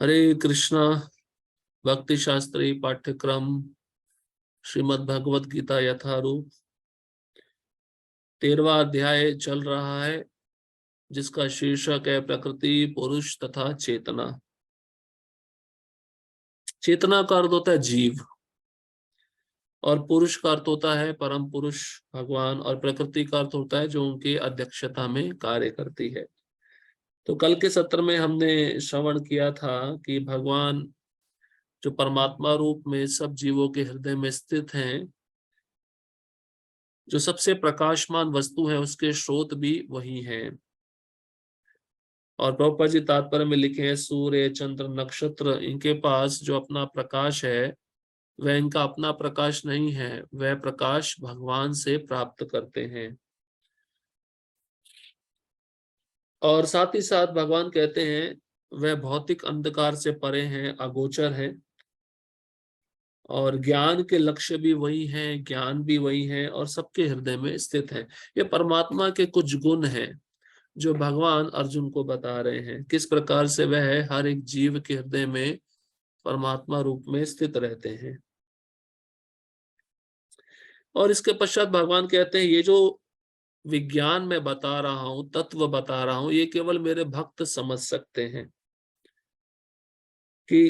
हरे कृष्णा। भक्ति शास्त्री पाठ्यक्रम श्रीमद् भगवत गीता यथारूप 13वां अध्याय चल रहा है, जिसका शीर्षक है प्रकृति, पुरुष तथा चेतना। चेतना का अर्थ होता है जीव, और पुरुष का अर्थ होता है परम पुरुष भगवान, और प्रकृति का अर्थ होता है जो उनकी अध्यक्षता में कार्य करती है। तो कल के सत्र में हमने श्रवण किया था कि भगवान जो परमात्मा रूप में सब जीवों के हृदय में स्थित हैं, जो सबसे प्रकाशमान वस्तु है, उसके स्रोत भी वही हैं। और प्रभुपाद जी तात्पर्य में लिखे हैं, सूर्य, चंद्र, नक्षत्र, इनके पास जो अपना प्रकाश है वह इनका अपना प्रकाश नहीं है, वह प्रकाश भगवान से प्राप्त करते हैं। और साथ ही साथ भगवान कहते हैं वह भौतिक अंधकार से परे हैं, अगोचर है, और ज्ञान के लक्ष्य भी वही हैं, ज्ञान भी वही है, और सबके हृदय में स्थित है। ये परमात्मा के कुछ गुण हैं जो भगवान अर्जुन को बता रहे हैं, किस प्रकार से वह हर एक जीव के हृदय में परमात्मा रूप में स्थित रहते हैं। और इसके पश्चात भगवान कहते हैं ये जो विज्ञान मैं बता रहा हूं, तत्व बता रहा हूं, ये केवल मेरे भक्त समझ सकते हैं कि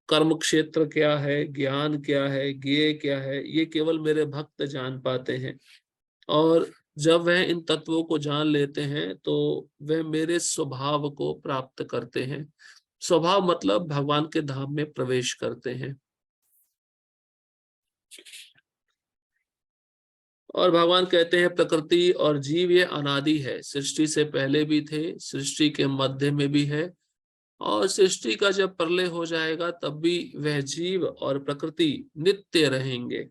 कर्म क्षेत्र क्या है, ज्ञान क्या है, ज्ञेय क्या है, ये केवल मेरे भक्त जान पाते हैं। और जब वह इन तत्वों को जान लेते हैं तो वह मेरे स्वभाव को प्राप्त करते हैं। स्वभाव मतलब भगवान के धाम में प्रवेश करते हैं। और भगवान कहते हैं प्रकृति और जीव ये अनादि है, सृष्टि से पहले भी थे, सृष्टि के मध्य में भी है, और सृष्टि का जब प्रलय हो जाएगा तब भी वह जीव और प्रकृति नित्य रहेंगे।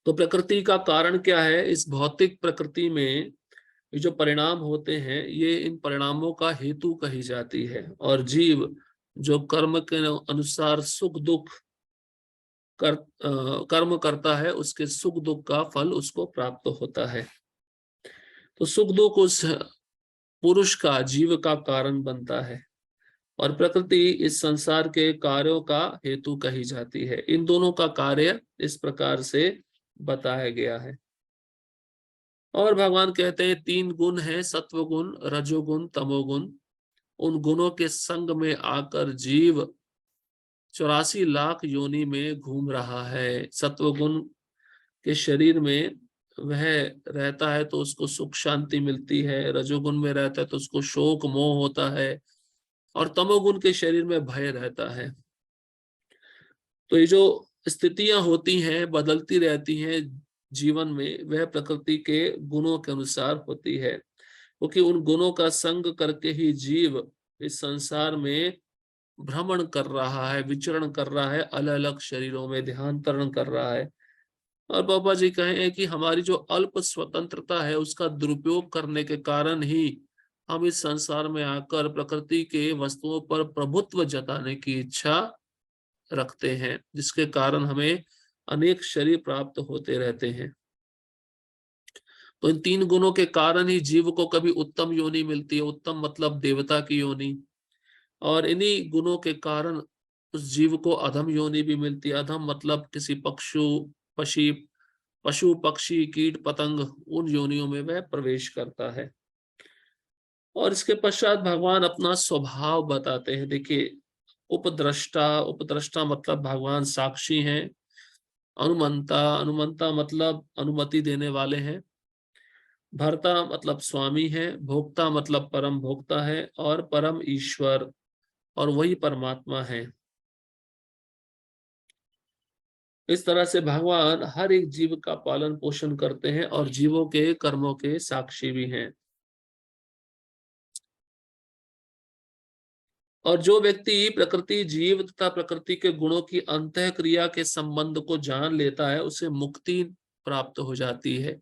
तो प्रकृति का कारण क्या है? इस भौतिक प्रकृति में ये जो परिणाम होते हैं, ये इन परिणामों का हेतु कही जाती है। और जीव जो कर्म के अनुसार सुख दुख कर्म करता है, उसके सुख दुख का फल उसको प्राप्त होता है। तो सुख दुख उस पुरुष का, जीव का कारण बनता है, और प्रकृति इस संसार के कार्यों का हेतु कही जाती है। इन दोनों का कार्य इस प्रकार से बताया गया है। और भगवान कहते हैं तीन गुण हैं, सत्व गुण, रजोगुण, तमोगुण। उन गुणों के संग में आकर जीव 84 लाख योनि में घूम रहा है। सत्व गुण के शरीर में वह रहता है तो उसको सुख शांति मिलती है, रजोगुण में रहता है तो उसको शोक मोह होता है, और तमोगुण के शरीर में भय रहता है। तो ये जो स्थितियां होती हैं, बदलती रहती हैं जीवन में, वह प्रकृति के गुणों के अनुसार होती है, क्योंकि उन गुणों का संग करके ही जीव इस संसार में भ्रमण कर रहा है, विचरण कर रहा है, अलग अलग शरीरों में ध्यांतरण कर रहा है। और बाबा जी कहे कि हमारी जो अल्प स्वतंत्रता है, उसका दुरुपयोग करने के कारण ही हम इस संसार में आकर प्रकृति के वस्तुओं पर प्रभुत्व जताने की इच्छा रखते हैं, जिसके कारण हमें अनेक शरीर प्राप्त होते रहते हैं। तो इन तीन गुणों के कारण ही जीव को कभी उत्तम योनि मिलती है, उत्तम मतलब देवता की योनि, और इन्हीं गुणों के कारण उस जीव को अधम योनि भी मिलती है। अधम मतलब किसी पशु पशु पक्षी कीट पतंग, उन योनियों में वह प्रवेश करता है। और इसके पश्चात भगवान अपना स्वभाव बताते हैं। देखिए, उपद्रष्टा, उपद्रष्टा मतलब भगवान साक्षी हैं। अनुमंता, अनुमंता मतलब अनुमति देने वाले हैं। भर्ता मतलब स्वामी है। भोक्ता मतलब परम भोक्ता है, और परम ईश्वर, और वही परमात्मा है। इस तरह से भगवान हर एक जीव का पालन पोषण करते हैं और जीवों के कर्मों के साक्षी भी हैं। और जो व्यक्ति प्रकृति, जीव तथा प्रकृति के गुणों की अंतः क्रिया के संबंध को जान लेता है, उसे मुक्ति प्राप्त हो जाती है।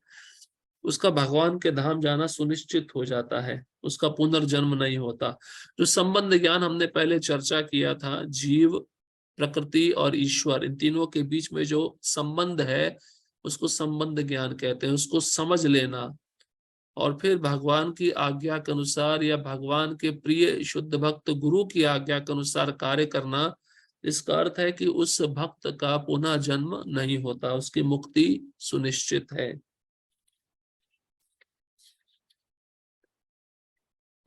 उसका भगवान के धाम जाना सुनिश्चित हो जाता है, उसका पुनर्जन्म नहीं होता। जो संबंध ज्ञान हमने पहले चर्चा किया था, जीव, प्रकृति और ईश्वर, इन तीनों के बीच में जो संबंध है, उसको संबंध ज्ञान कहते हैं, उसको समझ लेना। और फिर भगवान की आज्ञा के अनुसार या भगवान के प्रिय शुद्ध भक्त गुरु की आज्ञा के अनुसार कार्य करना, इसका अर्थ है कि उस भक्त का पुनः जन्म नहीं होता, उसकी मुक्ति सुनिश्चित है।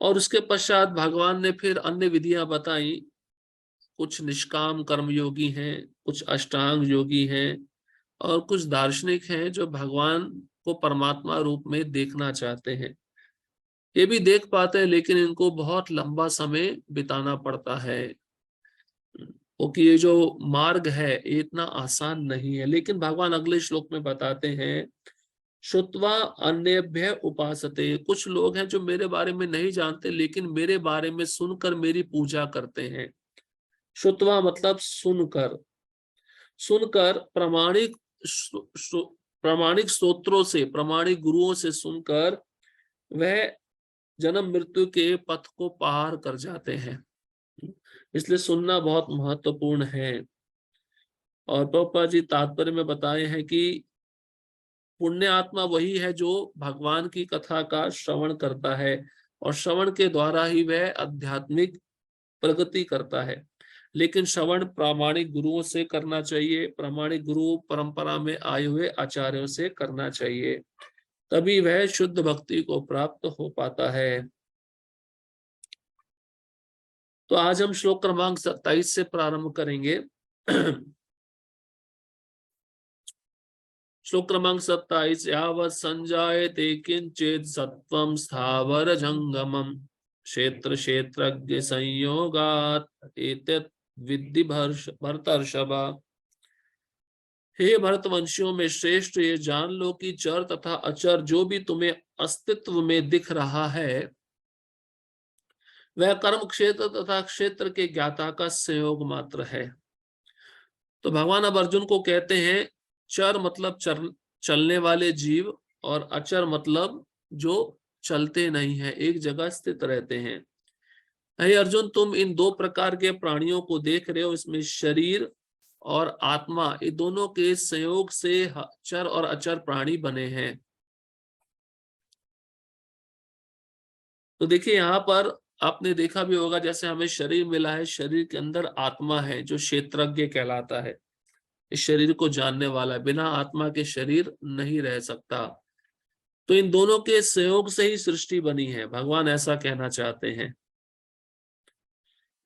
और उसके पश्चात भगवान ने फिर अन्य विधियां बताई। कुछ निष्काम कर्मयोगी हैं, कुछ अष्टांग योगी हैं, और कुछ दार्शनिक हैं जो भगवान को परमात्मा रूप में देखना चाहते हैं। ये भी देख पाते हैं, लेकिन इनको बहुत लंबा समय बिताना पड़ता है, क्योंकि ये जो मार्ग है ये इतना आसान नहीं है। लेकिन भगवान अगले श्लोक में बताते हैं, श्रुत्वा अन्येभ्य उपासते, कुछ लोग हैं जो मेरे बारे में नहीं जानते लेकिन मेरे बारे में सुनकर मेरी पूजा करते हैं। श्रुत्वा मतलब सुनकर, सुनकर प्रामाणिक स्तोत्रों से, प्रामाणिक गुरुओं से सुनकर वह जन्म मृत्यु के पथ को पार कर जाते हैं। इसलिए सुनना बहुत महत्वपूर्ण है। और प्रभुपाद जी तात्पर्य में बताए हैं कि पुण्य आत्मा वही है जो भगवान की कथा का श्रवण करता है, और श्रवण के द्वारा ही वह आध्यात्मिक प्रगति करता है। लेकिन श्रवण प्रामाणिक गुरुओं से करना चाहिए, प्रामाणिक गुरु परंपरा में आए हुए आचार्यों से करना चाहिए, तभी वह शुद्ध भक्ति को प्राप्त हो पाता है। तो आज हम श्लोक क्रमांक 27 से प्रारंभ करेंगे। श्लोक क्रमांक 27, यावत् संजायते किंचित सत्वं स्थावर जंगमम क्षेत्र क्षेत्रज्ञ संयोगात् एतत् विद्धि भरतर्षभा। हे भरतवंशियों में श्रेष्ठ, ये जान लो कि चर तथा अचर जो भी तुम्हें अस्तित्व में दिख रहा है वह कर्म क्षेत्र तथा क्षेत्र के ज्ञाता का संयोग मात्र है। तो भगवान अब अर्जुन को कहते हैं, चर मतलब चलने वाले जीव, और अचर मतलब जो चलते नहीं है, एक जगह स्थित रहते हैं। हे अर्जुन, तुम इन दो प्रकार के प्राणियों को देख रहे हो, इसमें शरीर और आत्मा, ये दोनों के संयोग से चर और अचर प्राणी बने हैं। तो देखिए यहाँ पर आपने देखा भी होगा, जैसे हमें शरीर मिला है, शरीर के अंदर आत्मा है जो क्षेत्रज्ञ कहलाता है, इस शरीर को जानने वाला। बिना आत्मा के शरीर नहीं रह सकता। तो इन दोनों के संयोग से ही सृष्टि बनी है, भगवान ऐसा कहना चाहते हैं।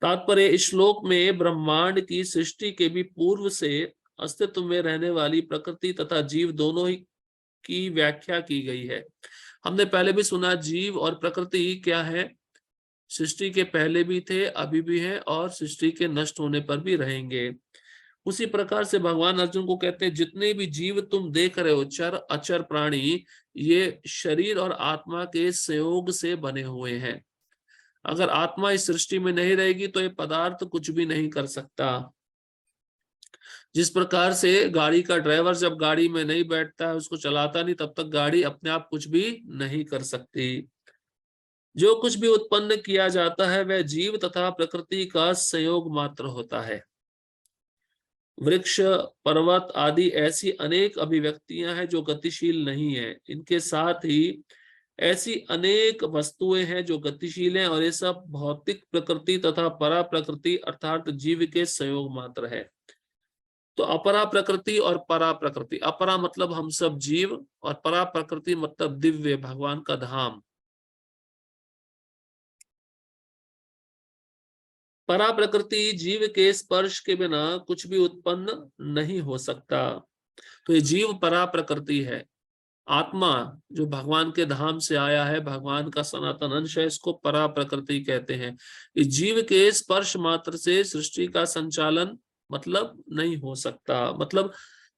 तात्पर्य, इस श्लोक में ब्रह्मांड की सृष्टि के भी पूर्व से अस्तित्व में रहने वाली प्रकृति तथा जीव दोनों ही की व्याख्या की गई है। हमने पहले भी सुना, जीव और प्रकृति क्या है, सृष्टि के पहले भी थे, अभी भी है, और सृष्टि के नष्ट होने पर भी रहेंगे। उसी प्रकार से भगवान अर्जुन को कहते हैं, जितने भी जीव तुम देख रहे हो, चर अचर प्राणी, ये शरीर और आत्मा के संयोग से बने हुए हैं। अगर आत्मा इस सृष्टि में नहीं रहेगी तो ये पदार्थ कुछ भी नहीं कर सकता। जिस प्रकार से गाड़ी का ड्राइवर जब गाड़ी में नहीं बैठता है, उसको चलाता नहीं, तब तक गाड़ी अपने आप कुछ भी नहीं कर सकती। जो कुछ भी उत्पन्न किया जाता है वह जीव तथा प्रकृति का संयोग मात्र होता है। वृक्ष, पर्वत आदि ऐसी अनेक अभिव्यक्तियां हैं जो गतिशील नहीं है। इनके साथ ही ऐसी अनेक वस्तुएं हैं जो गतिशील हैं, और ये सब भौतिक प्रकृति तथा परा प्रकृति अर्थात जीव के संयोग मात्र है। तो अपरा प्रकृति और परा प्रकृति, अपरा मतलब हम सब जीव, और परा प्रकृति मतलब दिव्य भगवान का धाम। परा प्रकृति जीव के स्पर्श के बिना कुछ भी उत्पन्न नहीं हो सकता। तो ये जीव परा प्रकृति है। आत्मा जो भगवान के धाम से आया है, भगवान का सनातन अंश है, इसको परा प्रकृति कहते हैं। इस जीव के स्पर्श मात्र से सृष्टि का संचालन मतलब नहीं हो सकता। मतलब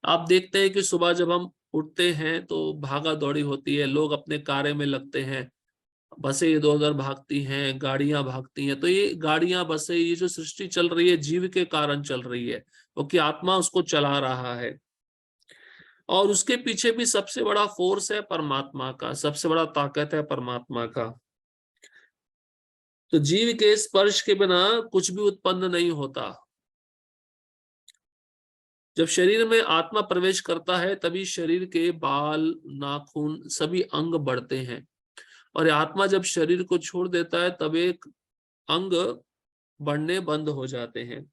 आप देखते हैं कि सुबह जब हम उठते हैं तो भागा दौड़ी होती है, लोग अपने कार्य में लगते हैं, बसें इधर उधर भागती हैं, गाड़ियां भागती हैं। तो ये गाड़ियां, बसें, ये जो सृष्टि चल रही है जीव के कारण चल रही है, क्योंकि आत्मा उसको चला रहा है। और उसके पीछे भी सबसे बड़ा फोर्स है परमात्मा का, सबसे बड़ा ताकत है परमात्मा का। तो जीव के स्पर्श के बिना कुछ भी उत्पन्न नहीं होता। जब शरीर में आत्मा प्रवेश करता है तभी शरीर के बाल, नाखून, सभी अंग बढ़ते हैं, और आत्मा जब शरीर को छोड़ देता है तब एक अंग बढ़ने बंद हो जाते हैं।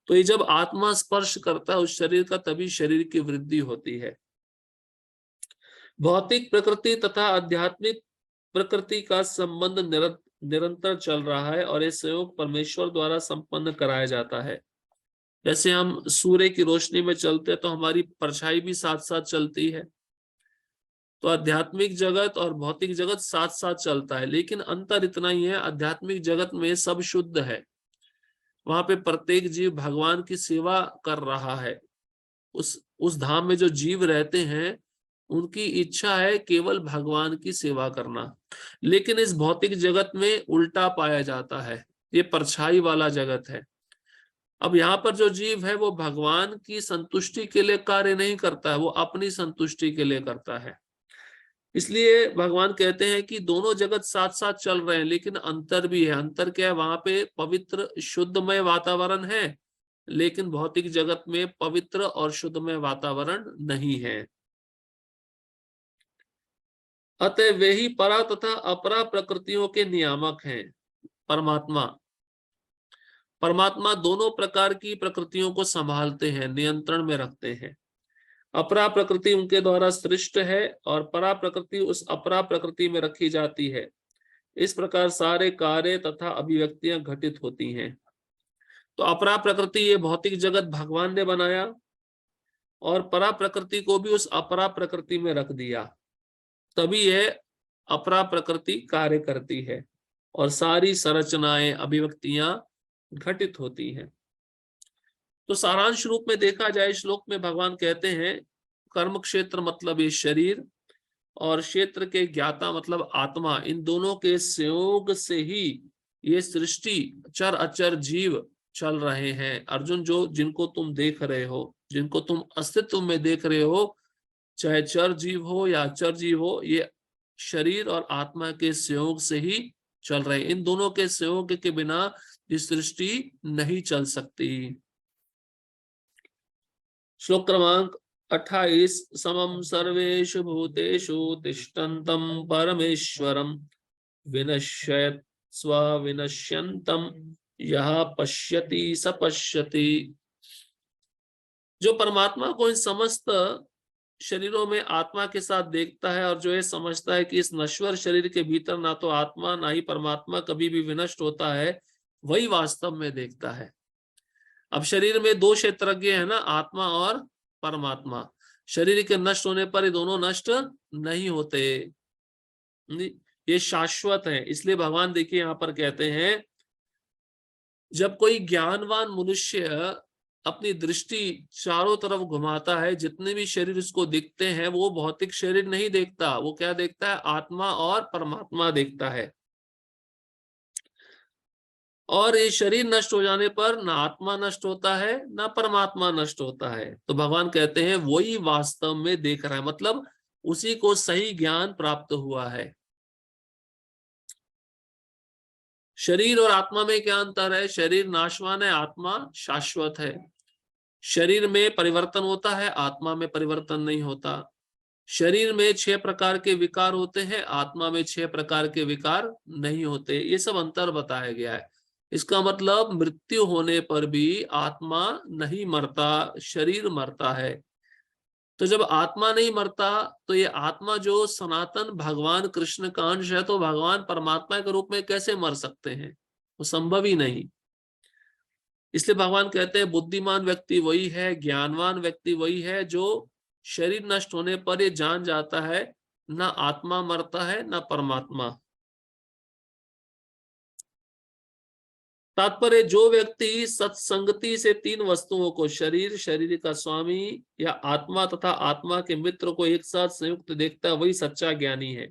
तो ये जब आत्मा स्पर्श करता है उस शरीर का तभी शरीर की वृद्धि होती है। भौतिक प्रकृति तथा आध्यात्मिक प्रकृति का संबंध निरंतर चल रहा है और ये संयोग परमेश्वर द्वारा संपन्न कराया जाता है। जैसे हम सूर्य की रोशनी में चलते हैं तो हमारी परछाई भी साथ साथ चलती है। तो आध्यात्मिक जगत और भौतिक जगत साथ साथ चलता है, लेकिन अंतर इतना ही है, आध्यात्मिक जगत में सब शुद्ध है, वहां पे प्रत्येक जीव भगवान की सेवा कर रहा है। उस धाम में जो जीव रहते हैं उनकी इच्छा है केवल भगवान की सेवा करना। लेकिन इस भौतिक जगत में उल्टा पाया जाता है, ये परछाई वाला जगत है। अब यहाँ पर जो जीव है वो भगवान की संतुष्टि के लिए कार्य नहीं करता है, वो अपनी संतुष्टि के लिए करता है। इसलिए भगवान कहते हैं कि दोनों जगत साथ साथ चल रहे हैं, लेकिन अंतर भी है। अंतर क्या है? वहां पे पवित्र शुद्धमय वातावरण है, लेकिन भौतिक जगत में पवित्र और शुद्धमय वातावरण नहीं है। अतः वे ही परा तथा अपरा प्रकृतियों के नियामक हैं। परमात्मा परमात्मा दोनों प्रकार की प्रकृतियों को संभालते हैं, नियंत्रण में रखते हैं। अपरा प्रकृति उनके द्वारा सृष्ट है और परा प्रकृति उस अपरा प्रकृति में रखी जाती है। इस प्रकार सारे कार्य तथा अभिव्यक्तियां घटित होती हैं। तो अपरा प्रकृति ये भौतिक जगत भगवान ने बनाया और परा प्रकृति को भी उस अपरा प्रकृति में रख दिया, तभी यह अपरा प्रकृति कार्य करती है और सारी संरचनाएं, अभिव्यक्तियां घटित होती हैं। तो सारांश रूप में देखा जाए, श्लोक में भगवान कहते हैं कर्म क्षेत्र मतलब ये शरीर और क्षेत्र के ज्ञाता मतलब आत्मा, इन दोनों के संयोग से ही ये सृष्टि, चर अचर जीव चल रहे हैं। अर्जुन, जो जिनको तुम देख रहे हो, जिनको तुम अस्तित्व में देख रहे हो, चाहे चर जीव हो या अचर जीव हो, ये शरीर और आत्मा के संयोग से ही चल रहे हैं। इन दोनों के संयोग के बिना ये सृष्टि नहीं चल सकती। श्लोक क्रमांक 28। समम सर्वेषु भूतेषु तिष्ठन्तं परमेश्वरं विनश्यत् स्वविनश्यन्तं यः पश्यति स पश्यति। जो परमात्मा को इन समस्त शरीरों में आत्मा के साथ देखता है और जो ये समझता है कि इस नश्वर शरीर के भीतर ना तो आत्मा ना ही परमात्मा कभी भी विनष्ट होता है, वही वास्तव में देखता है। अब शरीर में दो क्षेत्रज्ञ है ना, आत्मा और परमात्मा। शरीर के नष्ट होने पर ये दोनों नष्ट नहीं होते, ये शाश्वत है। इसलिए भगवान देखिए यहाँ पर कहते हैं, जब कोई ज्ञानवान मनुष्य अपनी दृष्टि चारों तरफ घुमाता है, जितने भी शरीर उसको दिखते हैं वो भौतिक शरीर नहीं देखता, वो क्या देखता है? आत्मा और परमात्मा देखता है। और ये शरीर नष्ट हो जाने पर ना आत्मा नष्ट होता है ना परमात्मा नष्ट होता है। तो भगवान कहते हैं वही वास्तव में देख रहा है, मतलब उसी को सही ज्ञान प्राप्त हुआ है। शरीर और आत्मा में क्या अंतर है? शरीर नाशवान है, आत्मा शाश्वत है। शरीर में परिवर्तन होता है, आत्मा में परिवर्तन नहीं होता। शरीर में 6 प्रकार के विकार होते हैं, आत्मा में 6 प्रकार के विकार नहीं होते। ये सब अंतर बताया गया है। इसका मतलब मृत्यु होने पर भी आत्मा नहीं मरता, शरीर मरता है। तो जब आत्मा नहीं मरता तो ये आत्मा जो सनातन भगवान कृष्ण का अंश है, तो भगवान परमात्मा के रूप में कैसे मर सकते हैं? वो संभव ही नहीं। इसलिए भगवान कहते हैं बुद्धिमान व्यक्ति वही है, ज्ञानवान व्यक्ति वही है जो शरीर नष्ट होने पर ये जान जाता है ना आत्मा मरता है ना परमात्मा। तात्पर्य, जो व्यक्ति सत्संगति से 3 वस्तुओं को, शरीर, शरीर का स्वामी या आत्मा तथा आत्मा के मित्र को एक साथ संयुक्त देखता है, वही सच्चा ज्ञानी है।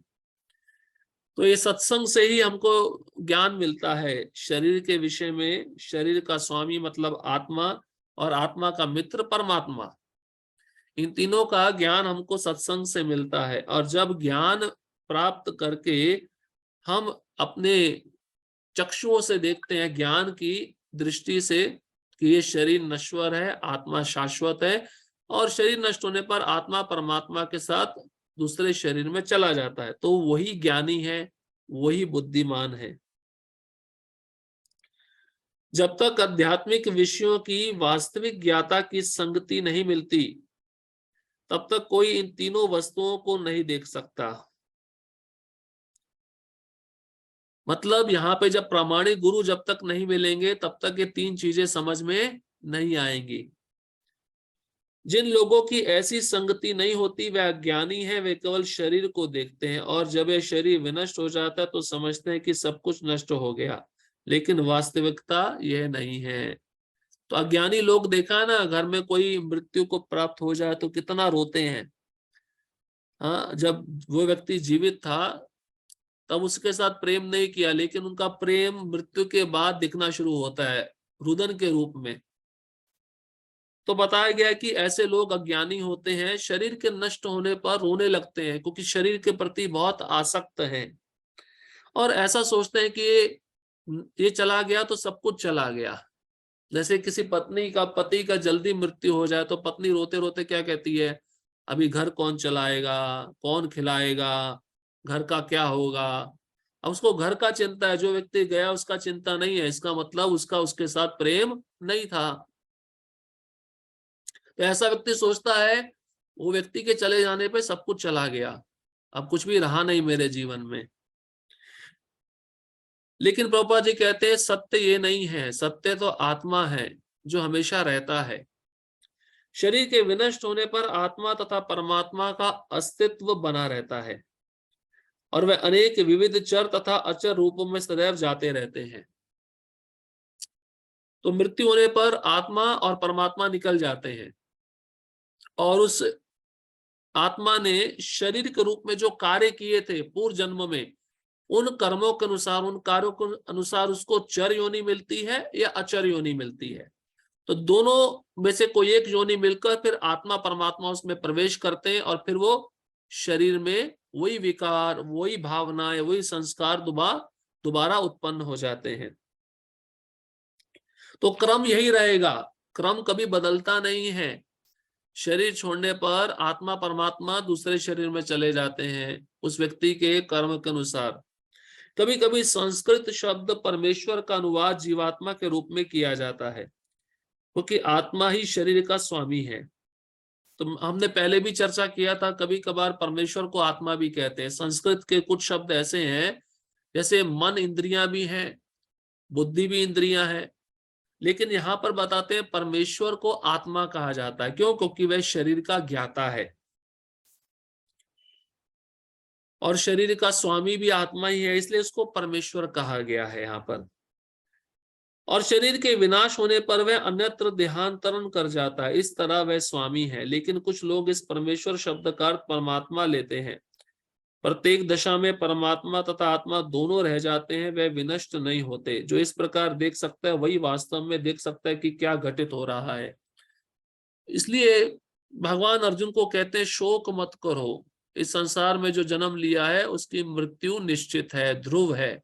तो ये सत्संग से ही हमको ज्ञान मिलता है शरीर के विषय में। शरीर का स्वामी मतलब आत्मा और आत्मा का मित्र परमात्मा, इन तीनों का ज्ञान हमको सत्संग से मिलता है। और जब ज्ञान प्राप्त करके हम अपने चक्षुओं से देखते हैं, ज्ञान की दृष्टि से, कि ये शरीर नश्वर है, आत्मा शाश्वत है, और शरीर नष्ट होने पर आत्मा परमात्मा के साथ दूसरे शरीर में चला जाता है। तो वही ज्ञानी है, वही बुद्धिमान है। जब तक आध्यात्मिक विषयों की वास्तविक ज्ञाता की संगति नहीं मिलती, तब तक कोई इन तीनों वस्तुओं को नहीं देख सकता। मतलब यहाँ पे जब प्रामाणिक गुरु जब तक नहीं मिलेंगे, तब तक ये तीन चीजें समझ में नहीं आएंगी। जिन लोगों की ऐसी संगति नहीं होती वे अज्ञानी हैं, वे केवल शरीर को देखते हैं, और जब यह शरीर विनष्ट हो जाता है तो समझते हैं कि सब कुछ नष्ट हो गया, लेकिन वास्तविकता यह नहीं है। तो अज्ञानी लोग, देखा है ना, घर में कोई मृत्यु को प्राप्त हो जाए तो कितना रोते हैं। हाँ, जब वो व्यक्ति जीवित था तब उसके साथ प्रेम नहीं किया, लेकिन उनका प्रेम मृत्यु के बाद दिखना शुरू होता है रुदन के रूप में। तो बताया गया कि ऐसे लोग अज्ञानी होते हैं, शरीर के नष्ट होने पर रोने लगते हैं, क्योंकि शरीर के प्रति बहुत आसक्त हैं और ऐसा सोचते हैं कि ये चला गया तो सब कुछ चला गया। जैसे किसी पत्नी का, पति का जल्दी मृत्यु हो जाए तो पत्नी रोते रोते क्या कहती है, अभी घर कौन चलाएगा, कौन खिलाएगा, घर का क्या होगा। अब उसको घर का चिंता है, जो व्यक्ति गया उसका चिंता नहीं है, इसका मतलब उसका उसके साथ प्रेम नहीं था। तो ऐसा व्यक्ति सोचता है वो व्यक्ति के चले जाने पे सब कुछ चला गया, अब कुछ भी रहा नहीं मेरे जीवन में। लेकिन प्रभुपाद जी कहते हैं सत्य ये नहीं है, सत्य तो आत्मा है जो हमेशा रहता है। शरीर के विनष्ट होने पर आत्मा तथा परमात्मा का अस्तित्व बना रहता है और वह अनेक विविध चर तथा अचर रूपों में सदैव जाते रहते हैं। तो मृत्यु होने पर आत्मा और परमात्मा निकल जाते हैं और उस आत्मा ने शरीर के रूप में जो कार्य किए थे पूर्व जन्म में, उन कर्मों के अनुसार, उन कार्यों के अनुसार उसको चर योनि मिलती है या अचर योनि मिलती है। तो दोनों में से कोई एक योनि मिलकर फिर आत्मा परमात्मा उसमें प्रवेश करते हैं और फिर वो शरीर में वही विकार, वही भावनाएं, वही संस्कार दोबारा उत्पन्न हो जाते हैं। तो क्रम यही रहेगा, क्रम कभी बदलता नहीं है। शरीर छोड़ने पर आत्मा परमात्मा दूसरे शरीर में चले जाते हैं उस व्यक्ति के कर्म के अनुसार। कभी कभी संस्कृत शब्द परमेश्वर का अनुवाद जीवात्मा के रूप में किया जाता है, क्योंकि आत्मा ही शरीर का स्वामी है। तो हमने पहले भी चर्चा किया था, कभी कभार परमेश्वर को आत्मा भी कहते हैं। संस्कृत के कुछ शब्द ऐसे हैं, जैसे मन इंद्रियां भी हैं, बुद्धि भी इंद्रियां हैं, लेकिन यहां पर बताते हैं परमेश्वर को आत्मा कहा जाता है। क्यों? क्योंकि वह शरीर का ज्ञाता है और शरीर का स्वामी भी आत्मा ही है, इसलिए उसको परमेश्वर कहा गया है यहाँ पर। और शरीर के विनाश होने पर वह अन्यत्र देहांतरण कर जाता है, इस तरह वह स्वामी है। लेकिन कुछ लोग इस परमेश्वर शब्द का अर्थ परमात्मा लेते हैं। प्रत्येक दशा में परमात्मा तथा आत्मा दोनों रह जाते हैं, वह विनष्ट नहीं होते। जो इस प्रकार देख सकता है वही वास्तव में देख सकता है कि क्या घटित हो रहा है। इसलिए भगवान अर्जुन को कहते हैं शोक मत करो, इस संसार में जो जन्म लिया है उसकी मृत्यु निश्चित है, ध्रुव है,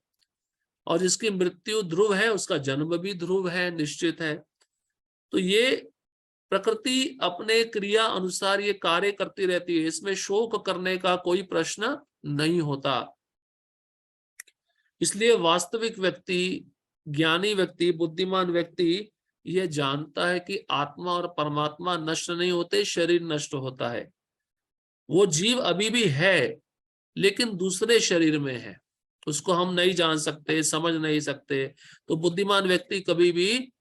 और जिसकी मृत्यु ध्रुव है उसका जन्म भी ध्रुव है, निश्चित है। तो ये प्रकृति अपने क्रिया अनुसार ये कार्य करती रहती है, इसमें शोक करने का कोई प्रश्न नहीं होता। इसलिए वास्तविक व्यक्ति, ज्ञानी व्यक्ति, बुद्धिमान व्यक्ति यह जानता है कि आत्मा और परमात्मा नष्ट नहीं होते, शरीर नष्ट होता है। वो जीव अभी भी है लेकिन दूसरे शरीर में है, उसको हम नहीं जान सकते, समझ नहीं सकते। तो बुद्धिमान व्यक्ति कभी भी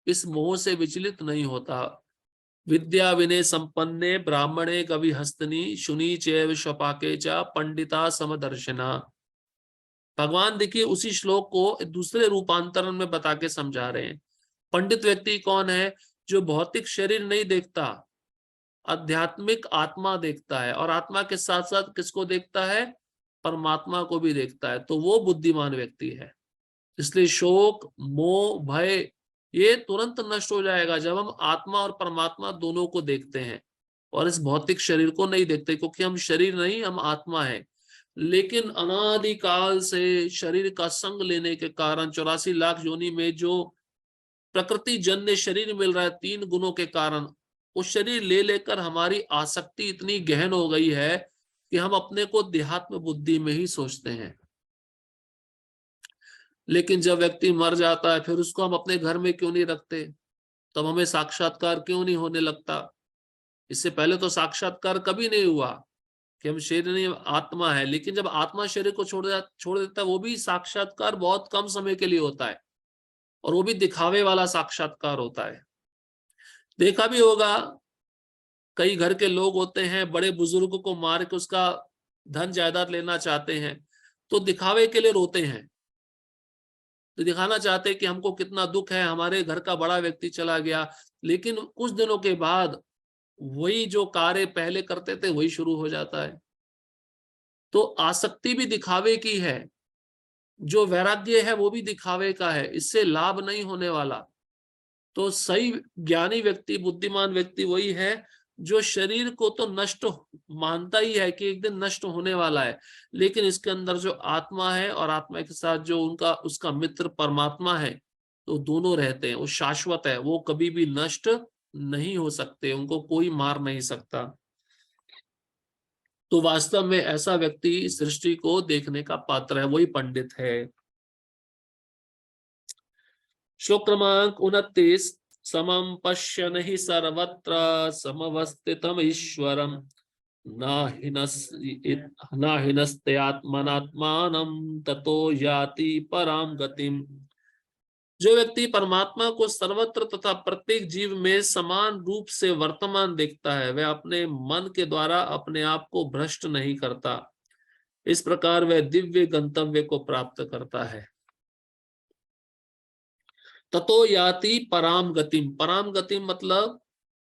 इस मोह से विचलित नहीं होता। विद्या विनय संपन्ने ब्राह्मणे कवि हस्तनी शुनि चैव शपाके चा पंडिता समदर्शना। भगवान देखिए उसी श्लोक को दूसरे रूपांतरण में बता के समझा रहे हैं। पंडित व्यक्ति कौन है? जो भौतिक शरीर नहीं देखता, आध्यात्मिक आत्मा देखता है, और आत्मा के साथ साथ किसको देखता है? परमात्मा को भी देखता है। तो वो बुद्धिमान व्यक्ति है। इसलिए शोक, मोह, भय ये तुरंत नष्ट हो जाएगा जब हम आत्मा और परमात्मा दोनों को देखते हैं और इस भौतिक शरीर को नहीं देखते, क्योंकि हम शरीर नहीं, हम आत्मा है। लेकिन अनादिकाल से शरीर का संग लेने के कारण 84 लाख योनि में जो प्रकृति जन्य शरीर मिल रहा है 3 गुणों के कारण, वो शरीर ले लेकर हमारी आसक्ति इतनी गहन हो गई है कि हम अपने को देहात्म बुद्धि में ही सोचते हैं। लेकिन जब व्यक्ति मर जाता है फिर उसको हम अपने घर में क्यों नहीं रखते, तब हमें साक्षात्कार क्यों नहीं होने लगता? इससे पहले तो साक्षात्कार कभी नहीं हुआ कि हम शरीर नहीं आत्मा है, लेकिन जब आत्मा शरीर को छोड़ देता है, वो भी साक्षात्कार बहुत कम समय के लिए होता है, और वो भी दिखावे वाला साक्षात्कार होता है। देखा भी होगा, कई घर के लोग होते हैं बड़े बुजुर्ग को मार के उसका धन जायदाद लेना चाहते हैं, तो दिखावे के लिए रोते हैं, तो दिखाना चाहते हैं कि हमको कितना दुख है, हमारे घर का बड़ा व्यक्ति चला गया। लेकिन कुछ दिनों के बाद वही जो कार्य पहले करते थे वही शुरू हो जाता है। तो आसक्ति भी दिखावे की है, जो वैराग्य है वो भी दिखावे का है, इससे लाभ नहीं होने वाला। तो सही ज्ञानी व्यक्ति, बुद्धिमान व्यक्ति वही है जो शरीर को तो नष्ट मानता ही है कि एक दिन नष्ट होने वाला है, लेकिन इसके अंदर जो आत्मा है और आत्मा के साथ जो उसका मित्र परमात्मा है, तो दोनों रहते हैं, वो शाश्वत है, वो कभी भी नष्ट नहीं हो सकते, उनको कोई मार नहीं सकता। तो वास्तव में ऐसा व्यक्ति सृष्टि को देखने का पात्र है, वही पंडित है। श्लोक क्रमांक 29। समं पश्यन् हि सर्वत्र समवस्थितम् ईश्वरम् न हिनस्त्यात्मनात्मानं ततो याति परां गतिम्। जो व्यक्ति परमात्मा को सर्वत्र तथा प्रत्येक जीव में समान रूप से वर्तमान देखता है, वह अपने मन के द्वारा अपने आप को भ्रष्ट नहीं करता। इस प्रकार वह दिव्य गंतव्य को प्राप्त करता है। ततो याति पराम गतिम। पराम गतिम मतलब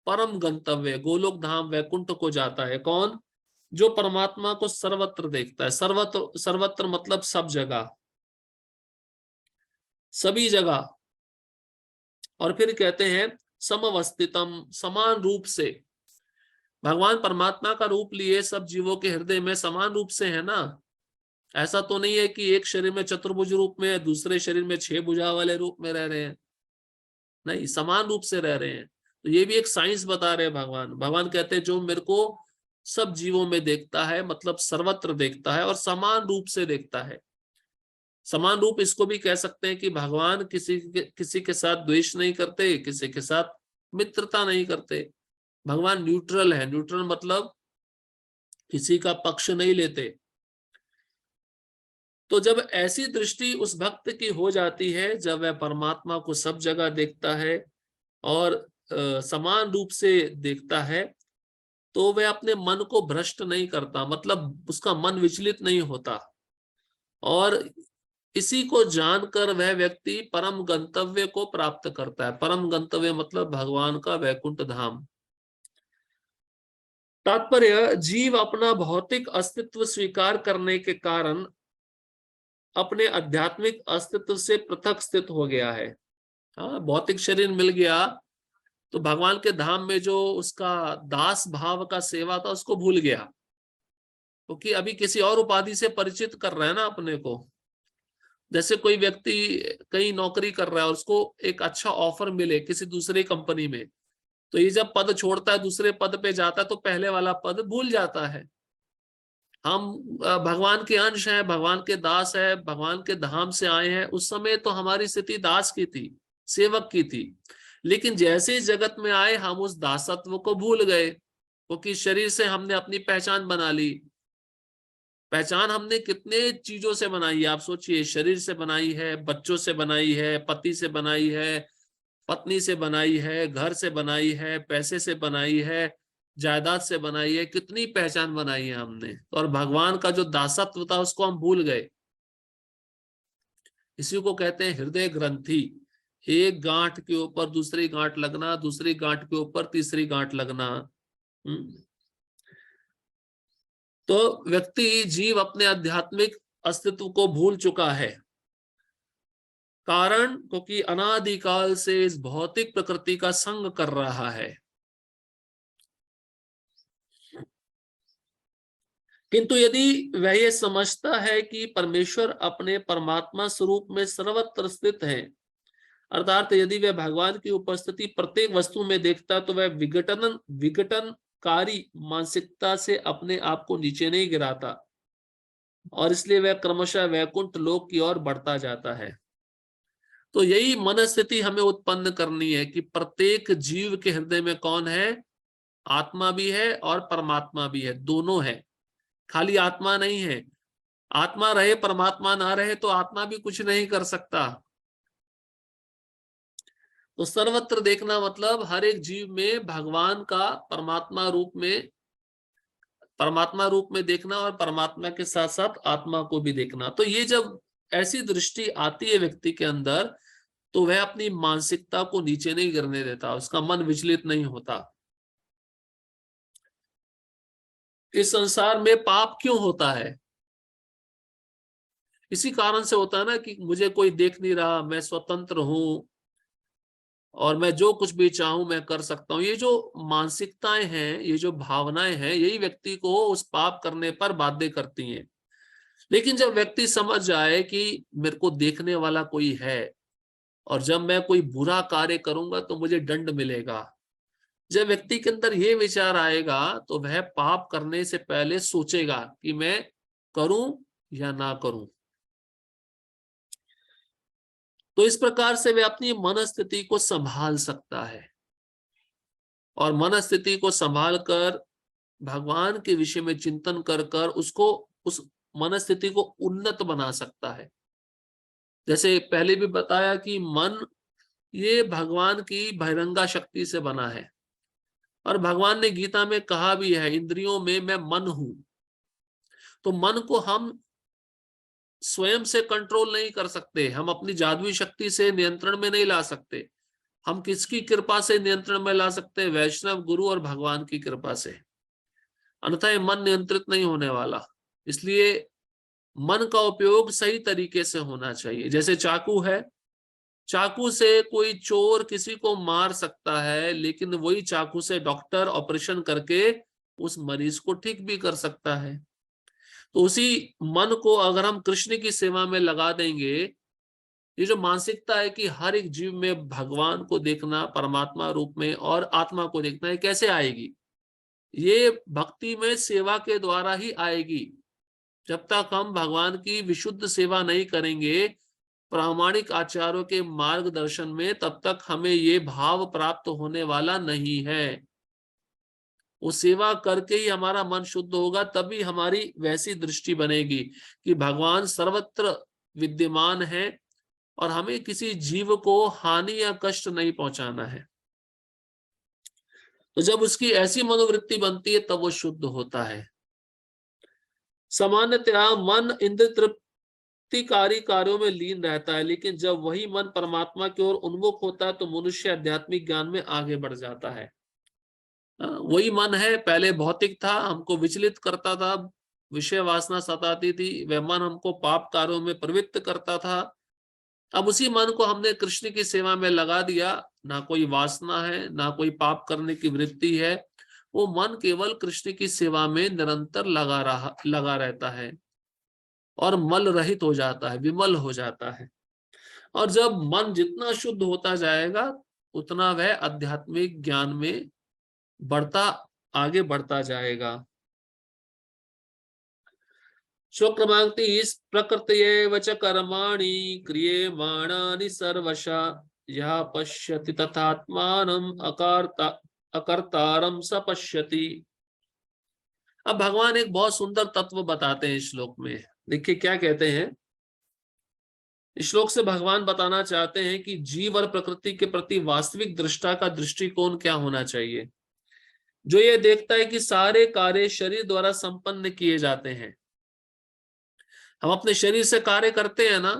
परम गंतव्य, गोलोक धाम वैकुंठ को जाता है। कौन? जो परमात्मा को सर्वत्र देखता है। सर्वत्र, सर्वत्र मतलब सब जगह, सभी जगह। और फिर कहते हैं समवस्थितम, समान रूप से। भगवान परमात्मा का रूप लिए सब जीवों के हृदय में समान रूप से है ना। ऐसा तो नहीं है कि एक शरीर में चतुर्भुज रूप में है, दूसरे शरीर में 6 भुजा वाले रूप में रह रहे हैं। नहीं, समान रूप से रह रहे हैं। तो ये भी एक साइंस बता रहे हैं भगवान। भगवान कहते हैं जो मेरे को सब जीवों में देखता है, मतलब सर्वत्र देखता है और समान रूप से देखता है। समान रूप इसको भी कह सकते हैं कि भगवान किसी के साथ द्वेष नहीं करते, किसी के साथ मित्रता नहीं करते। भगवान न्यूट्रल है। न्यूट्रल मतलब किसी का पक्ष नहीं लेते। तो जब ऐसी दृष्टि उस भक्त की हो जाती है, जब वह परमात्मा को सब जगह देखता है और समान रूप से देखता है, तो वह अपने मन को भ्रष्ट नहीं करता, मतलब उसका मन विचलित नहीं होता। और इसी को जानकर वह व्यक्ति परम गंतव्य को प्राप्त करता है। परम गंतव्य मतलब भगवान का वैकुंठ धाम। तात्पर्य, जीव अपना भौतिक अस्तित्व स्वीकार करने के कारण अपने आध्यात्मिक अस्तित्व से पृथक स्थित हो गया है। हाँ, भौतिक शरीर मिल गया तो भगवान के धाम में जो उसका दास भाव का सेवा था उसको भूल गया, क्योंकि अभी किसी और उपाधि से परिचित कर रहा है ना अपने को। जैसे कोई व्यक्ति कहीं नौकरी कर रहा है और उसको एक अच्छा ऑफर मिले किसी दूसरी कंपनी में, तो ये जब पद छोड़ता है दूसरे पद पे जाता है तो पहले वाला पद भूल जाता है। हम भगवान के अंश हैं, भगवान के दास है, भगवान के धाम से आए हैं। उस समय तो हमारी स्थिति दास की थी, सेवक की थी। लेकिन जैसे इस जगत में आए हम उस दासत्व को भूल गए, क्योंकि शरीर से हमने अपनी पहचान बना ली। पहचान हमने कितने चीजों से बनाई है आप सोचिए। शरीर से बनाई है, बच्चों से बनाई है, पति से बनाई है, पत्नी से बनाई है, घर से बनाई है, पैसे से बनाई है, जायदाद से बनाई है, कितनी पहचान बनाई है हमने। और भगवान का जो दासत्व था उसको हम भूल गए। इसी को कहते हैं हृदय ग्रंथि। एक गांठ के ऊपर दूसरी गांठ लगना, दूसरी गांठ के ऊपर तीसरी गांठ लगना। तो व्यक्ति, जीव अपने आध्यात्मिक अस्तित्व को भूल चुका है। कारण, क्योंकि अनादिकाल से इस भौतिक प्रकृति का संग कर रहा है। किंतु यदि वह ये समझता है कि परमेश्वर अपने परमात्मा स्वरूप में सर्वत्र स्थित है, अर्थात यदि वह भगवान की उपस्थिति प्रत्येक वस्तु में देखता तो वह विघटनकारी मानसिकता से अपने आप को नीचे नहीं गिराता, और इसलिए वह क्रमशः वैकुंठ लोक की ओर बढ़ता जाता है। तो यही मनस्थिति हमें उत्पन्न करनी है कि प्रत्येक जीव के हृदय में कौन है? आत्मा भी है और परमात्मा भी है, दोनों है। खाली आत्मा नहीं है। आत्मा रहे परमात्मा ना रहे तो आत्मा भी कुछ नहीं कर सकता। तो सर्वत्र देखना मतलब हर एक जीव में भगवान का परमात्मा रूप में देखना, और परमात्मा के साथ साथ आत्मा को भी देखना। तो ये जब ऐसी दृष्टि आती है व्यक्ति के अंदर, तो वह अपनी मानसिकता को नीचे नहीं गिरने देता, उसका मन विचलित नहीं होता। इस संसार में पाप क्यों होता है? इसी कारण से होता है ना कि मुझे कोई देख नहीं रहा, मैं स्वतंत्र हूं और मैं जो कुछ भी चाहूं मैं कर सकता हूं। ये जो मानसिकताएं हैं, ये जो भावनाएं हैं, यही व्यक्ति को उस पाप करने पर बाध्य करती हैं। लेकिन जब व्यक्ति समझ जाए कि मेरे को देखने वाला कोई है, और जब मैं कोई बुरा कार्य करूंगा तो मुझे दंड मिलेगा, जब व्यक्ति के अंदर ये विचार आएगा तो वह पाप करने से पहले सोचेगा कि मैं करूं या ना करूं। तो इस प्रकार से वह अपनी मनस्थिति को संभाल सकता है, और मनस्थिति को संभाल कर भगवान के विषय में चिंतन कर कर उसको, उस मनस्थिति को उन्नत बना सकता है। जैसे पहले भी बताया कि मन ये भगवान की बहिरंगा शक्ति से बना है, और भगवान ने गीता में कहा भी है, इंद्रियों में मैं मन हूं। तो मन को हम स्वयं से कंट्रोल नहीं कर सकते, हम अपनी जादुई शक्ति से नियंत्रण में नहीं ला सकते। हम किसकी कृपा से नियंत्रण में ला सकते हैं? वैष्णव गुरु और भगवान की कृपा से, अन्यथा ये मन नियंत्रित नहीं होने वाला। इसलिए मन का उपयोग सही तरीके से होना चाहिए। जैसे चाकू है, चाकू से कोई चोर किसी को मार सकता है, लेकिन वही चाकू से डॉक्टर ऑपरेशन करके उस मरीज को ठीक भी कर सकता है। तो उसी मन को अगर हम कृष्ण की सेवा में लगा देंगे, ये जो मानसिकता है कि हर एक जीव में भगवान को देखना, परमात्मा रूप में, और आत्मा को देखना, ये कैसे आएगी? ये भक्ति में सेवा के द्वारा ही आएगी। जब तक हम भगवान की विशुद्ध सेवा नहीं करेंगे, प्रामाणिक आचार्यों के मार्गदर्शन में, तब तक हमें ये भाव प्राप्त होने वाला नहीं है। वो सेवा करके ही हमारा मन शुद्ध होगा, तभी हमारी वैसी दृष्टि बनेगी कि भगवान सर्वत्र विद्यमान है और हमें किसी जीव को हानि या कष्ट नहीं पहुंचाना है। तो जब उसकी ऐसी मनोवृत्ति बनती है तब वो शुद्ध होता है। सामान्यतया मन इंद्र तृप्तिकारी कार्यों में लीन रहता है, लेकिन जब वही मन परमात्मा की ओर उन्मुख होता है तो मनुष्य आध्यात्मिक ज्ञान में आगे बढ़ जाता है। वही मन है, पहले भौतिक था, हमको विचलित करता था, विषय वासना सताती थी, वह मन हमको पाप कार्यों में प्रवृत्त करता था। अब उसी मन को हमने कृष्ण की सेवा में लगा दिया, ना कोई वासना है, ना कोई पाप करने की वृत्ति है। वो मन केवल कृष्ण की सेवा में निरंतर लगा रहता है और मल रहित हो जाता है, विमल हो जाता है। और जब मन जितना शुद्ध होता जाएगा उतना वह आध्यात्मिक ज्ञान में आगे बढ़ता जाएगा। श्लोक क्रमांक 30, प्रकृत्यैव च कर्माणि क्रियमाणानि सर्वशः यः पश्यति तथात्मानम् अकर्तारं स पश्यति। अब भगवान एक बहुत सुंदर तत्व बताते हैं इस श्लोक में। देखिए क्या कहते हैं। इस श्लोक से भगवान बताना चाहते हैं कि जीव और प्रकृति के प्रति वास्तविक दृष्टा का दृष्टिकोण क्या होना चाहिए, जो ये देखता है कि सारे कार्य शरीर द्वारा संपन्न किए जाते हैं। हम अपने शरीर से कार्य करते हैं ना,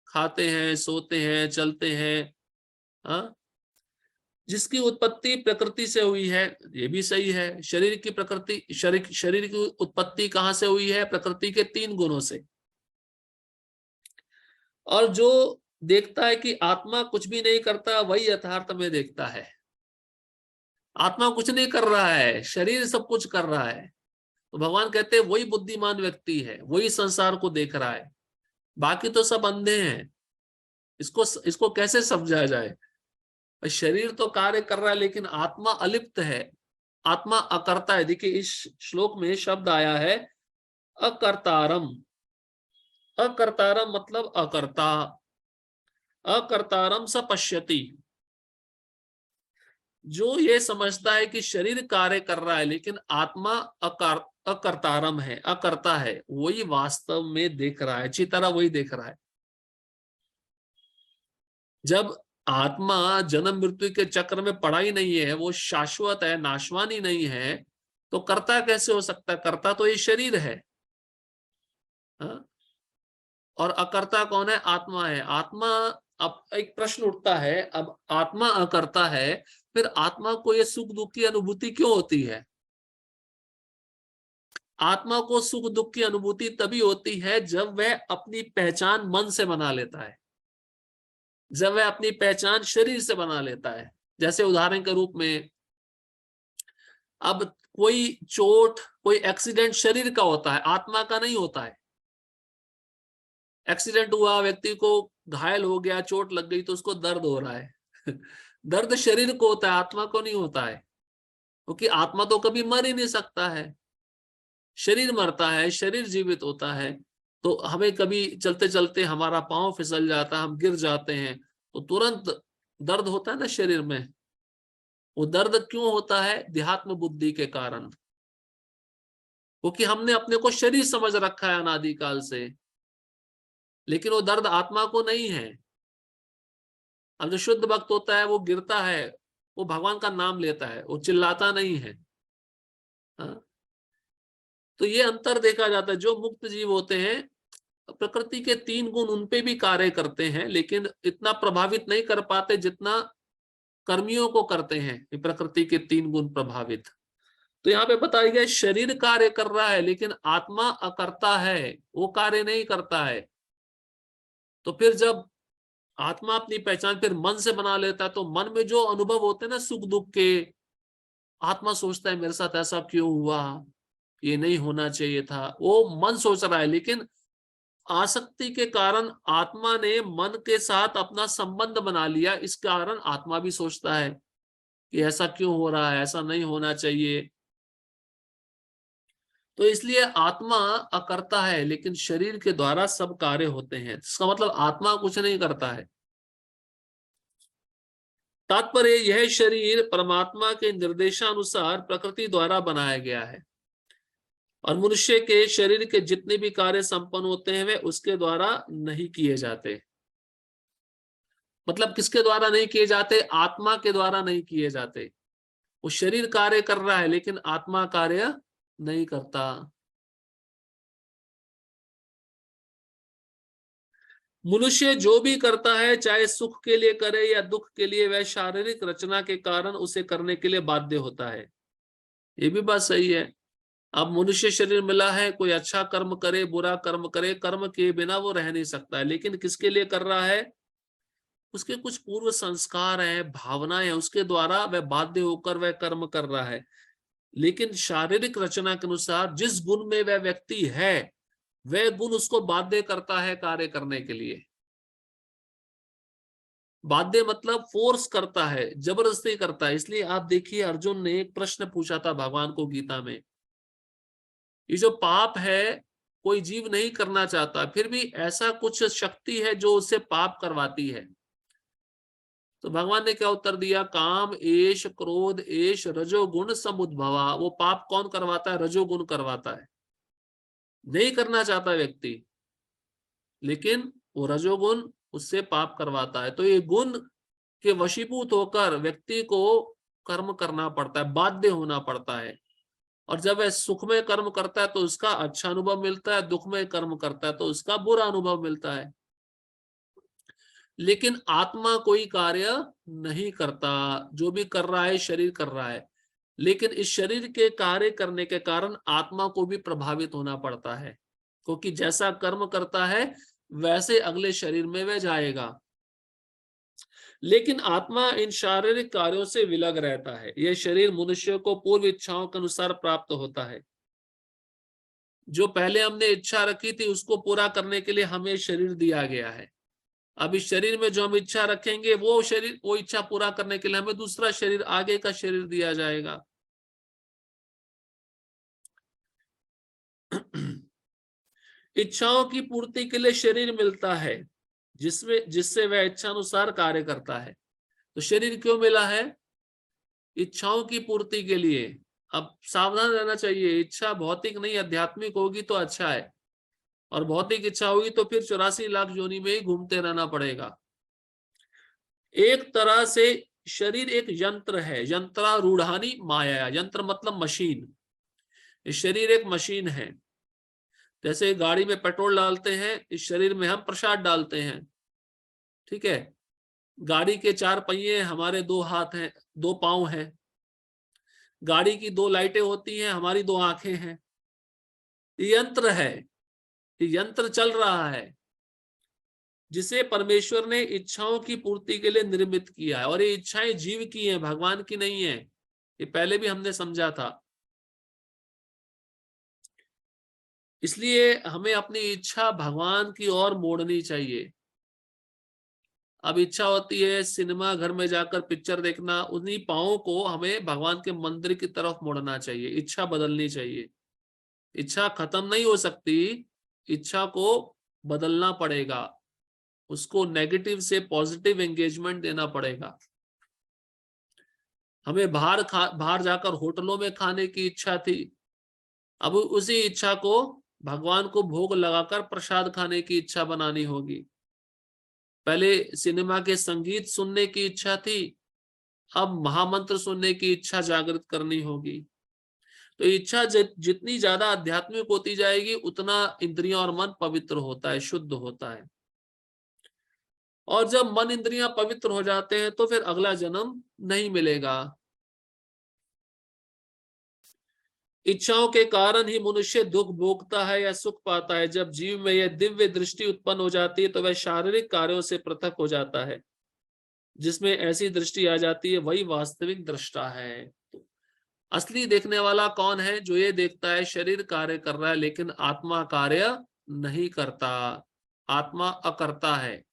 खाते हैं, सोते हैं, चलते हैं, हाँ, जिसकी उत्पत्ति प्रकृति से हुई है, ये भी सही है। शरीर की उत्पत्ति कहां से हुई है? प्रकृति के 3 गुणों से। और जो देखता है कि आत्मा कुछ भी नहीं करता, वही यथार्थ में देखता है। आत्मा कुछ नहीं कर रहा है, शरीर सब कुछ कर रहा है। तो भगवान कहते हैं वही बुद्धिमान व्यक्ति है, वही संसार को देख रहा है, बाकी तो सब अंधे हैं। इसको इसको कैसे समझा जाए? शरीर तो कार्य कर रहा है लेकिन आत्मा अलिप्त है, आत्मा अकर्ता है। देखिए इस श्लोक में शब्द आया है अकर्तारम। अकर्तारम मतलब अकर्ता। अकर्तारम स पश्यति, जो ये समझता है कि शरीर कार्य कर रहा है लेकिन आत्मा अकर्तारम है, अकर्ता है, वही वास्तव में देख रहा है, अच्छी तरह वही देख रहा है। जब आत्मा जन्म मृत्यु के चक्र में पड़ा ही नहीं है, वो शाश्वत है, नाशवान ही नहीं है, तो कर्ता कैसे हो सकता है? कर्ता तो ये शरीर है। हाँ? और अकर्ता कौन है? आत्मा है। आत्मा, अब एक प्रश्न उठता है, अब आत्मा अकर्ता है, फिर आत्मा को ये सुख दुख की अनुभूति क्यों होती है? आत्मा को सुख दुख की अनुभूति तभी होती है जब वह अपनी पहचान मन से बना लेता है, जब वह अपनी पहचान शरीर से बना लेता है। जैसे उदाहरण के रूप में, अब कोई चोट, कोई एक्सीडेंट शरीर का होता है, आत्मा का नहीं होता है। एक्सीडेंट हुआ, व्यक्ति को घायल हो गया, चोट लग गई तो उसको दर्द हो रहा है दर्द शरीर को होता है, आत्मा को नहीं होता है, क्योंकि आत्मा तो कभी मर ही नहीं सकता है। शरीर मरता है, शरीर जीवित होता है। तो हमें कभी चलते चलते हमारा पांव फिसल जाता है, हम गिर जाते हैं, तो तुरंत दर्द होता है ना शरीर में। वो दर्द क्यों होता है? देहात्म बुद्धि के कारण, क्योंकि हमने अपने को शरीर समझ रखा है अनादिकाल से, लेकिन वो दर्द आत्मा को नहीं है। अब जो शुद्ध भक्त होता है वो गिरता है, वो भगवान का नाम लेता है, वो चिल्लाता नहीं है। हाँ? तो ये अंतर देखा जाता है। जो मुक्त जीव होते हैं, प्रकृति के 3 गुण उन पे भी कार्य करते हैं, लेकिन इतना प्रभावित नहीं कर पाते जितना कर्मियों को करते हैं प्रकृति के 3 गुण प्रभावित। तो यहाँ पे बताया गया शरीर कार्य कर रहा है लेकिन आत्मा अकर्ता है, वो कार्य नहीं करता है। तो फिर जब आत्मा अपनी पहचान फिर मन से बना लेता है, तो मन में जो अनुभव होते हैं ना सुख दुख के, आत्मा सोचता है मेरे साथ ऐसा क्यों हुआ, ये नहीं होना चाहिए था, वो मन सोच रहा है। लेकिन आसक्ति के कारण आत्मा ने मन के साथ अपना संबंध बना लिया, इस कारण आत्मा भी सोचता है कि ऐसा क्यों हो रहा है, ऐसा नहीं होना चाहिए। तो इसलिए आत्मा अकर्ता है लेकिन शरीर के द्वारा सब कार्य होते हैं। इसका मतलब आत्मा कुछ नहीं करता है। तात्पर्य यह शरीर परमात्मा के निर्देशानुसार प्रकृति द्वारा बनाया गया है और मनुष्य के शरीर के जितने भी कार्य संपन्न होते हैं वे उसके द्वारा नहीं किए जाते। मतलब किसके द्वारा नहीं किए जाते? आत्मा के द्वारा नहीं किए जाते। वो शरीर कार्य कर रहा है लेकिन आत्मा कार्य नहीं करता। मनुष्य जो भी करता है, चाहे सुख के लिए करे या दुख के लिए, वह शारीरिक रचना के कारण उसे करने के लिए बाध्य होता है। ये भी बात सही है। अब मनुष्य शरीर मिला है, कोई अच्छा कर्म करे, बुरा कर्म करे, कर्म के बिना वो रह नहीं सकता है। लेकिन किसके लिए कर रहा है? उसके कुछ पूर्व संस्कार हैं, भावनाएं हैं, उसके द्वारा वह बाध्य होकर वह कर्म कर रहा है। लेकिन शारीरिक रचना के अनुसार जिस गुण में वह व्यक्ति है, वह गुण उसको बाध्य करता है कार्य करने के लिए। बाध्य मतलब फोर्स करता है, जबरदस्ती करता है। इसलिए आप देखिए अर्जुन ने एक प्रश्न पूछा था भगवान को गीता में, ये जो पाप है कोई जीव नहीं करना चाहता, फिर भी ऐसा कुछ शक्ति है जो उससे पाप करवाती है। तो भगवान ने क्या उत्तर दिया? काम एश क्रोध एश रजोगुण समुद्भवा। वो पाप कौन करवाता है? रजोगुण करवाता है। नहीं करना चाहता व्यक्ति, लेकिन वो रजोगुण उससे पाप करवाता है। तो ये गुण के वशीभूत होकर व्यक्ति को कर्म करना पड़ता है, बाध्य होना पड़ता है। और जब वह सुख में कर्म करता है तो उसका अच्छा अनुभव मिलता है, दुख में कर्म करता है तो उसका बुरा अनुभव मिलता है। लेकिन आत्मा कोई कार्य नहीं करता, जो भी कर रहा है शरीर कर रहा है। लेकिन इस शरीर के कार्य करने के कारण आत्मा को भी प्रभावित होना पड़ता है, क्योंकि जैसा कर्म करता है वैसे अगले शरीर में वह जाएगा। लेकिन आत्मा इन शारीरिक कार्यों से विलग रहता है। यह शरीर मनुष्य को पूर्व इच्छाओं के अनुसार प्राप्त होता है। जो पहले हमने इच्छा रखी थी उसको पूरा करने के लिए हमें शरीर दिया गया है। अब इस शरीर में जो हम इच्छा रखेंगे वो शरीर, वो इच्छा पूरा करने के लिए हमें दूसरा शरीर, आगे का शरीर दिया जाएगा। इच्छाओं की पूर्ति के लिए शरीर मिलता है, जिससे वह इच्छा अनुसार कार्य करता है। तो शरीर क्यों मिला है? इच्छाओं की पूर्ति के लिए। अब सावधान रहना चाहिए, इच्छा भौतिक नहीं आध्यात्मिक होगी तो अच्छा है, और भौतिक इच्छा होगी तो फिर 84 लाख योनि में ही घूमते रहना पड़ेगा। एक तरह से शरीर एक यंत्र है, यंत्रारूढ़ानी माया। यंत्र मतलब मशीन। शरीर एक मशीन है। जैसे गाड़ी में पेट्रोल डालते हैं, इस शरीर में हम प्रसाद डालते हैं, ठीक है। गाड़ी के 4 पहिए, हमारे 2 हाथ हैं, 2 पांव हैं। गाड़ी की 2 लाइटें होती हैं, हमारी 2 आंखें हैं। ये यंत्र है, ये यंत्र चल रहा है, जिसे परमेश्वर ने इच्छाओं की पूर्ति के लिए निर्मित किया है। और ये इच्छाएं जीव की हैं, भगवान की नहीं है। ये पहले भी हमने समझा था। इसलिए हमें अपनी इच्छा भगवान की ओर मोड़नी चाहिए। अब इच्छा होती है सिनेमा घर में जाकर पिक्चर देखना, उन्हीं पाँवों को हमें भगवान के मंदिर की तरफ मोड़ना चाहिए। इच्छा बदलनी चाहिए। इच्छा खत्म नहीं हो सकती, इच्छा को बदलना पड़ेगा, उसको नेगेटिव से पॉजिटिव एंगेजमेंट देना पड़ेगा। हमें बाहर जाकर होटलों में खाने की इच्छा थी, अब उसी इच्छा को भगवान को भोग लगाकर प्रसाद खाने की इच्छा बनानी होगी। पहले सिनेमा के संगीत सुनने की इच्छा थी, अब महामंत्र सुनने की इच्छा जागृत करनी होगी। तो इच्छा जितनी ज्यादा आध्यात्मिक होती जाएगी, उतना इंद्रियां और मन पवित्र होता है, शुद्ध होता है। और जब मन इंद्रियां पवित्र हो जाते हैं तो फिर अगला जन्म नहीं मिलेगा। इच्छाओं के कारण ही मनुष्य दुख भोगता है या सुख पाता है। जब जीव में यह दिव्य दृष्टि उत्पन्न हो जाती है तो वह शारीरिक कार्यों से पृथक हो जाता है। जिसमें ऐसी दृष्टि आ जाती है वही वास्तविक दृष्टा है। असली देखने वाला कौन है? जो ये देखता है शरीर कार्य कर रहा है लेकिन आत्मा कार्य नहीं करता, आत्मा अकर्ता है।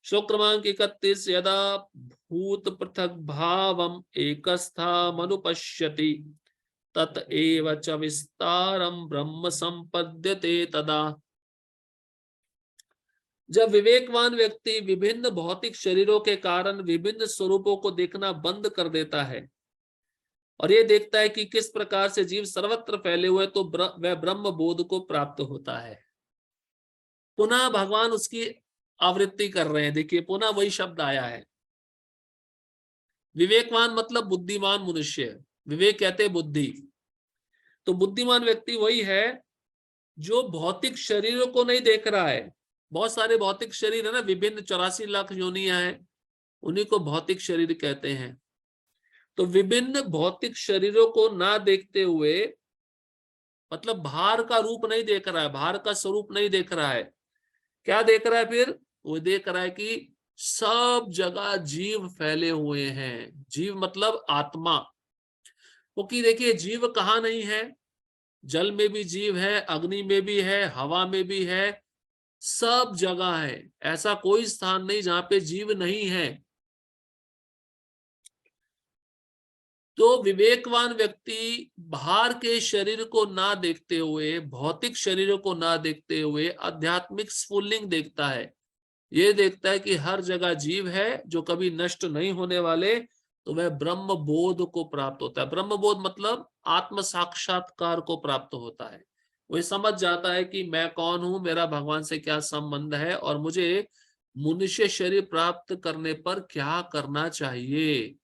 श्लोक क्रमांक 31। यदा भूत पृथक भावम एकस्था मनुपश्यति तत एव च विस्तारम ब्रह्म संपद्यते तदा। जब विवेकवान व्यक्ति विभिन्न भौतिक शरीरों के कारण विभिन्न स्वरूपों को देखना बंद कर देता है और ये देखता है कि किस प्रकार से जीव सर्वत्र फैले हुए, तो वह ब्रह्म बोध को प्राप्त होता है। पुनः भगवान उसकी आवृत्ति कर रहे हैं। देखिए पुनः वही शब्द आया है। विवेकवान मतलब बुद्धिमान मनुष्य, विवेक कहते बुद्धि। तो बुद्धिमान व्यक्ति वही है जो भौतिक शरीरों को नहीं देख रहा है। बहुत सारे भौतिक शरीर है ना, विभिन्न 84 लाख योनियां हैं, उन्हीं को भौतिक शरीर कहते हैं। तो विभिन्न भौतिक शरीरों को ना देखते हुए, मतलब बाहर का रूप नहीं देख रहा है, बाहर का स्वरूप नहीं देख रहा है। क्या देख रहा है फिर? वो देख रहा है कि सब जगह जीव फैले हुए हैं। जीव मतलब आत्मा। क्योंकि देखिए जीव कहाँ नहीं है? जल में भी जीव है, अग्नि में भी है, हवा में भी है, सब जगह है। ऐसा कोई स्थान नहीं जहां पे जीव नहीं है। तो विवेकवान व्यक्ति बाहर के शरीर को ना देखते हुए, भौतिक शरीरों को ना देखते हुए आध्यात्मिक स्फुल्लिंग देखता है। ये देखता है कि हर जगह जीव है जो कभी नष्ट नहीं होने वाले, तो वह ब्रह्म बोध को प्राप्त होता है। ब्रह्म बोध मतलब आत्म साक्षात्कार को प्राप्त होता है। वो समझ जाता है कि मैं कौन हूं, मेरा भगवान से क्या संबंध है, और मुझे मनुष्य शरीर प्राप्त करने पर क्या करना चाहिए।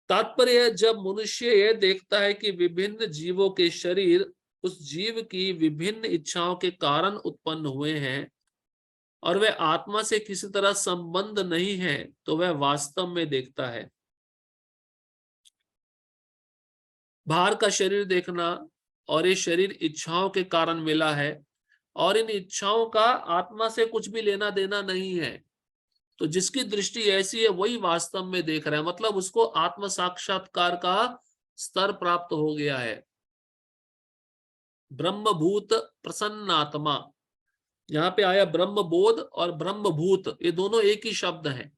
तात्पर्य, जब मनुष्य यह देखता है कि विभिन्न जीवों के शरीर उस जीव की विभिन्न इच्छाओं के कारण उत्पन्न हुए हैं और वह आत्मा से किसी तरह संबंध नहीं है, तो वह वास्तव में देखता है। बाहर का शरीर देखना और ये शरीर इच्छाओं के कारण मिला है और इन इच्छाओं का आत्मा से कुछ भी लेना देना नहीं है, तो जिसकी दृष्टि ऐसी है वही वास्तव में देख रहा है। मतलब उसको आत्म साक्षात्कार का स्तर प्राप्त हो गया है। ब्रह्मभूत प्रसन्नात्मा, यहाँ पे आया ब्रह्मबोध और ब्रह्मभूत, ये दोनों एक ही शब्द है।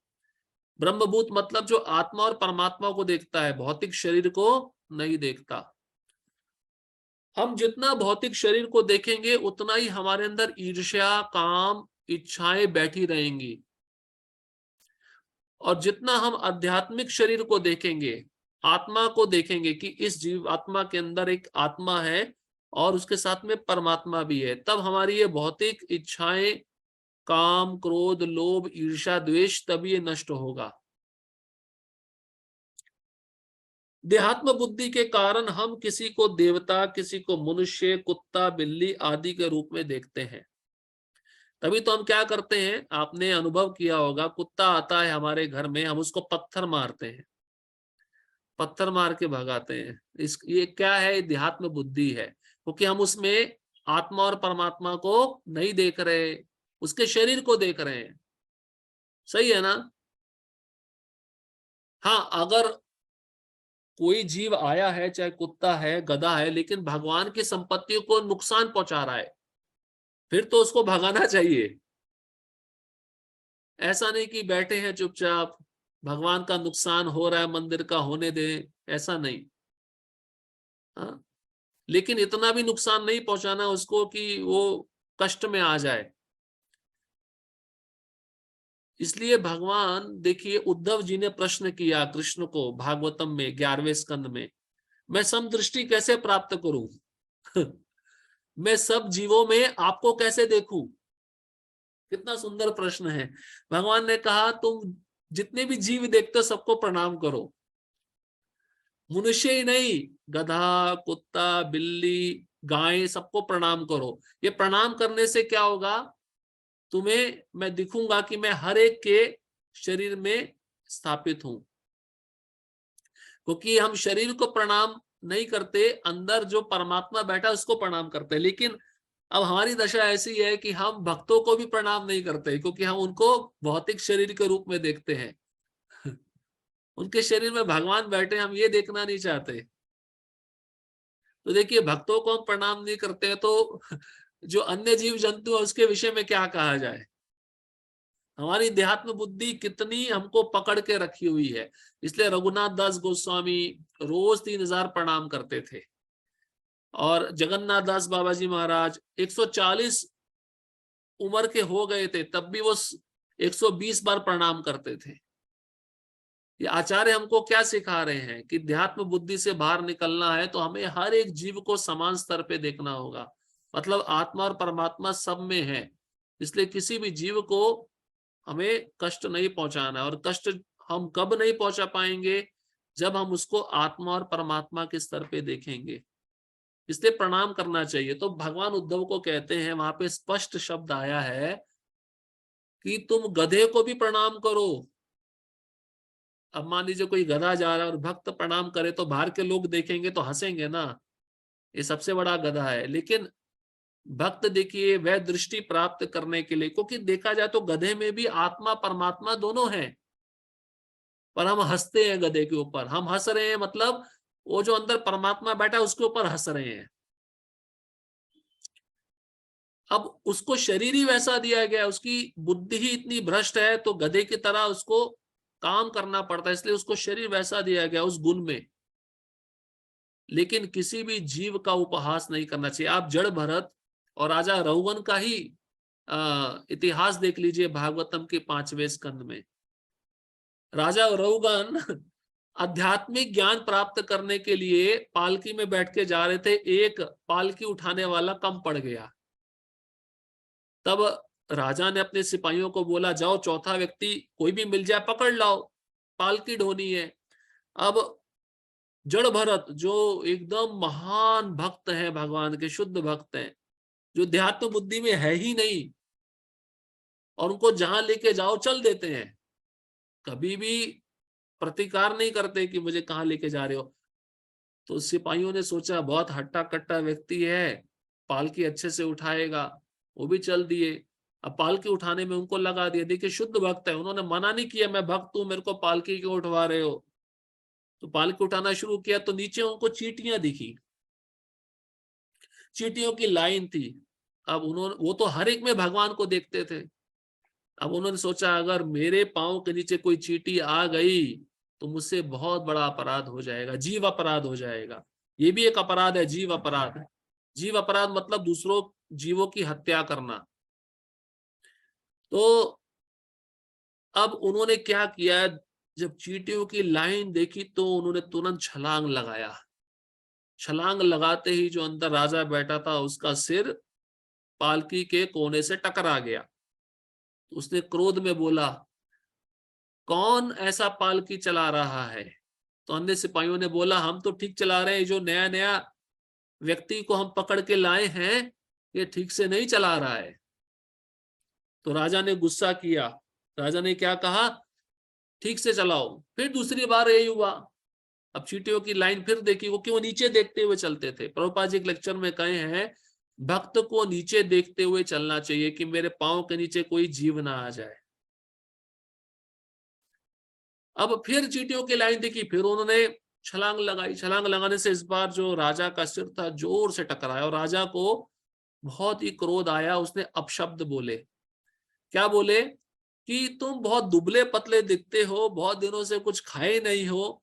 ब्रह्मभूत मतलब जो आत्मा और परमात्मा को देखता है, भौतिक शरीर को नहीं देखता। हम जितना भौतिक शरीर को देखेंगे उतना ही हमारे अंदर ईर्ष्या, काम, इच्छाएं बैठी रहेंगी। और जितना हम आध्यात्मिक शरीर को देखेंगे, आत्मा को देखेंगे कि इस जीव आत्मा के अंदर एक आत्मा है और उसके साथ में परमात्मा भी है, तब हमारी ये भौतिक इच्छाएं, काम, क्रोध, लोभ, ईर्ष्या, द्वेष, तब ये नष्ट होगा। देहात्म बुद्धि के कारण हम किसी को देवता, किसी को मनुष्य, कुत्ता, बिल्ली आदि के रूप में देखते हैं। तभी तो हम क्या करते हैं, आपने अनुभव किया होगा, कुत्ता आता है हमारे घर में, हम उसको पत्थर मारते हैं, पत्थर मार के भगाते हैं। ये क्या है, देहात्म बुद्धि है, क्योंकि हम उसमें आत्मा और परमात्मा को नहीं देख रहे, उसके शरीर को देख रहे हैं। सही है ना? हाँ, अगर कोई जीव आया है, चाहे कुत्ता है, गधा है, लेकिन भगवान की संपत्तियों को नुकसान पहुंचा रहा है, फिर तो उसको भगाना चाहिए। ऐसा नहीं कि बैठे हैं चुपचाप, भगवान का नुकसान हो रहा है, मंदिर का होने दें, ऐसा नहीं। हाँ, लेकिन इतना भी नुकसान नहीं पहुंचाना उसको कि वो कष्ट में आ जाए। इसलिए भगवान, देखिए उद्धव जी ने प्रश्न किया कृष्ण को भागवतम में 11वें स्कंद में, मैं समदृष्टि कैसे प्राप्त करूं? मैं सब जीवों में आपको कैसे देखूं? कितना सुंदर प्रश्न है। भगवान ने कहा तुम जितने भी जीव देखते हो सबको प्रणाम करो, मनुष्य ही नहीं, गधा, कुत्ता, बिल्ली, गाय, सबको प्रणाम करो। ये प्रणाम करने से क्या होगा, तुम्हें मैं दिखूंगा कि मैं हर एक के शरीर में स्थापित हूं। क्योंकि हम शरीर को प्रणाम नहीं करते, अंदर जो परमात्मा बैठा उसको प्रणाम करते हैं। लेकिन अब हमारी दशा ऐसी है कि हम भक्तों को भी प्रणाम नहीं करते, क्योंकि हम उनको भौतिक शरीर के रूप में देखते हैं। उनके शरीर में भगवान बैठे, हम ये देखना नहीं चाहते। तो देखिए, भक्तों को हम प्रणाम नहीं करते हैं, तो जो अन्य जीव जंतु है उसके विषय में क्या कहा जाए। हमारी देहात्म बुद्धि कितनी हमको पकड़ के रखी हुई है। इसलिए रघुनाथ दास गोस्वामी रोज 3000 प्रणाम करते थे, और जगन्नाथ दास बाबा जी महाराज 140 उम्र के हो गए थे, तब भी वो 120 बार प्रणाम करते थे। ये आचार्य हमको क्या सिखा रहे हैं कि देहात्म बुद्धि से बाहर निकलना है तो हमें हर एक जीव को समान स्तर पे देखना होगा। मतलब आत्मा और परमात्मा सब में है, इसलिए किसी भी जीव को हमें कष्ट नहीं पहुंचाना है। और कष्ट हम कब नहीं पहुंचा पाएंगे, जब हम उसको आत्मा और परमात्मा के स्तर पे देखेंगे। इसलिए प्रणाम करना चाहिए। तो भगवान उद्धव को कहते हैं, वहां पे स्पष्ट शब्द आया है कि तुम गधे को भी प्रणाम करो। अब मान लीजिए कोई गधा जा रहा है और भक्त प्रणाम करे, तो बाहर के लोग देखेंगे तो हंसेंगे ना, ये सबसे बड़ा गधा है। लेकिन भक्त देखिए, वह दृष्टि प्राप्त करने के लिए, क्योंकि देखा जाए तो गधे में भी आत्मा परमात्मा दोनों है, पर हम हंसते हैं गधे के ऊपर। हम हंस रहे हैं मतलब वो जो अंदर परमात्मा बैठा है उसके ऊपर हंस रहे हैं। अब उसको शरीर ही वैसा दिया गया, उसकी बुद्धि ही इतनी भ्रष्ट है, तो गधे की तरह उसको काम करना पड़ता है, इसलिए उसको शरीर वैसा दिया गया उस गुण में। लेकिन किसी भी जीव का उपहास नहीं करना चाहिए। आप जड़ भरत और राजा रहुगन का ही इतिहास देख लीजिए, भागवतम के 5वें स्कंद में। राजा रहुगन आध्यात्मिक ज्ञान प्राप्त करने के लिए पालकी में बैठ के जा रहे थे, एक पालकी उठाने वाला कम पड़ गया। तब राजा ने अपने सिपाहियों को बोला, जाओ चौथा व्यक्ति कोई भी मिल जाए पकड़ लाओ, पालकी ढोनी है। अब जड़ भरत जो एकदम महान भक्त है, भगवान के शुद्ध भक्त हैं, जो देहात्म बुद्धि में है ही नहीं, और उनको जहां लेके जाओ चल देते हैं, कभी भी प्रतिकार नहीं करते कि मुझे कहां लेके जा रहे हो। तो सिपाहियों ने सोचा बहुत हट्टा कट्टा व्यक्ति है, पालकी अच्छे से उठाएगा, वो भी चल दिए। अब पालकी उठाने में उनको लगा दिया, देखिए शुद्ध भक्त है, उन्होंने मना नहीं किया मैं भक्त हूं, मेरे को पालकी क्यों उठवा रहे हो। तो पालकी उठाना शुरू किया तो नीचे उनको चींटियां दिखी। चींटियों की लाइन थी। अब वो तो हर एक में भगवान को देखते थे। अब उन्होंने सोचा अगर मेरे पांव के नीचे कोई चींटी आ गई तो मुझसे बहुत बड़ा अपराध हो जाएगा, जीव अपराध हो जाएगा। ये भी एक अपराध है, जीव अपराध। जीव अपराध मतलब दूसरों जीवों की हत्या करना। तो अब उन्होंने क्या किया, जब चींटियों की लाइन देखी तो उन्होंने तुरंत छलांग लगाया। छलांग लगाते ही जो अंदर राजा बैठा था उसका सिर पालकी के कोने से टकरा गया। उसने क्रोध में बोला, कौन ऐसा पालकी चला रहा है? तो अन्य सिपाहियों ने बोला, हम तो ठीक चला रहे हैं, जो नया नया व्यक्ति को हम पकड़ के लाए हैं ये ठीक से नहीं चला रहा है। तो राजा ने गुस्सा किया। राजा ने क्या कहा, ठीक से चलाओ। फिर दूसरी बार यही हुआ। अब चींटियों की लाइन फिर देखी, वो क्यों नीचे देखते हुए चलते थे। प्रभुपाद जी एक लेक्चर में कहे हैं, भक्त को नीचे देखते हुए चलना चाहिए कि मेरे पांव के नीचे कोई जीव ना आ जाए। अब फिर चींटियों की लाइन देखी, फिर उन्होंने छलांग लगाई। छलांग लगाने से इस बार जो राजा का सिर था जोर से टकराया और राजा को बहुत ही क्रोध आया। उसने अपशब्द बोले। क्या बोले कि तुम बहुत दुबले पतले दिखते हो, बहुत दिनों से कुछ खाए नहीं हो,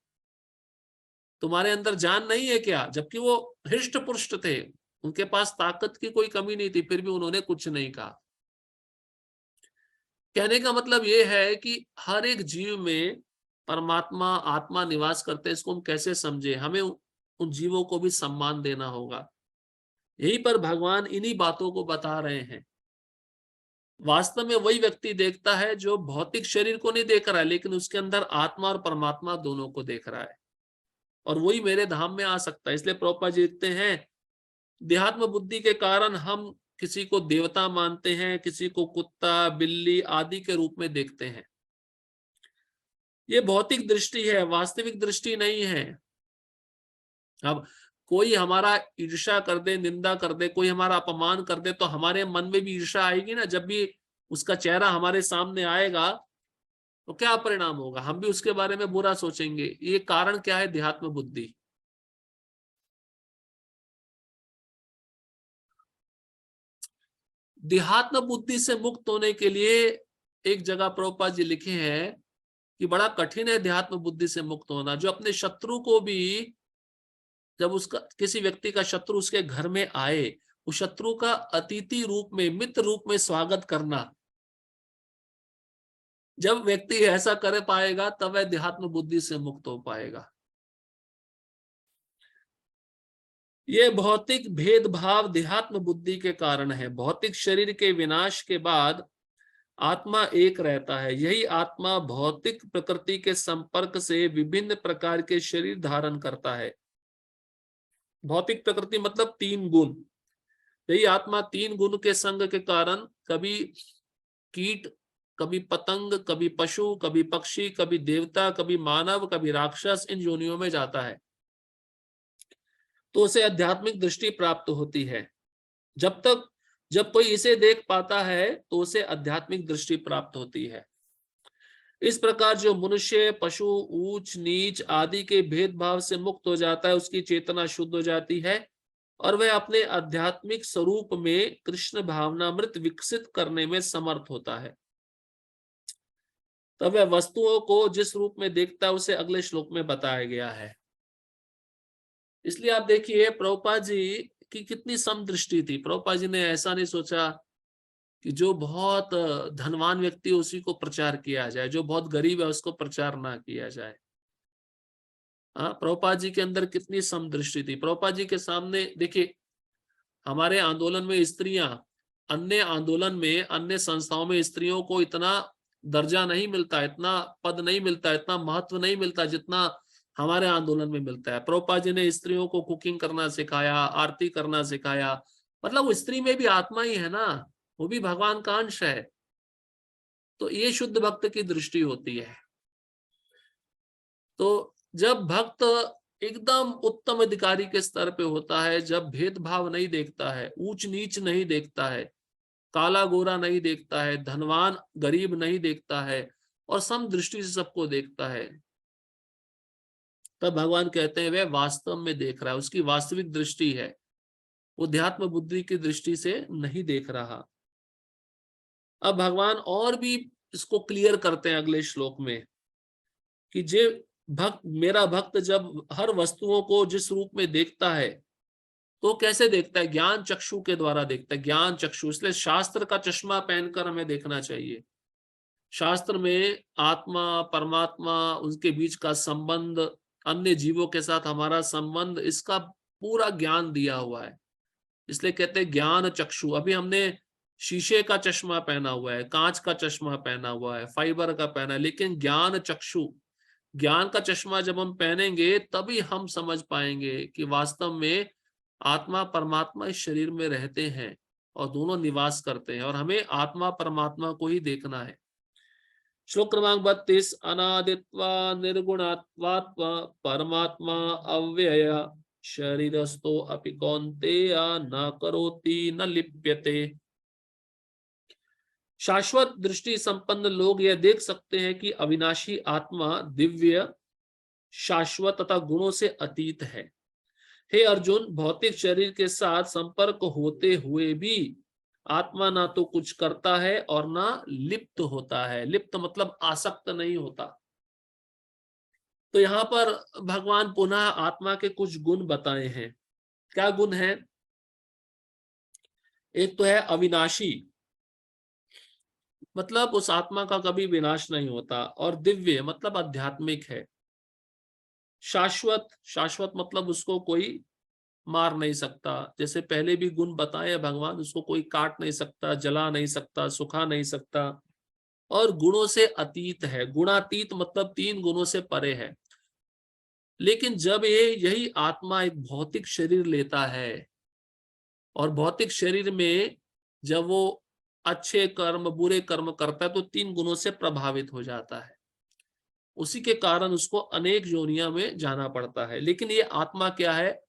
तुम्हारे अंदर जान नहीं है क्या? जबकि वो हृष्ट पुष्ट थे, उनके पास ताकत की कोई कमी नहीं थी, फिर भी उन्होंने कुछ नहीं कहा। कहने का मतलब ये है कि हर एक जीव में परमात्मा आत्मा निवास करते हैं। इसको हम कैसे समझे? हमें उन जीवों को भी सम्मान देना होगा। यही पर भगवान इन्हीं बातों को बता रहे हैं। वास्तव में वही व्यक्ति देखता है जो भौतिक शरीर को नहीं देख रहा है, लेकिन उसके अंदर आत्मा और परमात्मा दोनों को देख रहा है, और वही मेरे धाम में आ सकता है। इसलिए प्रभुपाद जी लिखते हैं, देहात्म बुद्धि के कारण हम किसी को देवता मानते हैं, किसी को कुत्ता बिल्ली आदि के रूप में देखते हैं। ये भौतिक दृष्टि है, वास्तविक दृष्टि नहीं है। अब कोई हमारा ईर्ष्या कर दे, निंदा कर दे, कोई हमारा अपमान कर दे, तो हमारे मन में भी ईर्ष्या आएगी ना। जब भी उसका चेहरा हमारे सामने आएगा तो क्या परिणाम होगा? हम भी उसके बारे में बुरा सोचेंगे। ये कारण क्या है? देहात्म बुद्धि। देहात्म बुद्धि से मुक्त होने के लिए एक जगह प्रभुपाद जी लिखे हैं कि बड़ा कठिन है देहात्म बुद्धि से मुक्त होना। जो अपने शत्रु को भी, जब उसका किसी व्यक्ति का शत्रु उसके घर में आए, उस शत्रु का अतिथि रूप में, मित्र रूप में स्वागत करना, जब व्यक्ति ऐसा कर पाएगा तब वह देहात्म बुद्धि से मुक्त हो पाएगा। ये भौतिक भेदभाव देहात्म बुद्धि के कारण है। भौतिक शरीर के विनाश के बाद आत्मा एक रहता है। यही आत्मा भौतिक प्रकृति के संपर्क से विभिन्न प्रकार के शरीर धारण करता है। भौतिक प्रकृति मतलब तीन गुण। यही आत्मा तीन गुण के संग के कारण कभी कीट, कभी पतंग, कभी पशु, कभी पक्षी, कभी देवता, कभी मानव, कभी राक्षस, इन योनियों में जाता है। तो उसे आध्यात्मिक दृष्टि प्राप्त होती है। जब कोई इसे देख पाता है तो उसे आध्यात्मिक दृष्टि प्राप्त होती है। इस प्रकार जो मनुष्य पशु ऊंच नीच आदि के भेदभाव से मुक्त हो जाता है, उसकी चेतना शुद्ध हो जाती है और वह अपने आध्यात्मिक स्वरूप में कृष्ण भावनामृत विकसित करने में समर्थ होता है। तब वह वस्तुओं को जिस रूप में देखता है उसे अगले श्लोक में बताया गया है। इसलिए आप देखिए प्रभुपाद जी की कितनी समदृष्टि थी। प्रभुपाद जी ने ऐसा नहीं सोचा कि जो बहुत धनवान व्यक्ति है उसी को प्रचार किया जाए, जो बहुत गरीब है उसको प्रचार ना किया जाए। हाँ, प्रभुपाद जी के अंदर कितनी समदृष्टि थी। प्रभुपाद जी के सामने देखिए, हमारे आंदोलन में स्त्रियां, अन्य आंदोलन में, अन्य संस्थाओं में स्त्रियों को इतना दर्जा नहीं मिलता, इतना पद नहीं मिलता, इतना महत्व नहीं मिलता जितना हमारे आंदोलन में मिलता है। प्रभुपाद जी ने स्त्रियों को कुकिंग करना सिखाया, आरती करना सिखाया। मतलब वो स्त्री में भी आत्मा ही है ना, वो भी भगवान का अंश है। तो ये शुद्ध भक्त की दृष्टि होती है। तो जब भक्त एकदम उत्तम अधिकारी के स्तर पे होता है, जब भेदभाव नहीं देखता है, ऊंच नीच नहीं देखता है, काला गोरा नहीं देखता है, धनवान गरीब नहीं देखता है और सम दृष्टि से सबको देखता है, तब भगवान कहते हैं वह वास्तव में देख रहा है, उसकी वास्तविक दृष्टि है। वो ध्यात्म बुद्धि की दृष्टि से नहीं देख रहा। अब भगवान और भी इसको क्लियर करते हैं अगले श्लोक में कि जे भक्त, मेरा भक्त जब हर वस्तुओं को जिस रूप में देखता है तो कैसे देखता है, ज्ञान चक्षु के द्वारा देखता है, ज्ञान चक्षु। इसलिए शास्त्र का चश्मा पहनकर हमें देखना चाहिए। शास्त्र में आत्मा परमात्मा उनके बीच का संबंध, अन्य जीवों के साथ हमारा संबंध, इसका पूरा ज्ञान दिया हुआ है। इसलिए कहते हैं ज्ञान चक्षु। अभी हमने शीशे का चश्मा पहना हुआ है, कांच का चश्मा पहना हुआ है, फाइबर का पहना है, लेकिन ज्ञान चक्षु, ज्ञान का चश्मा जब हम पहनेंगे तभी हम समझ पाएंगे कि वास्तव में आत्मा परमात्मा इस शरीर में रहते हैं और दोनों निवास करते हैं, और हमें आत्मा परमात्मा को ही देखना है। श्लोक क्रमांक 32, अनादित्वा निर्गुणात्वात्मा परमात्मा अव्यय शरीरस्थो अपि कौन्तेय न करोति न लिप्यते। शाश्वत दृष्टि संपन्न लोग यह देख सकते हैं कि अविनाशी आत्मा दिव्य, शाश्वत तथा गुणों से अतीत है। हे अर्जुन, भौतिक शरीर के साथ संपर्क होते हुए भी आत्मा ना तो कुछ करता है और ना लिप्त होता है। लिप्त मतलब आसक्त नहीं होता। तो यहां पर भगवान पुनः आत्मा के कुछ गुण बताए हैं। क्या गुण है? एक तो है अविनाशी, मतलब उस आत्मा का कभी विनाश नहीं होता, और दिव्य मतलब आध्यात्मिक है। शाश्वत, शाश्वत मतलब उसको कोई मार नहीं सकता। जैसे पहले भी गुण बताए भगवान, उसको कोई काट नहीं सकता, जला नहीं सकता, सुखा नहीं सकता। और गुणों से अतीत है। गुणातीत मतलब 3 गुणों से परे है। लेकिन जब यही आत्मा एक भौतिक शरीर लेता है और भौतिक शरीर में जब वो अच्छे कर्म बुरे कर्म करता है तो 3 गुणों से प्रभावित हो जाता है। उसी के कारण उसको अनेक योनियों में जाना पड़ता है। लेकिन ये आत्मा क्या है?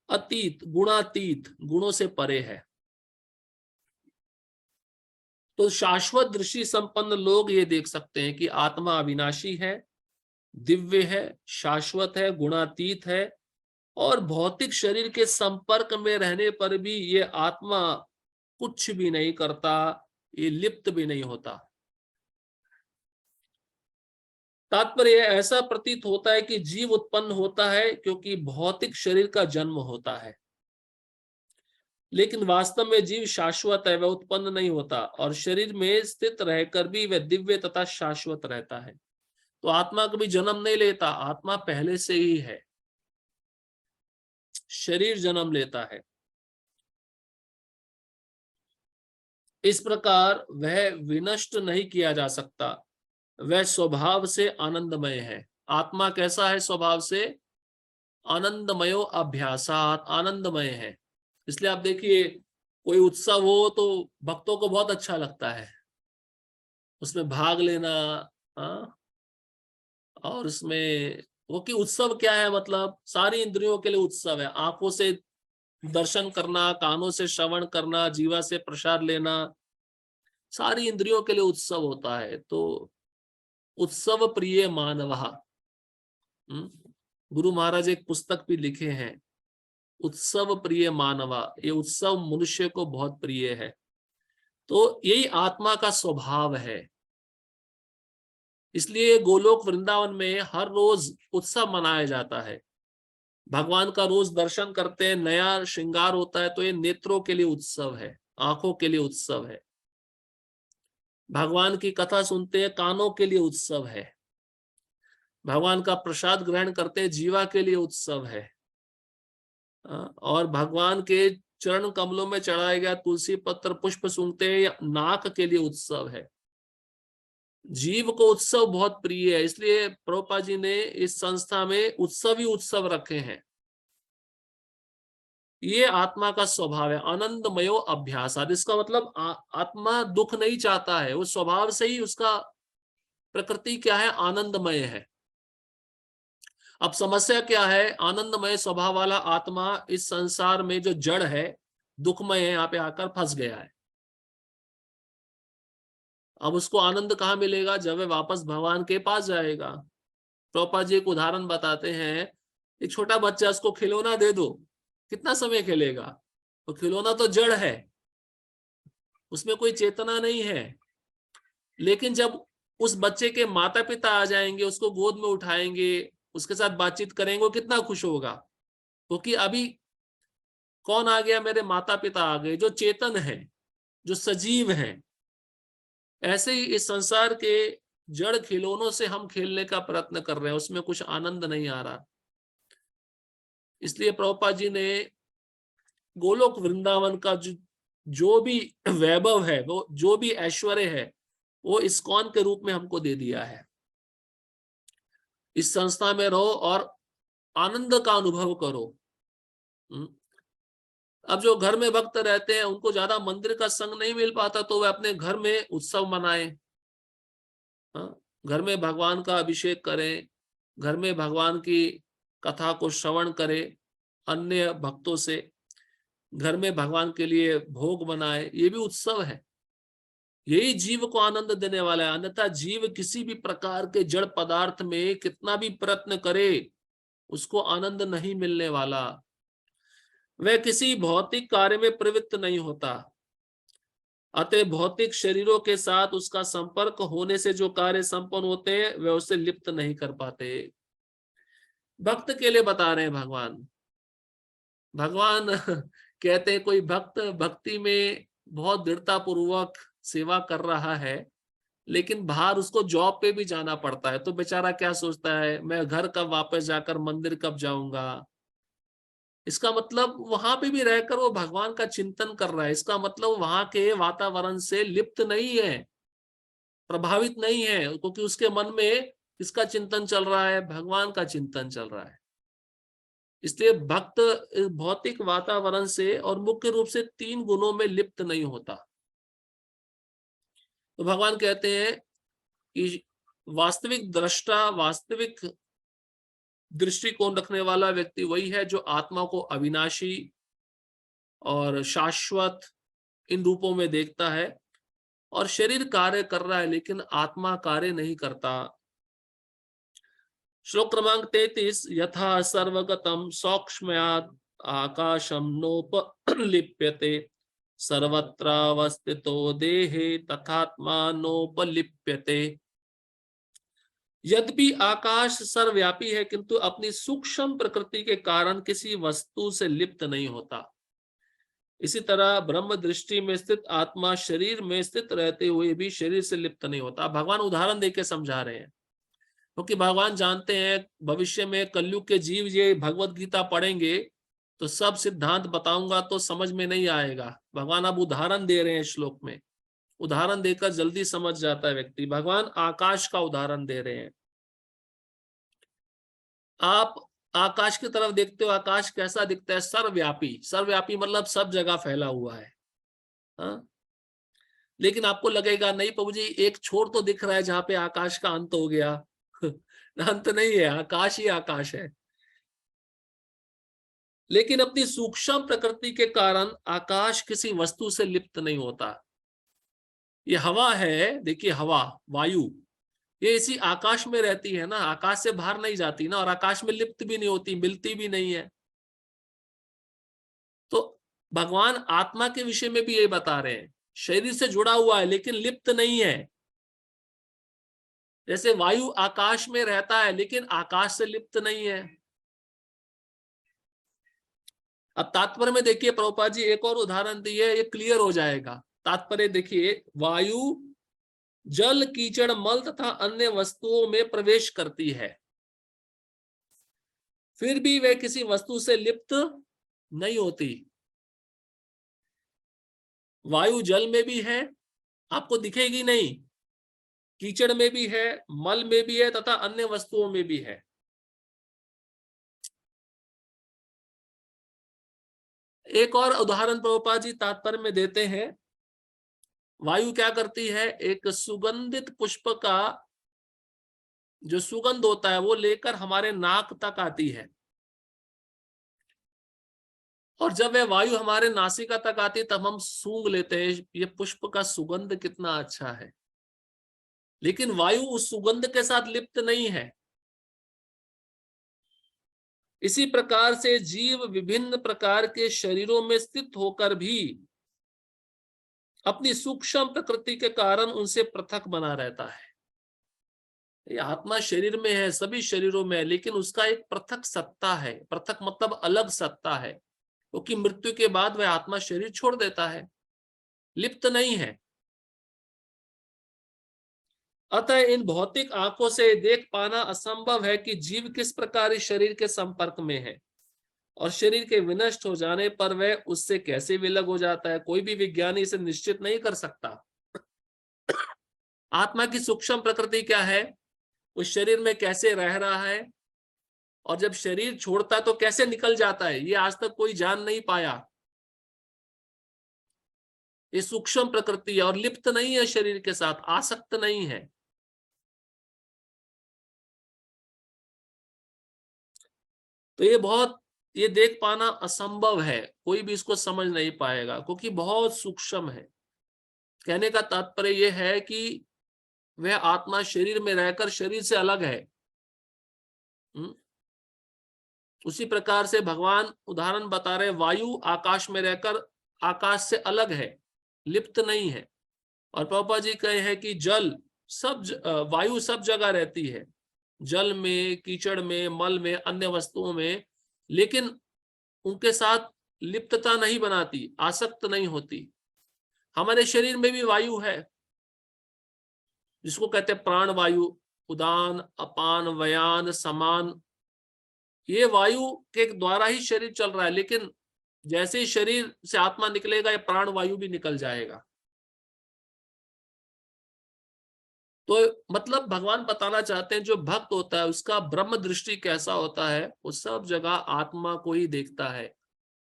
अतीत, गुणातीत, गुणों से परे है। तो शाश्वत दृष्टि संपन्न लोग ये देख सकते हैं कि आत्मा अविनाशी है, दिव्य है, शाश्वत है, गुणातीत है, और भौतिक शरीर के संपर्क में रहने पर भी ये आत्मा कुछ भी नहीं करता, ये लिप्त भी नहीं होता। तात्पर्य ऐसा प्रतीत होता है कि जीव उत्पन्न होता है क्योंकि भौतिक शरीर का जन्म होता है, लेकिन वास्तव में जीव शाश्वत है, वह उत्पन्न नहीं होता, और शरीर में स्थित रहकर भी वह दिव्य तथा शाश्वत रहता है। तो आत्मा कभी जन्म नहीं लेता, आत्मा पहले से ही है। शरीर जन्म लेता है। इस प्रकार वह विनष्ट नहीं किया जा सकता, वह स्वभाव से आनंदमय है। आत्मा कैसा है? स्वभाव से आनंदमयो अभ्यासात, आनंदमय है। इसलिए आप देखिए, कोई उत्सव हो तो भक्तों को बहुत अच्छा लगता है उसमें भाग लेना। हाँ, और उसमें वो कि उत्सव क्या है, मतलब सारी इंद्रियों के लिए उत्सव है। आंखों से दर्शन करना, कानों से श्रवण करना, जीवा से प्रसाद लेना, सारी इंद्रियों के लिए उत्सव होता है। तो उत्सव प्रिय मानवः, गुरु महाराज एक पुस्तक भी लिखे हैं, उत्सव प्रिय मानवा। ये उत्सव मनुष्य को बहुत प्रिय है। तो यही आत्मा का स्वभाव है। इसलिए गोलोक वृंदावन में हर रोज उत्सव मनाया जाता है। भगवान का रोज दर्शन करते हैं, नया श्रृंगार होता है, तो ये नेत्रों के लिए उत्सव है, आंखों के लिए उत्सव है। भगवान की कथा सुनते हैं, कानों के लिए उत्सव है। भगवान का प्रसाद ग्रहण करते हैं, जीवा के लिए उत्सव है। और भगवान के चरण कमलों में चढ़ाया गया तुलसी पत्र पुष्प सूंघते हैं, नाक के लिए उत्सव है। जीव को उत्सव बहुत प्रिय है, इसलिए प्रभुपाद जी ने इस संस्था में उत्सव ही उत्सव रखे हैं। ये आत्मा का स्वभाव है, आनंदमयो अभ्यास। इसका मतलब आत्मा दुख नहीं चाहता है, वो स्वभाव से ही उसका प्रकृति क्या है? आनंदमय है। अब समस्या क्या है? आनंदमय स्वभाव वाला आत्मा इस संसार में जो जड़ है, दुखमय है, यहाँ पे आकर फंस गया है। अब उसको आनंद कहाँ मिलेगा? जब वह वापस भगवान के पास जाएगा। प्रभुपाद जी एक उदाहरण बताते हैं, एक छोटा बच्चा, उसको खिलौना दे दो, कितना समय खेलेगा? तो खिलौना तो जड़ है, उसमें कोई चेतना नहीं है। लेकिन जब उस बच्चे के माता पिता आ जाएंगे, उसको गोद में उठाएंगे, उसके साथ बातचीत करेंगे, वो कितना खुश होगा, क्योंकि अभी कौन आ गया, मेरे माता पिता आ गए जो चेतन है, जो सजीव हैं। ऐसे ही इस संसार के जड़ खिलौनों से हम खेलने का प्रयत्न कर रहे हैं, उसमें कुछ आनंद नहीं आ रहा। इसलिए प्रभुपाद जी ने गोलोक वृंदावन का जो भी वैभव है, वो जो भी ऐश्वर्य है, वो इस्कॉन के रूप में हमको दे दिया है। इस संस्था में रहो और आनंद का अनुभव करो। अब जो घर में भक्त रहते हैं, उनको ज्यादा मंदिर का संग नहीं मिल पाता, तो वे अपने घर में उत्सव मनाएं। घर में भगवान का अभिषेक करें, घर में भगवान की कथा को श्रवण करें अन्य भक्तों से, घर में भगवान के लिए भोग बनाए, ये भी उत्सव है। यही जीव को आनंद देने वाला है। अन्यथा जीव किसी भी प्रकार के जड़ पदार्थ में कितना भी प्रयत्न करे, उसको आनंद नहीं मिलने वाला। वह किसी भौतिक कार्य में प्रवृत्त नहीं होता, अतः भौतिक शरीरों के साथ उसका संपर्क होने से जो कार्य संपन्न होते हैं, वे उससे लिप्त नहीं कर पाते। भक्त के लिए बता रहे हैं भगवान। भगवान कहते हैं कोई भक्त भक्ति में बहुत दृढ़ता पूर्वक सेवा कर रहा है, लेकिन बाहर उसको जॉब पे भी जाना पड़ता है, तो बेचारा क्या सोचता है, मैं घर कब वापस जाकर मंदिर कब जाऊंगा। इसका मतलब वहां पे भी रहकर वो भगवान का चिंतन कर रहा है। इसका मतलब वहां के वातावरण से लिप्त नहीं है, प्रभावित नहीं है, क्योंकि उसके मन में किसका चिंतन चल रहा है, भगवान का चिंतन चल रहा है। इसलिए भक्त भौतिक वातावरण से और मुख्य रूप से 3 गुणों में लिप्त नहीं होता। तो भगवान कहते हैं कि वास्तविक दृष्टा, वास्तविक दृष्टिकोण रखने वाला व्यक्ति वही है जो आत्मा को अविनाशी और शाश्वत इन रूपों में देखता है, और शरीर कार्य कर रहा है लेकिन आत्मा कार्य नहीं करता। श्लोक क्रमांक 33, यथा सर्वगतम सौक्ष्म्यात् आकाशम नोपलिप्यते सर्वत्रावस्थितो देहे तथात्मा नोपलिप्यते। यद्यपि आकाश सर्वव्यापी है, किंतु अपनी सूक्ष्म प्रकृति के कारण किसी वस्तु से लिप्त नहीं होता। इसी तरह ब्रह्म दृष्टि में स्थित आत्मा शरीर में स्थित रहते हुए भी शरीर से लिप्त नहीं होता। भगवान उदाहरण देके समझा रहे हैं, क्योंकि भगवान जानते हैं भविष्य में कलयुग के जीव ये भगवत गीता पढ़ेंगे तो सब सिद्धांत बताऊंगा तो समझ में नहीं आएगा। भगवान अब उदाहरण दे रहे हैं श्लोक में, उदाहरण देकर जल्दी समझ जाता है व्यक्ति। भगवान आकाश का उदाहरण दे रहे हैं। आप आकाश की तरफ देखते हो, आकाश कैसा दिखता है, सर्वव्यापी। सर्वव्यापी मतलब सब जगह फैला हुआ है। हाँ? लेकिन आपको लगेगा नहीं प्रभु जी, एक छोर तो दिख रहा है जहां पे आकाश का अंत हो गया। अंत नहीं है, आकाश ही आकाश है। लेकिन अपनी सूक्ष्म प्रकृति के कारण आकाश किसी वस्तु से लिप्त नहीं होता। ये हवा है, देखिए हवा, वायु, ये इसी आकाश में रहती है ना, आकाश से बाहर नहीं जाती ना, और आकाश में लिप्त भी नहीं होती, मिलती भी नहीं है। तो भगवान आत्मा के विषय में भी यही बता रहे हैं, शरीर से जुड़ा हुआ है लेकिन लिप्त नहीं है। जैसे वायु आकाश में रहता है लेकिन आकाश से लिप्त नहीं है। अब तात्पर्य में देखिए प्रभुपाद जी एक और उदाहरण दिए, ये क्लियर हो जाएगा। तात्पर्य देखिए, वायु जल, कीचड़, मल तथा अन्य वस्तुओं में प्रवेश करती है, फिर भी वह किसी वस्तु से लिप्त नहीं होती। वायु जल में भी है, आपको दिखेगी नहीं, कीचड़ में भी है, मल में भी है तथा अन्य वस्तुओं में भी है। एक और उदाहरण प्रभुपाद जी तात्पर्य में देते हैं। वायु क्या करती है, एक सुगंधित पुष्प का जो सुगंध होता है वो लेकर हमारे नाक तक आती है, और जब वह वायु हमारे नासिका तक आती है तब हम सूंघ लेते हैं, ये पुष्प का सुगंध कितना अच्छा है। लेकिन वायु उस सुगंध के साथ लिप्त नहीं है। इसी प्रकार से जीव विभिन्न प्रकार के शरीरों में स्थित होकर भी अपनी सूक्ष्म प्रकृति के कारण उनसे पृथक बना रहता है। ये आत्मा शरीर में है, सभी शरीरों में है, लेकिन उसका एक पृथक सत्ता है। पृथक मतलब अलग सत्ता है, क्योंकि मृत्यु के बाद वह आत्मा शरीर छोड़ देता है, लिप्त नहीं है। अतः इन भौतिक आंखों से देख पाना असंभव है कि जीव किस प्रकार इस शरीर के संपर्क में है और शरीर के विनष्ट हो जाने पर वह उससे कैसे विलग हो जाता है। कोई भी विज्ञानी इसे निश्चित नहीं कर सकता। आत्मा की सूक्ष्म प्रकृति क्या है, उस शरीर में कैसे रह रहा है, और जब शरीर छोड़ता तो कैसे निकल जाता है, ये आज तक कोई जान नहीं पाया। ये सूक्ष्म प्रकृति है और लिप्त नहीं है, शरीर के साथ आसक्त नहीं है। तो ये देख पाना असंभव है, कोई भी इसको समझ नहीं पाएगा, क्योंकि बहुत सूक्ष्म है। कहने का तात्पर्य यह है कि वह आत्मा शरीर में रहकर शरीर से अलग है। उसी प्रकार से भगवान उदाहरण बता रहे, वायु आकाश में रहकर आकाश से अलग है, लिप्त नहीं है। और पापा जी कहे हैं कि जल वायु सब जगह रहती है, जल में, कीचड़ में, मल में, अन्य वस्तुओं में, लेकिन उनके साथ लिप्तता नहीं बनाती, आसक्त नहीं होती। हमारे शरीर में भी वायु है, जिसको कहते हैं प्राण वायु, उदान, अपान, व्यान, समान। ये वायु के द्वारा ही शरीर चल रहा है, लेकिन जैसे ही शरीर से आत्मा निकलेगा, ये प्राण वायु भी निकल जाएगा। तो मतलब भगवान बताना चाहते हैं, जो भक्त होता है उसका ब्रह्म दृष्टि कैसा होता है, वो सब जगह आत्मा को ही देखता है,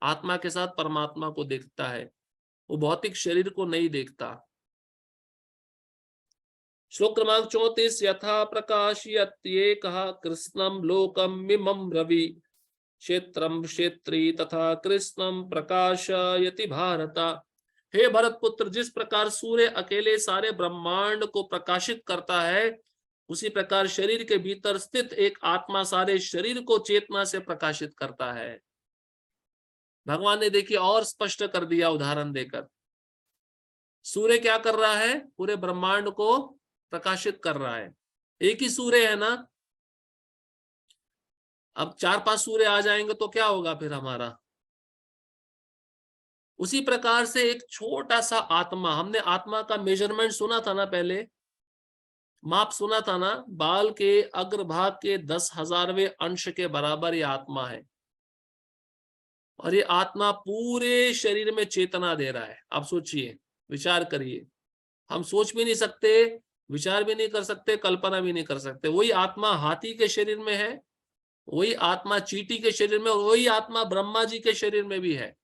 आत्मा के साथ परमात्मा को देखता है, वो भौतिक शरीर को नहीं देखता। श्लोक क्रमांक 34, यथा प्रकाशयत्येकः कृष्णं लोकं मिमं रवि क्षेत्रम क्षेत्री तथा कृष्णम प्रकाशयति भारत। हे भरत पुत्र, जिस प्रकार सूर्य अकेले सारे ब्रह्मांड को प्रकाशित करता है, उसी प्रकार शरीर के भीतर स्थित एक आत्मा सारे शरीर को चेतना से प्रकाशित करता है। भगवान ने देखिए और स्पष्ट कर दिया उदाहरण देकर। सूर्य क्या कर रहा है, पूरे ब्रह्मांड को प्रकाशित कर रहा है। एक ही सूर्य है ना, अब 4-5 सूर्य आ जाएंगे तो क्या होगा फिर हमारा। उसी प्रकार से एक छोटा सा आत्मा, हमने आत्मा का मेजरमेंट सुना था ना पहले, माप सुना था ना, बाल के अग्रभाग के 10,000वें अंश के बराबर ये आत्मा है, और ये आत्मा पूरे शरीर में चेतना दे रहा है। आप सोचिए, विचार करिए, हम सोच भी नहीं सकते, विचार भी नहीं कर सकते, कल्पना भी नहीं कर सकते। वही आत्मा हाथी के शरीर में है, वही आत्मा चींटी के शरीर में, और वही आत्मा ब्रह्मा जी के शरीर में भी है।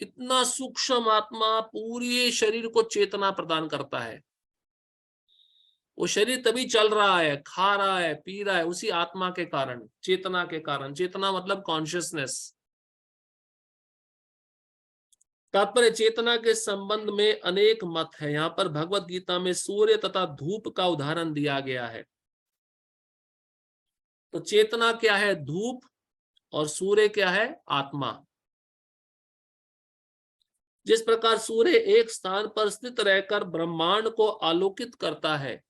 इतना सूक्ष्म आत्मा पूरे शरीर को चेतना प्रदान करता है। वो शरीर तभी चल रहा है, खा रहा है, पी रहा है, उसी आत्मा के कारण, चेतना के कारण। चेतना मतलब कॉन्शियसनेस। तात्पर्य, चेतना के संबंध में अनेक मत है। यहाँ पर भगवत गीता में सूर्य तथा धूप का उदाहरण दिया गया है। तो चेतना क्या है, धूप, और सूर्य क्या है, आत्मा। जिस प्रकार सूर्य एक स्थान पर स्थित रहकर ब्रह्मांड को आलोकित करता है,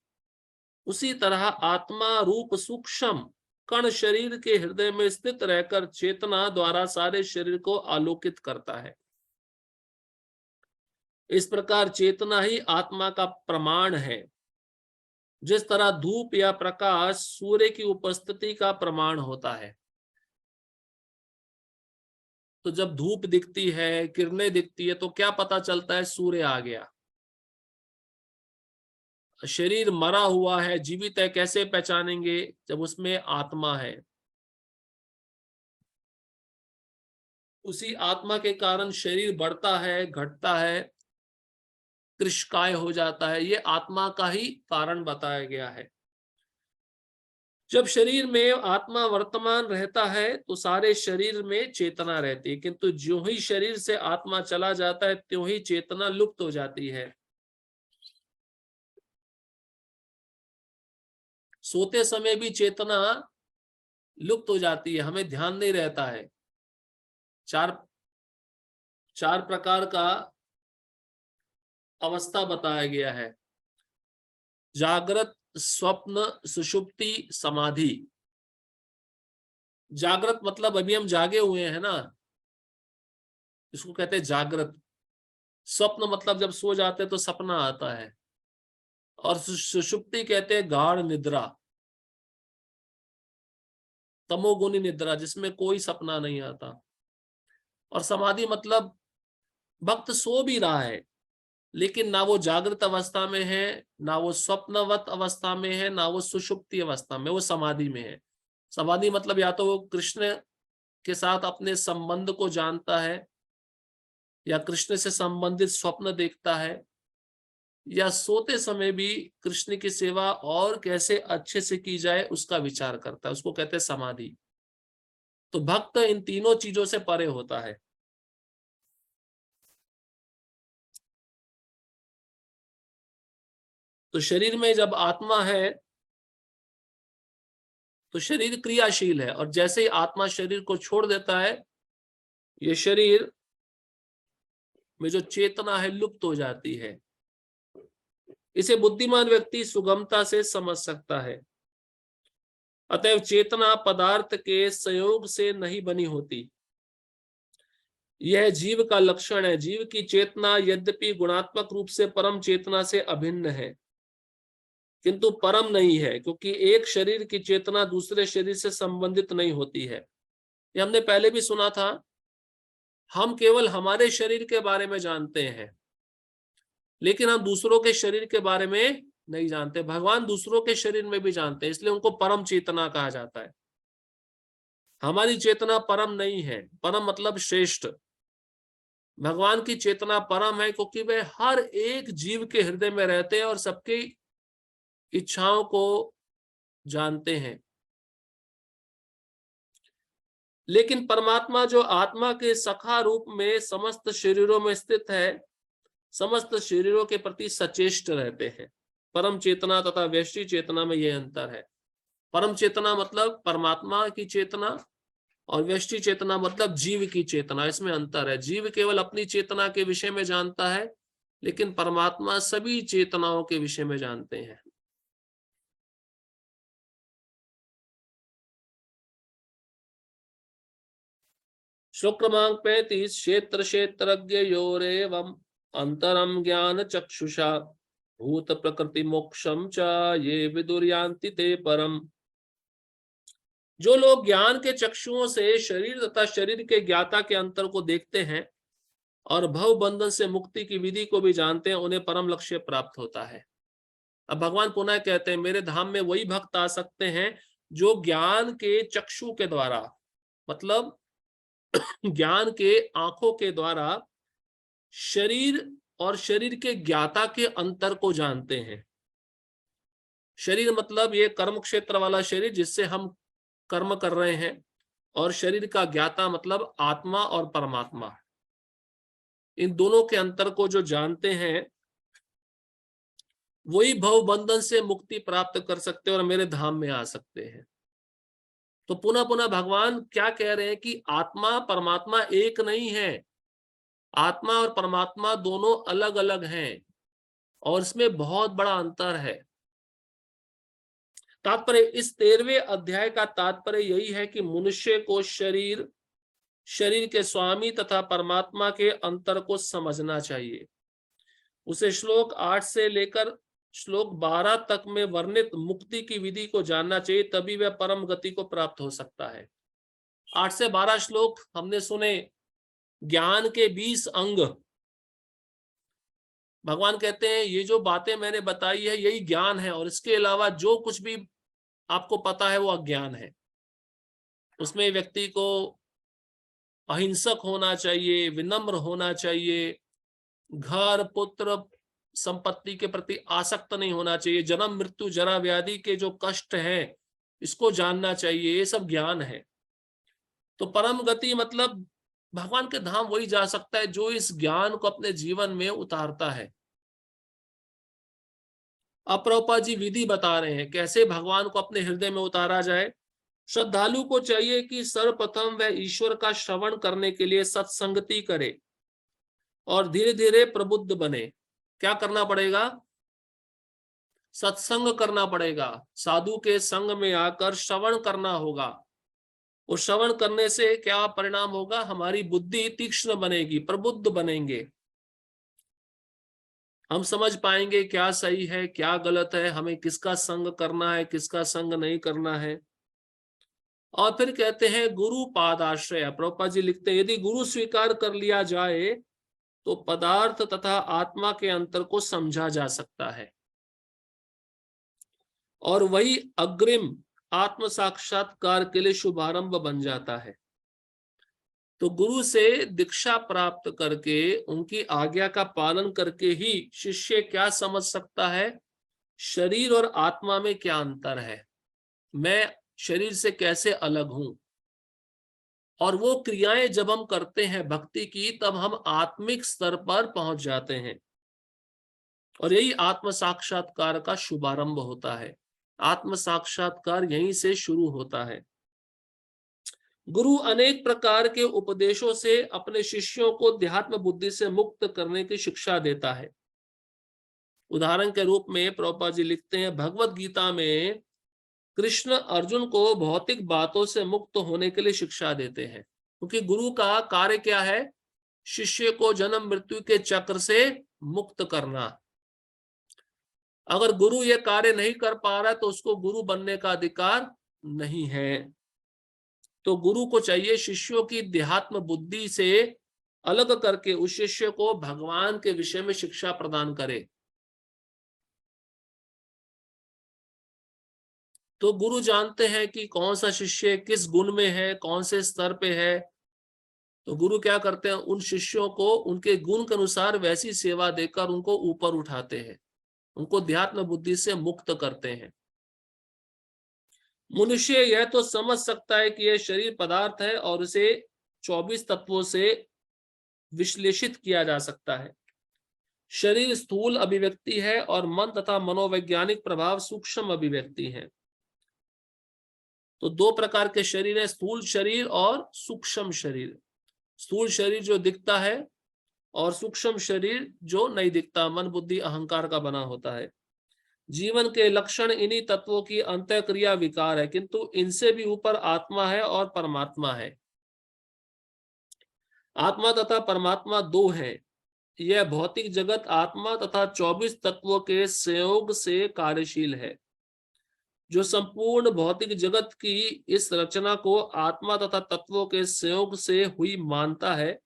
उसी तरह आत्मा रूप सूक्ष्म कण शरीर के हृदय में स्थित रहकर चेतना द्वारा सारे शरीर को आलोकित करता है। इस प्रकार चेतना ही आत्मा का प्रमाण है। जिस तरह धूप या प्रकाश सूर्य की उपस्थिति का प्रमाण होता है। तो जब धूप दिखती है, किरणें दिखती है, तो क्या पता चलता है, सूर्य आ गया। शरीर मरा हुआ है, जीवित है, कैसे पहचानेंगे, जब उसमें आत्मा है। उसी आत्मा के कारण शरीर बढ़ता है, घटता है, कृशकाय हो जाता है। ये आत्मा का ही कारण बताया गया है। जब शरीर में आत्मा वर्तमान रहता है तो सारे शरीर में चेतना रहती है, किंतु ज्यों ही शरीर से आत्मा चला जाता है त्यों ही चेतना लुप्त हो जाती है। सोते समय भी चेतना लुप्त हो जाती है, हमें ध्यान नहीं रहता है। चार चार प्रकार का अवस्था बताया गया है, जागृत, स्वप्न, सुषुप्ति, समाधि। जागृत मतलब अभी हम जागे हुए हैं ना, इसको कहते हैं जागृत। स्वप्न मतलब जब सो जाते हैं तो सपना आता है। और सुषुप्ति कहते हैं गाढ़ निद्रा, तमोगुनी निद्रा, जिसमें कोई सपना नहीं आता। और समाधि मतलब भक्त सो भी रहा है, लेकिन ना वो जागृत अवस्था में है, ना वो स्वप्नवत अवस्था में है, ना वो सुषुप्ति अवस्था में, वो समाधि में है। समाधि मतलब या तो वो कृष्ण के साथ अपने संबंध को जानता है, या कृष्ण से संबंधित स्वप्न देखता है, या सोते समय भी कृष्ण की सेवा और कैसे अच्छे से की जाए उसका विचार करता है, उसको कहते हैं समाधि। तो भक्त इन तीनों चीजों से परे होता है। तो शरीर में जब आत्मा है तो शरीर क्रियाशील है, और जैसे ही आत्मा शरीर को छोड़ देता है, ये शरीर में जो चेतना है लुप्त हो जाती है। इसे बुद्धिमान व्यक्ति सुगमता से समझ सकता है। अतएव चेतना पदार्थ के संयोग से नहीं बनी होती, यह जीव का लक्षण है। जीव की चेतना यद्यपि गुणात्मक रूप से परम चेतना से अभिन्न है, किंतु परम नहीं है, क्योंकि एक शरीर की चेतना दूसरे शरीर से संबंधित नहीं होती है। ये हमने पहले भी सुना था। हम केवल हमारे शरीर के बारे में जानते हैं, लेकिन हम दूसरों के शरीर के बारे में नहीं जानते। भगवान दूसरों के शरीर में भी जानते हैं, इसलिए उनको परम चेतना कहा जाता है। हमारी चेतना परम नहीं है। परम मतलब श्रेष्ठ। भगवान की चेतना परम है, क्योंकि वे हर एक जीव के हृदय में रहते हैं और सबकी इच्छाओं को जानते हैं। लेकिन परमात्मा जो आत्मा के सखा रूप में समस्त शरीरों में स्थित है, समस्त शरीरों के प्रति सचेष्ट रहते हैं। परम चेतना तथा वैश्विक चेतना में यह अंतर है। परम चेतना मतलब परमात्मा की चेतना, और वैश्विक चेतना मतलब जीव की चेतना। इसमें अंतर है। जीव केवल अपनी चेतना के विषय में जानता है, लेकिन परमात्मा सभी चेतनाओं के विषय में जानते हैं। श्लोक क्रमांक 35। क्षेत्र क्षेत्रज्ञ योरेवम् अंतरम ज्ञान चक्षुषा भूत प्रकृति मोक्षम च ये विदुर्यान्ति ते परम। जो लोग ज्ञान के चक्षुओं से शरीर तथा शरीर के ज्ञाता के अंतर को देखते हैं और भव बंधन से मुक्ति की विधि को भी जानते हैं, उन्हें परम लक्ष्य प्राप्त होता है। अब भगवान पुनः कहते हैं, मेरे धाम में वही भक्त आ सकते हैं जो ज्ञान के चक्षु के द्वारा, मतलब ज्ञान के आंखों के द्वारा शरीर और शरीर के ज्ञाता के अंतर को जानते हैं। शरीर मतलब ये कर्म क्षेत्र वाला शरीर जिससे हम कर्म कर रहे हैं, और शरीर का ज्ञाता मतलब आत्मा और परमात्मा। इन दोनों के अंतर को जो जानते हैं वही भव बंधन से मुक्ति प्राप्त कर सकते हैं और मेरे धाम में आ सकते हैं। तो पुनः पुनः भगवान क्या कह रहे हैं कि आत्मा परमात्मा एक नहीं है। आत्मा और परमात्मा दोनों अलग अलग हैं, और इसमें बहुत बड़ा अंतर है। तात्पर्य, इस 13वें अध्याय का तात्पर्य यही है कि मनुष्य को शरीर, शरीर के स्वामी तथा परमात्मा के अंतर को समझना चाहिए। उसे श्लोक 8 से लेकर श्लोक 12 तक में वर्णित मुक्ति की विधि को जानना चाहिए, तभी वह परम गति को प्राप्त हो सकता है। 8 से 12 श्लोक हमने सुने। ज्ञान के 20 अंग। भगवान कहते हैं ये जो बातें मैंने बताई है यही ज्ञान है, और इसके अलावा जो कुछ भी आपको पता है वो अज्ञान है। उसमें व्यक्ति को अहिंसक होना चाहिए, विनम्र होना चाहिए, घर पुत्र संपत्ति के प्रति आसक्त नहीं होना चाहिए, जन्म मृत्यु जरा व्याधि के जो कष्ट हैं इसको जानना चाहिए। ये सब ज्ञान है। तो परम गति मतलब भगवान के धाम वही जा सकता है जो इस ज्ञान को अपने जीवन में उतारता है। अब प्रभुपाद जी विधि बता रहे हैं कैसे भगवान को अपने हृदय में उतारा जाए। श्रद्धालु को चाहिए कि सर्वप्रथम वह ईश्वर का श्रवण करने के लिए सत्संगति करे और धीरे धीरे प्रबुद्ध बने। क्या करना पड़ेगा? सत्संग करना पड़ेगा, साधु के संग में आकर श्रवण करना होगा। और श्रवण करने से क्या परिणाम होगा? हमारी बुद्धि तीक्ष्ण बनेगी, प्रबुद्ध बनेंगे, हम समझ पाएंगे क्या सही है क्या गलत है, हमें किसका संग करना है किसका संग नहीं करना है। और फिर कहते हैं गुरु पादाश्रय। प्रभुपाद जी लिखते हैं यदि गुरु स्वीकार कर लिया जाए तो पदार्थ तथा आत्मा के अंतर को समझा जा सकता है और वही अग्रिम आत्म साक्षात्कार के लिए शुभारंभ बन जाता है। तो गुरु से दीक्षा प्राप्त करके उनकी आज्ञा का पालन करके ही शिष्य क्या समझ सकता है, शरीर और आत्मा में क्या अंतर है, मैं शरीर से कैसे अलग हूं। और वो क्रियाएं जब हम करते हैं भक्ति की, तब हम आत्मिक स्तर पर पहुंच जाते हैं और यही आत्म साक्षात्कार का शुभारंभ होता है। आत्म साक्षात्कार यहीं से शुरू होता है। गुरु अनेक प्रकार के उपदेशों से अपने शिष्यों को अध्यात्म बुद्धि से मुक्त करने की शिक्षा देता है। उदाहरण के रूप में प्रभुपाद जी लिखते हैं भगवत गीता में कृष्ण अर्जुन को भौतिक बातों से मुक्त होने के लिए शिक्षा देते हैं, क्योंकि गुरु का कार्य क्या है? शिष्य को जन्म मृत्यु के चक्र से मुक्त करना। अगर गुरु ये कार्य नहीं कर पा रहा तो उसको गुरु बनने का अधिकार नहीं है। तो गुरु को चाहिए शिष्यों की अध्यात्म बुद्धि से अलग करके उस शिष्य को भगवान के विषय में शिक्षा प्रदान करे। तो गुरु जानते हैं कि कौन सा शिष्य किस गुण में है, कौन से स्तर पे है। तो गुरु क्या करते हैं? उन शिष्यों को उनके गुण के अनुसार वैसी सेवा देकर उनको ऊपर उठाते हैं, उनको अध्यात्म बुद्धि से मुक्त करते हैं। मनुष्य यह तो समझ सकता है कि यह शरीर पदार्थ है और उसे 24 तत्वों से विश्लेषित किया जा सकता है। शरीर स्थूल अभिव्यक्ति है और मन तथा मनोवैज्ञानिक प्रभाव सूक्ष्म अभिव्यक्ति है। तो दो प्रकार के शरीर है, स्थूल शरीर और सूक्ष्म शरीर। स्थूल शरीर जो दिखता है और सूक्ष्म शरीर जो नहीं दिखता, मन बुद्धि अहंकार का बना होता है। जीवन के लक्षण इन्हीं तत्वों की अंतःक्रिया विकार है, किंतु इनसे भी ऊपर आत्मा है और परमात्मा है। आत्मा तथा परमात्मा दो है। यह भौतिक जगत आत्मा तथा 24 तत्वों के संयोग से कार्यशील है। जो संपूर्ण भौतिक जगत की इस रचना को आत्मा तथा तत्वों के संयोग से हुई मानता है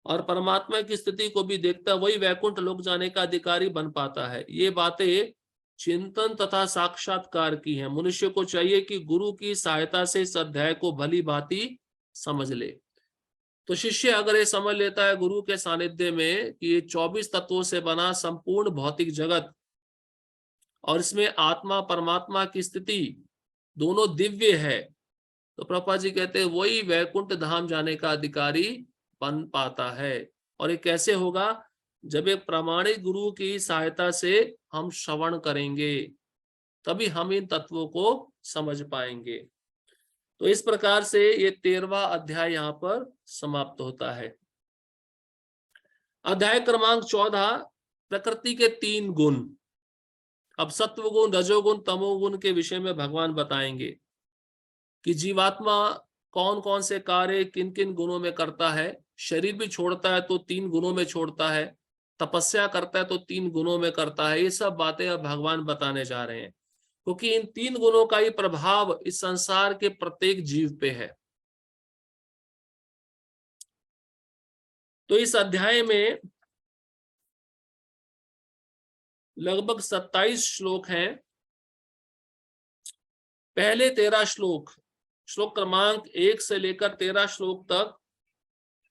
और परमात्मा की स्थिति को भी देखता, वही वैकुंठ लोक जाने का अधिकारी बन पाता है। ये बातें चिंतन तथा साक्षात्कार की हैं। मनुष्य को चाहिए कि गुरु की सहायता से इस अध्याय को भली भांति समझ ले। तो शिष्य अगर ये समझ लेता है गुरु के सानिध्य में कि ये 24 तत्वों से बना संपूर्ण भौतिक जगत और इसमें आत्मा परमात्मा की स्थिति दोनों दिव्य है, तो प्रभुपाद जी कहते हैं वही वैकुंठ धाम जाने का अधिकारी बन पाता है। और ये कैसे होगा? जब एक प्रामाणिक गुरु की सहायता से हम श्रवण करेंगे, तभी हम इन तत्वों को समझ पाएंगे। तो इस प्रकार से ये 13वां अध्याय यहाँ पर समाप्त होता है। अध्याय क्रमांक 14, प्रकृति के 3 गुण। अब सत्व गुण, रजोगुण, तमोगुण के विषय में भगवान बताएंगे कि जीवात्मा कौन कौन से कार्य किन किन गुणों में करता है। शरीर भी छोड़ता है तो 3 गुणों में छोड़ता है, तपस्या करता है तो 3 गुणों में करता है। ये सब बातें अब भगवान बताने जा रहे हैं, क्योंकि इन 3 गुणों का ही प्रभाव इस संसार के प्रत्येक जीव पे है। तो इस अध्याय में लगभग 27 श्लोक हैं। पहले 13 श्लोक, श्लोक क्रमांक 1 से लेकर 13 श्लोक तक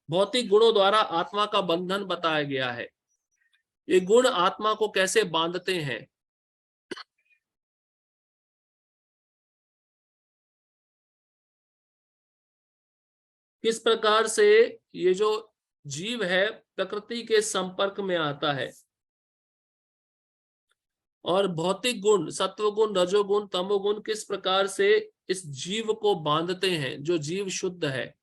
भौतिक गुणों द्वारा आत्मा का बंधन बताया गया है। ये गुण आत्मा को कैसे बांधते हैं, किस प्रकार से ये जो जीव है प्रकृति के संपर्क में आता है। और भौतिक गुण सत्वगुण, रजोगुण, तमोगुण किस प्रकार से इस जीव को बांधते हैं जो जीव शुद्ध है।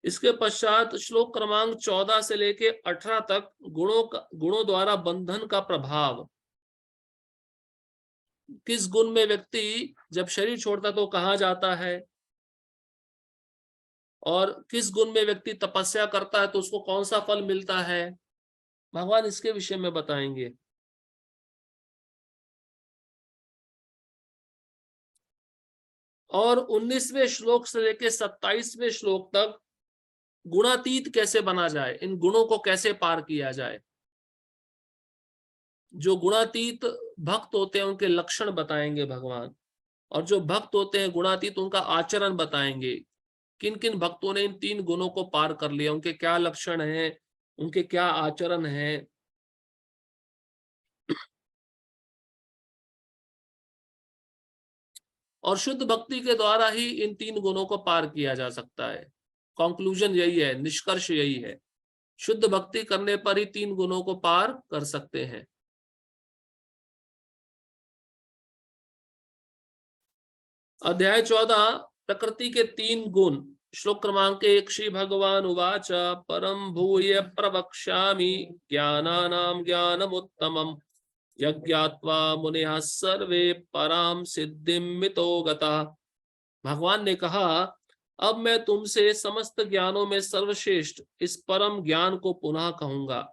इसके पश्चात श्लोक क्रमांक 14 से लेके 18 तक गुणों द्वारा बंधन का प्रभाव, किस गुण में व्यक्ति जब शरीर छोड़ता तो कहाँ जाता है, और किस गुण में व्यक्ति तपस्या करता है तो उसको कौन सा फल मिलता है, भगवान इसके विषय में बताएंगे। और 19वें श्लोक से लेकर 27वें श्लोक तक गुणातीत कैसे बना जाए, इन गुणों को कैसे पार किया जाए। जो गुणातीत भक्त होते हैं उनके लक्षण बताएंगे भगवान, और जो भक्त होते हैं गुणातीत उनका आचरण बताएंगे। किन किन भक्तों ने इन 3 गुणों को पार कर लिया, उनके क्या लक्षण हैं, उनके क्या आचरण हैं। और शुद्ध भक्ति के द्वारा ही इन 3 गुणों को पार किया जा सकता है। कंक्लूजन यही है, निष्कर्ष यही है, शुद्ध भक्ति करने पर ही 3 गुणों को पार कर सकते हैं। अध्याय 14 प्रकृति के 3 गुण। श्लोक क्रमांक 1 श्री भगवान उवाच परम भूय प्रवक्ष्यामि ज्ञानानां ज्ञानमुत्तमम् यज्ञात्वा मुनिः सर्वे पराम सिद्धिं मितो गतः। भगवान ने कहा, अब मैं तुमसे समस्त ज्ञानों में सर्वश्रेष्ठ इस परम ज्ञान को पुनः कहूंगा,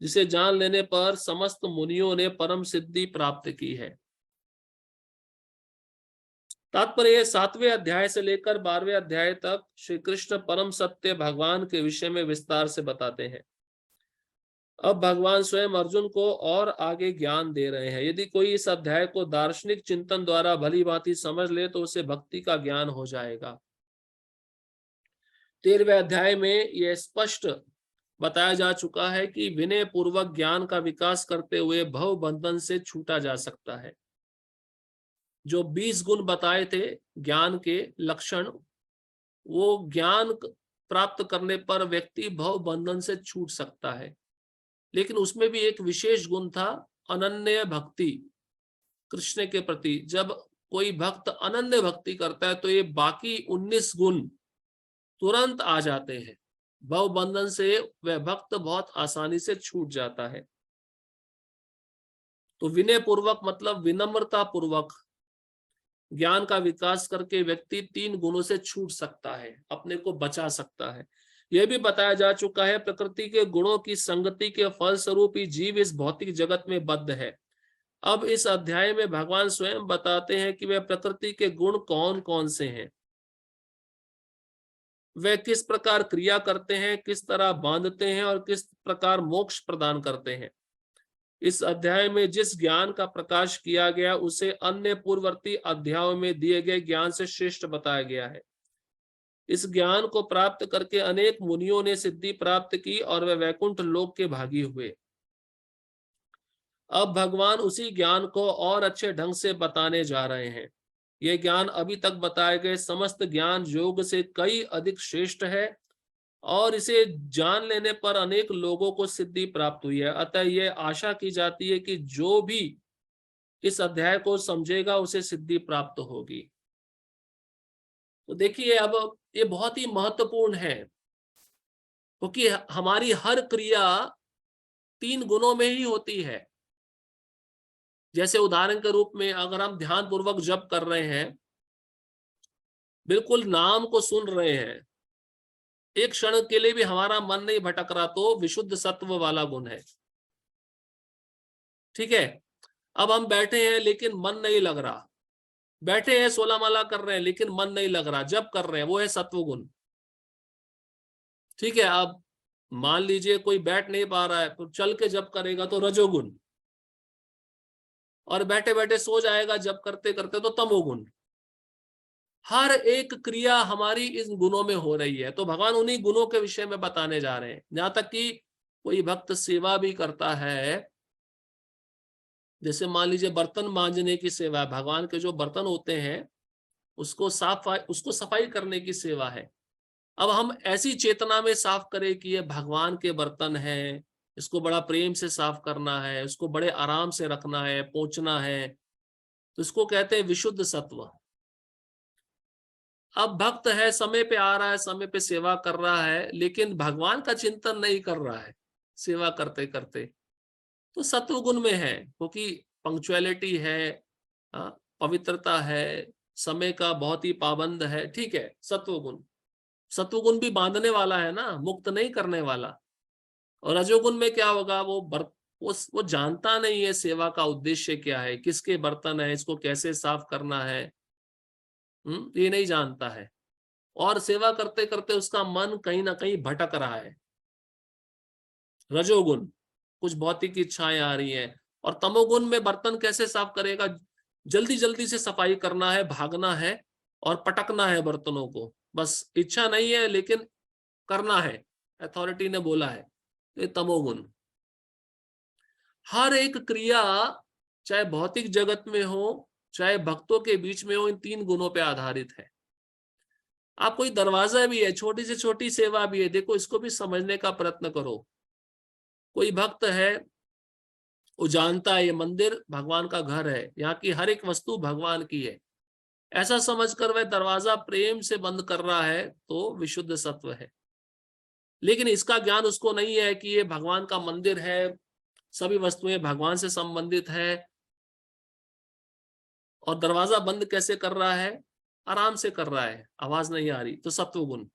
जिसे जान लेने पर समस्त मुनियों ने परम सिद्धि प्राप्त की है। तात्पर्य 7वें अध्याय से लेकर 12वें अध्याय तक श्री कृष्ण परम सत्य भगवान के विषय में विस्तार से बताते हैं। अब भगवान स्वयं अर्जुन को और आगे ज्ञान दे रहे हैं। यदि कोई इस अध्याय को दार्शनिक चिंतन द्वारा भली भांति समझ ले तो उसे भक्ति का ज्ञान हो जाएगा। 13वें अध्याय में यह स्पष्ट बताया जा चुका है कि विनय पूर्वक ज्ञान का विकास करते हुए भव बंधन से छूटा जा सकता है। जो 20 गुण बताए थे ज्ञान के लक्षण, वो ज्ञान प्राप्त करने पर व्यक्ति भव बंधन से छूट सकता है। लेकिन उसमें भी एक विशेष गुण था, अनन्य भक्ति कृष्ण के प्रति। जब कोई भक्त अनन्य भक्ति करता है तो ये बाकी 19 गुण तुरंत आ जाते हैं, भव बंधन से वह भक्त बहुत आसानी से छूट जाता है। तो विनय पूर्वक मतलब विनम्रता पूर्वक ज्ञान का विकास करके व्यक्ति 3 गुणों से छूट सकता है, अपने को बचा सकता है। यह भी बताया जा चुका है प्रकृति के गुणों की संगति के फलस्वरूप ही जीव इस भौतिक जगत में बद्ध है। अब इस अध्याय में भगवान स्वयं बताते हैं कि वह प्रकृति के गुण कौन कौन से हैं, वे किस प्रकार क्रिया करते हैं, किस तरह बांधते हैं और किस प्रकार मोक्ष प्रदान करते हैं। इस अध्याय में जिस ज्ञान का प्रकाश किया गया उसे अन्य पूर्ववर्ती अध्यायों में दिए गए ज्ञान से श्रेष्ठ बताया गया है। इस ज्ञान को प्राप्त करके अनेक मुनियों ने सिद्धि प्राप्त की और वे वैकुंठ लोक के भागी हुए। अब भगवान उसी ज्ञान को और अच्छे ढंग से बताने जा रहे हैं। यह ज्ञान अभी तक बताए गए समस्त ज्ञान योग से कई अधिक श्रेष्ठ है और इसे जान लेने पर अनेक लोगों को सिद्धि प्राप्त हुई है। अतः यह आशा की जाती है कि जो भी इस अध्याय को समझेगा उसे सिद्धि प्राप्त होगी। तो देखिए, अब ये बहुत ही महत्वपूर्ण है क्योंकि हमारी हर क्रिया 3 गुणों में ही होती है। जैसे उदाहरण के रूप में अगर हम ध्यान पूर्वक जप कर रहे हैं, बिल्कुल नाम को सुन रहे हैं, एक क्षण के लिए भी हमारा मन नहीं भटक रहा, तो विशुद्ध सत्व वाला गुण है। ठीक है। अब हम बैठे हैं लेकिन मन नहीं लग रहा, बैठे हैं 16 माला कर रहे हैं लेकिन मन नहीं लग रहा, जप कर रहे हैं, वो है सत्व गुण। ठीक है। अब मान लीजिए कोई बैठ नहीं पा रहा है तो चल के जप करेगा तो रजोगुण, और बैठे बैठे सो जाएगा जप करते करते तो तमोगुण। हर एक क्रिया हमारी इन गुणों में हो रही है। तो भगवान उन्हीं गुणों के विषय में बताने जा रहे हैं। जहां तक कि कोई भक्त सेवा भी करता है, जैसे मान लीजिए बर्तन मांजने की सेवा है, भगवान के जो बर्तन होते हैं उसको सफाई करने की सेवा है। अब हम ऐसी चेतना में साफ करें कि ये भगवान के बर्तन हैं, इसको बड़ा प्रेम से साफ करना है, इसको बड़े आराम से रखना है, पोंछना है, तो इसको कहते हैं विशुद्ध सत्व। अब भक्त है, समय पे आ रहा है, समय पे सेवा कर रहा है, लेकिन भगवान का चिंतन नहीं कर रहा है सेवा करते करते, तो सत्व गुण में है, क्योंकि पंक्चुअलिटी है, पवित्रता है, समय का बहुत ही पाबंद है, ठीक है, सत्व गुण। सत्व गुण भी बांधने वाला है ना, मुक्त नहीं करने वाला। और रजोगुण में क्या होगा, वो जानता नहीं है सेवा का उद्देश्य क्या है, किसके बर्तन है, इसको कैसे साफ करना है, ये नहीं जानता है, और सेवा करते करते उसका मन कहीं ना कहीं भटक रहा है। रजोगुण, कुछ भौतिक इच्छाएं आ रही हैं। और तमोगुण में बर्तन कैसे साफ करेगा, जल्दी जल्दी से सफाई करना है, भागना है और पटकना है बर्तनों को, बस इच्छा नहीं है लेकिन करना है, अथॉरिटी ने बोला है, ये तमोगुण। हर एक क्रिया चाहे भौतिक जगत में हो, चाहे भक्तों के बीच में हो, इन तीन गुणों पे आधारित है। आप कोई दरवाजा भी है, छोटी से छोटी सेवा भी है, देखो इसको भी समझने का प्रयत्न करो। कोई भक्त है, वो जानता है ये मंदिर भगवान का घर है, यहाँ की हर एक वस्तु भगवान की है, ऐसा समझकर वह दरवाजा प्रेम से बंद कर रहा है, तो विशुद्ध सत्व है। लेकिन इसका ज्ञान उसको नहीं है कि ये भगवान का मंदिर है, सभी वस्तुएं भगवान से संबंधित है, और दरवाजा बंद कैसे कर रहा है, आराम से कर रहा है, आवाज नहीं आ रही, तो सत्व गुण।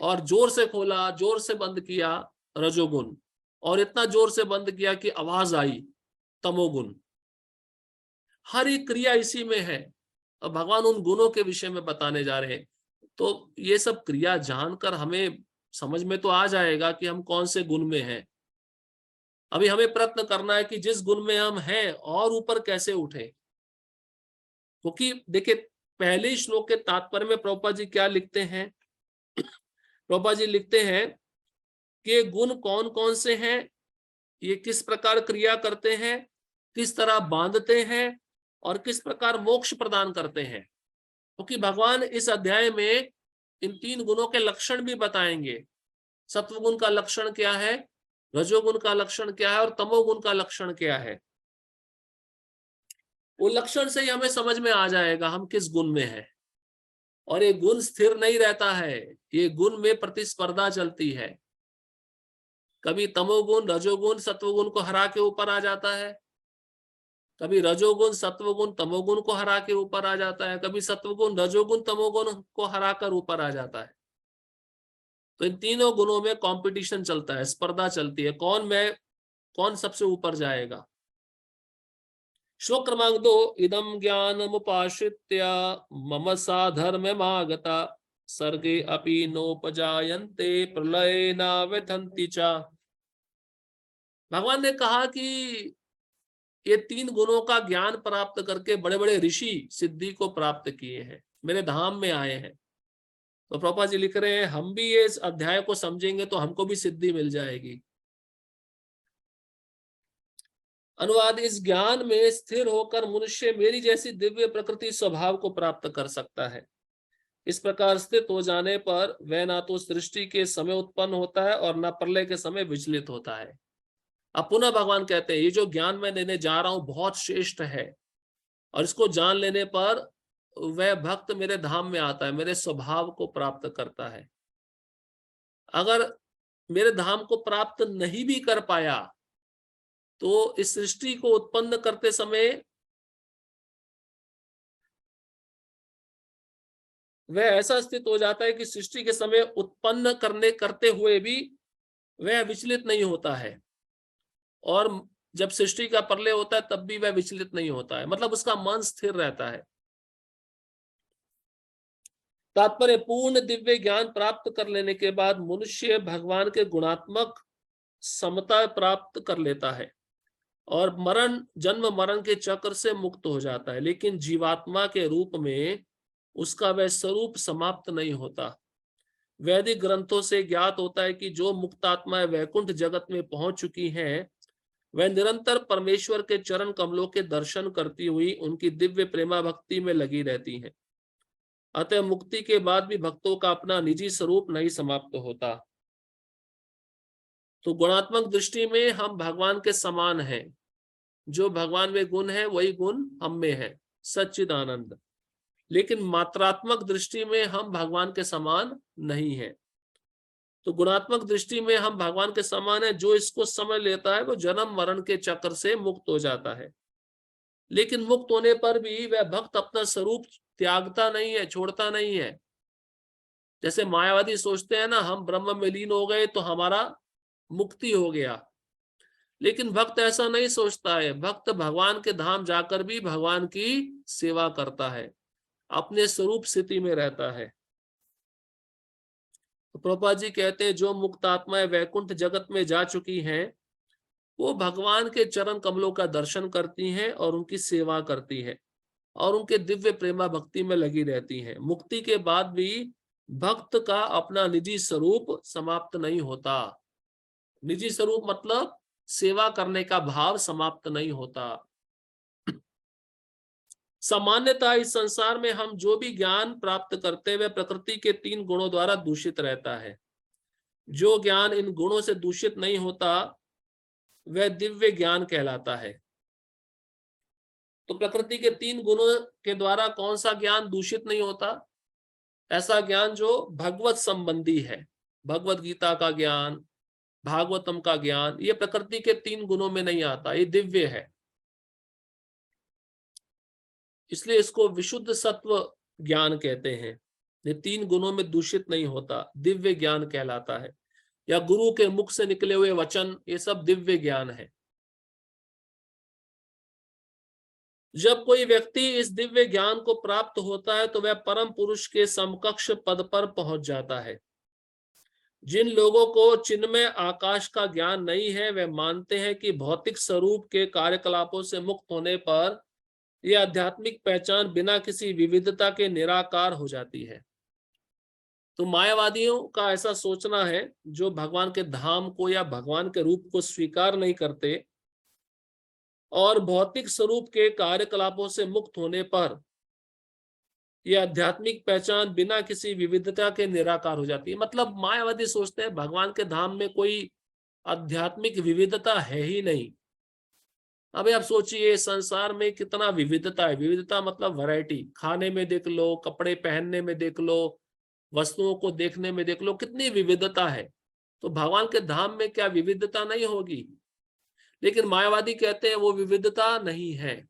और जोर से खोला, जोर से बंद किया, रजोगुण। और इतना जोर से बंद किया कि आवाज आई, तमोगुण। हर एक क्रिया इसी में है, और भगवान उन गुणों के विषय में बताने जा रहे हैं। तो ये सब क्रिया जानकर हमें समझ में तो आ जाएगा कि हम कौन से गुण में हैं। अभी हमें प्रयत्न करना है कि जिस गुण में हम हैं और ऊपर कैसे उठे, क्योंकि देखिए पहले श्लोक के तात्पर्य में प्रभुपाद जी क्या लिखते हैं, प्रभुपाद जी लिखते हैं कि गुण कौन कौन से हैं, ये किस प्रकार क्रिया करते हैं, किस तरह बांधते हैं, और किस प्रकार मोक्ष प्रदान करते हैं। क्योंकि भगवान इस अध्याय में इन तीन गुणों के लक्षण भी बताएंगे। सत्वगुण का लक्षण क्या है, रजोगुण का लक्षण क्या है, और तमोगुण का लक्षण क्या है। वो लक्षण से ही हमें समझ में आ जाएगा हम किस गुण में हैं। और ये गुण स्थिर नहीं रहता है, ये गुण में प्रतिस्पर्धा चलती है। कभी तमोगुण रजोगुण सत्वगुण को हरा के ऊपर आ जाता है, कभी रजोगुण सत्वगुण तमोगुण को हरा के ऊपर आ जाता है, कभी सत्वगुण रजोगुण तमोगुण को हरा कर ऊपर आ जाता है। तो इन तीनों गुणों में कंपटीशन चलता है, स्पर्धा चलती है, कौन सबसे ऊपर जाएगा। श्लोक क्रमांक 2, इदम ज्ञानमुपाश्रित्य मम साधर्म्यमागता सर्गे अपि नोपजायन्ते प्रलये न व्यथन्ति च। भगवान ने कहा कि ये तीन गुणों का ज्ञान प्राप्त करके बड़े बड़े ऋषि सिद्धि को प्राप्त किए हैं, मेरे धाम में आए हैं। तो प्रभुपाद जी लिख रहे हैं हम भी ये इस अध्याय को समझेंगे तो हमको भी सिद्धि मिल जाएगी। अनुवाद, इस ज्ञान में स्थिर होकर मनुष्य मेरी जैसी दिव्य प्रकृति स्वभाव को प्राप्त कर सकता है। इस प्रकार स्थित हो जाने पर वह ना तो सृष्टि के समय उत्पन्न होता है और ना प्रलय के समय विचलित होता है। अब पुनः भगवान कहते हैं ये जो ज्ञान मैं देने जा रहा हूं बहुत श्रेष्ठ है, और इसको जान लेने पर वह भक्त मेरे धाम में आता है, मेरे स्वभाव को प्राप्त करता है। अगर मेरे धाम को प्राप्त नहीं भी कर पाया तो इस सृष्टि को उत्पन्न करते समय वह ऐसा स्थित हो जाता है कि सृष्टि के समय उत्पन्न करते हुए भी वह विचलित नहीं होता है, और जब सृष्टि का प्रलय होता है तब भी वह विचलित नहीं होता है, मतलब उसका मन स्थिर रहता है। तात्पर्य, पूर्ण दिव्य ज्ञान प्राप्त कर लेने के बाद मनुष्य भगवान के गुणात्मक समता प्राप्त कर लेता है और जन्म मरण के चक्र से मुक्त हो जाता है, लेकिन जीवात्मा के रूप में उसका वह स्वरूप समाप्त नहीं होता। वैदिक ग्रंथों से ज्ञात होता है कि जो मुक्त आत्माएं वैकुंठ जगत में पहुंच चुकी हैं वह निरंतर परमेश्वर के चरण कमलों के दर्शन करती हुई उनकी दिव्य प्रेमा भक्ति में लगी रहती हैं। अतः मुक्ति के बाद भी भक्तों का अपना निजी स्वरूप नहीं समाप्त होता। तो गुणात्मक दृष्टि में हम भगवान के समान हैं, जो भगवान में गुण है वही गुण हम में है, सच्चिदानंद। लेकिन मात्रात्मक दृष्टि में हम भगवान के समान नहीं है। तो गुणात्मक दृष्टि में हम भगवान के समान है, जो इसको समझ लेता है वो जन्म मरण के चक्र से मुक्त हो जाता है। लेकिन मुक्त होने पर भी वह भक्त अपना स्वरूप त्यागता नहीं है, छोड़ता नहीं है। जैसे मायावादी सोचते हैं ना, हम ब्रह्म में लीन हो गए तो हमारा मुक्ति हो गया, लेकिन भक्त ऐसा नहीं सोचता है। भक्त भगवान के धाम जाकर भी भगवान की सेवा करता है, अपने स्वरूप स्थिति में रहता है। तो प्रभुपाद जी कहते हैं, जो मुक्त आत्माएं वैकुंठ जगत में जा चुकी हैं, वो भगवान के चरण कमलों का दर्शन करती हैं और उनकी सेवा करती है और उनके दिव्य प्रेमा भक्ति में लगी रहती हैं। मुक्ति के बाद भी भक्त का अपना निजी स्वरूप समाप्त नहीं होता। निजी स्वरूप मतलब सेवा करने का भाव समाप्त नहीं होता। सामान्यतः इस संसार में हम जो भी ज्ञान प्राप्त करते हुए प्रकृति के 3 गुणों द्वारा दूषित रहता है। जो ज्ञान इन गुणों से दूषित नहीं होता वह दिव्य ज्ञान कहलाता है। तो प्रकृति के 3 गुणों के द्वारा कौन सा ज्ञान दूषित नहीं होता? ऐसा ज्ञान जो भगवत संबंधी है, भगवत गीता का ज्ञान, भागवतम का ज्ञान, ये प्रकृति के 3 गुणों में नहीं आता, ये दिव्य है। इसलिए इसको विशुद्ध सत्व ज्ञान कहते हैं। ये 3 गुणों में दूषित नहीं होता, दिव्य ज्ञान कहलाता है। या गुरु के मुख से निकले हुए वचन, ये सब दिव्य ज्ञान है। जब कोई व्यक्ति इस दिव्य ज्ञान को प्राप्त होता है तो वह परम पुरुष के समकक्ष पद पर पहुंच जाता है। जिन लोगों को चिन्मय आकाश का ज्ञान नहीं है, वे मानते हैं कि भौतिक स्वरूप के कार्यकलापों से मुक्त होने पर यह आध्यात्मिक पहचान बिना किसी विविधता के निराकार हो जाती है। तो मायावादियों का ऐसा सोचना है, जो भगवान के धाम को या भगवान के रूप को स्वीकार नहीं करते और भौतिक स्वरूप के कार्यकलापों से मुक्त होने पर यह आध्यात्मिक पहचान बिना किसी विविधता के निराकार हो जाती है। मतलब मायावादी सोचते हैं भगवान के धाम में कोई आध्यात्मिक विविधता है ही नहीं। अभी आप सोचिए, संसार में कितना विविधता है। विविधता मतलब वैरायटी। खाने में देख लो, कपड़े पहनने में देख लो, वस्तुओं को देखने में देख लो, कितनी विविधता है। तो भगवान के धाम में क्या विविधता नहीं होगी? लेकिन मायावादी कहते हैं वो विविधता नहीं है।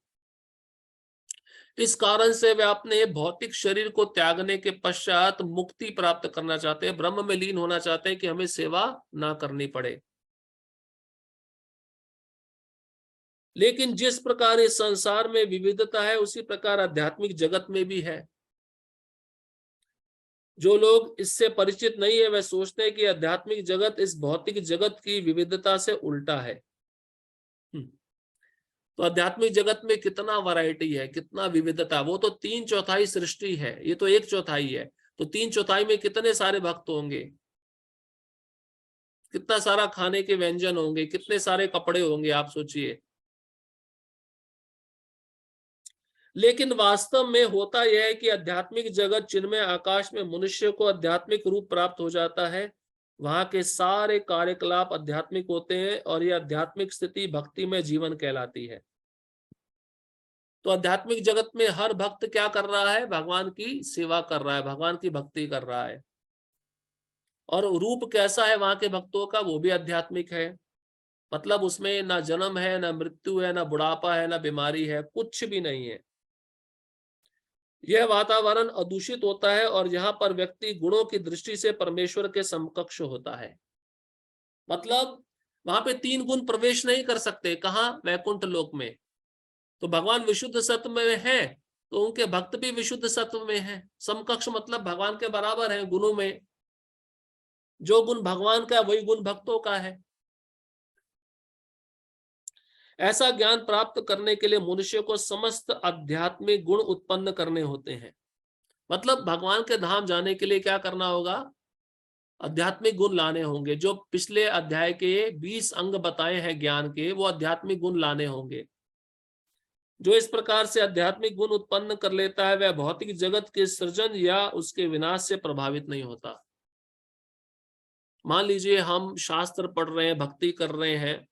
इस कारण से वे अपने भौतिक शरीर को त्यागने के पश्चात मुक्ति प्राप्त करना चाहते हैं, ब्रह्म में लीन होना चाहते हैं कि हमें सेवा ना करनी पड़े। लेकिन जिस प्रकार इस संसार में विविधता है, उसी प्रकार आध्यात्मिक जगत में भी है। जो लोग इससे परिचित नहीं है, वे सोचते हैं कि आध्यात्मिक जगत इस भौतिक जगत की विविधता से उल्टा है। तो आध्यात्मिक जगत में कितना वैरायटी है, कितना विविधता। वो तो 3/4 सृष्टि है, ये तो 1/4 है। तो 3/4 में कितने सारे भक्त होंगे, कितना सारा खाने के व्यंजन होंगे, कितने सारे कपड़े होंगे, आप सोचिए। लेकिन वास्तव में होता यह है कि आध्यात्मिक जगत जिनमें आकाश में मनुष्य को आध्यात्मिक रूप प्राप्त हो जाता है, वहां के सारे कार्यकलाप आध्यात्मिक होते हैं और यह आध्यात्मिक स्थिति भक्ति में जीवन कहलाती है। तो आध्यात्मिक जगत में हर भक्त क्या कर रहा है? भगवान की सेवा कर रहा है, भगवान की भक्ति कर रहा है। और रूप कैसा है वहां के भक्तों का? वो भी आध्यात्मिक है। मतलब उसमें ना जन्म है, ना मृत्यु है, ना बुढ़ापा है, ना बीमारी है, कुछ भी नहीं है। यह वातावरण अदूषित होता है और यहाँ पर व्यक्ति गुणों की दृष्टि से परमेश्वर के समकक्ष होता है। मतलब वहां पे 3 गुण प्रवेश नहीं कर सकते। कहाँ? वैकुंठ लोक में। तो भगवान विशुद्ध सत्व में है, तो उनके भक्त भी विशुद्ध सत्व में है। समकक्ष मतलब भगवान के बराबर है गुणों में। जो गुण भगवान का वही गुण भक्तों का है। ऐसा ज्ञान प्राप्त करने के लिए मनुष्य को समस्त आध्यात्मिक गुण उत्पन्न करने होते हैं। मतलब भगवान के धाम जाने के लिए क्या करना होगा? आध्यात्मिक गुण लाने होंगे। जो पिछले अध्याय के 20 अंग बताए हैं ज्ञान के, वो आध्यात्मिक गुण लाने होंगे। जो इस प्रकार से आध्यात्मिक गुण उत्पन्न कर लेता है, वह भौतिक जगत के सृजन या उसके विनाश से प्रभावित नहीं होता। मान लीजिए हम शास्त्र पढ़ रहे हैं, भक्ति कर रहे हैं,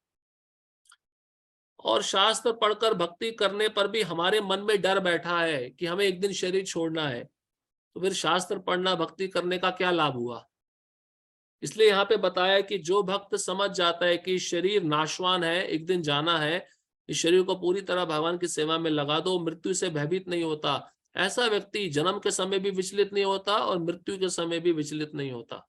और शास्त्र पढ़कर भक्ति करने पर भी हमारे मन में डर बैठा है कि हमें एक दिन शरीर छोड़ना है, तो फिर शास्त्र पढ़ना, भक्ति करने का क्या लाभ हुआ? इसलिए यहाँ पे बताया कि जो भक्त समझ जाता है कि शरीर नाशवान है, एक दिन जाना है, इस शरीर को पूरी तरह भगवान की सेवा में लगा दो, मृत्यु से भयभीत नहीं होता, ऐसा व्यक्ति जन्म के समय भी विचलित नहीं होता और मृत्यु के समय भी विचलित नहीं होता।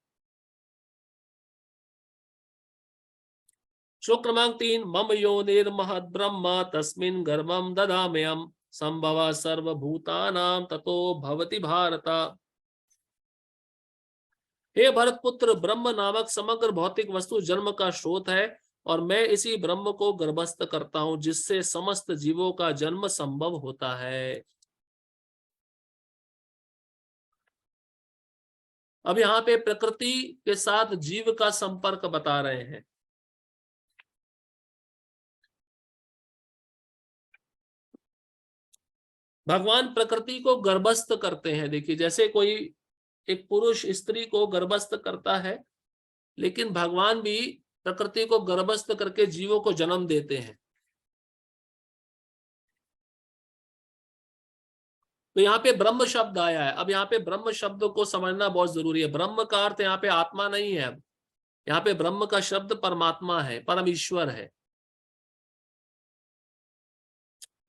श्लोक क्रमांक 3, मम योनिर्महद् ब्रह्म तस्मिन् गर्भं ददाम्यहम् संभव सर्वभूतानां ततो भवति भारत। हे भरत पुत्र, ब्रह्म नामक समग्र भौतिक वस्तु जन्म का स्रोत है और मैं इसी ब्रह्म को गर्भस्थ करता हूं, जिससे समस्त जीवों का जन्म संभव होता है। अब यहाँ पे प्रकृति के साथ जीव का संपर्क बता रहे हैं। भगवान प्रकृति को गर्भस्थ करते हैं। देखिए, जैसे कोई एक पुरुष स्त्री को गर्भस्थ करता है, लेकिन भगवान भी प्रकृति को गर्भस्थ करके जीवों को जन्म देते हैं। तो यहाँ पे ब्रह्म शब्द आया है। अब यहाँ पे ब्रह्म शब्द को समझना बहुत जरूरी है। ब्रह्म का अर्थ यहाँ पे आत्मा नहीं है। अब यहाँ पे ब्रह्म का शब्द परमात्मा है, परमेश्वर है।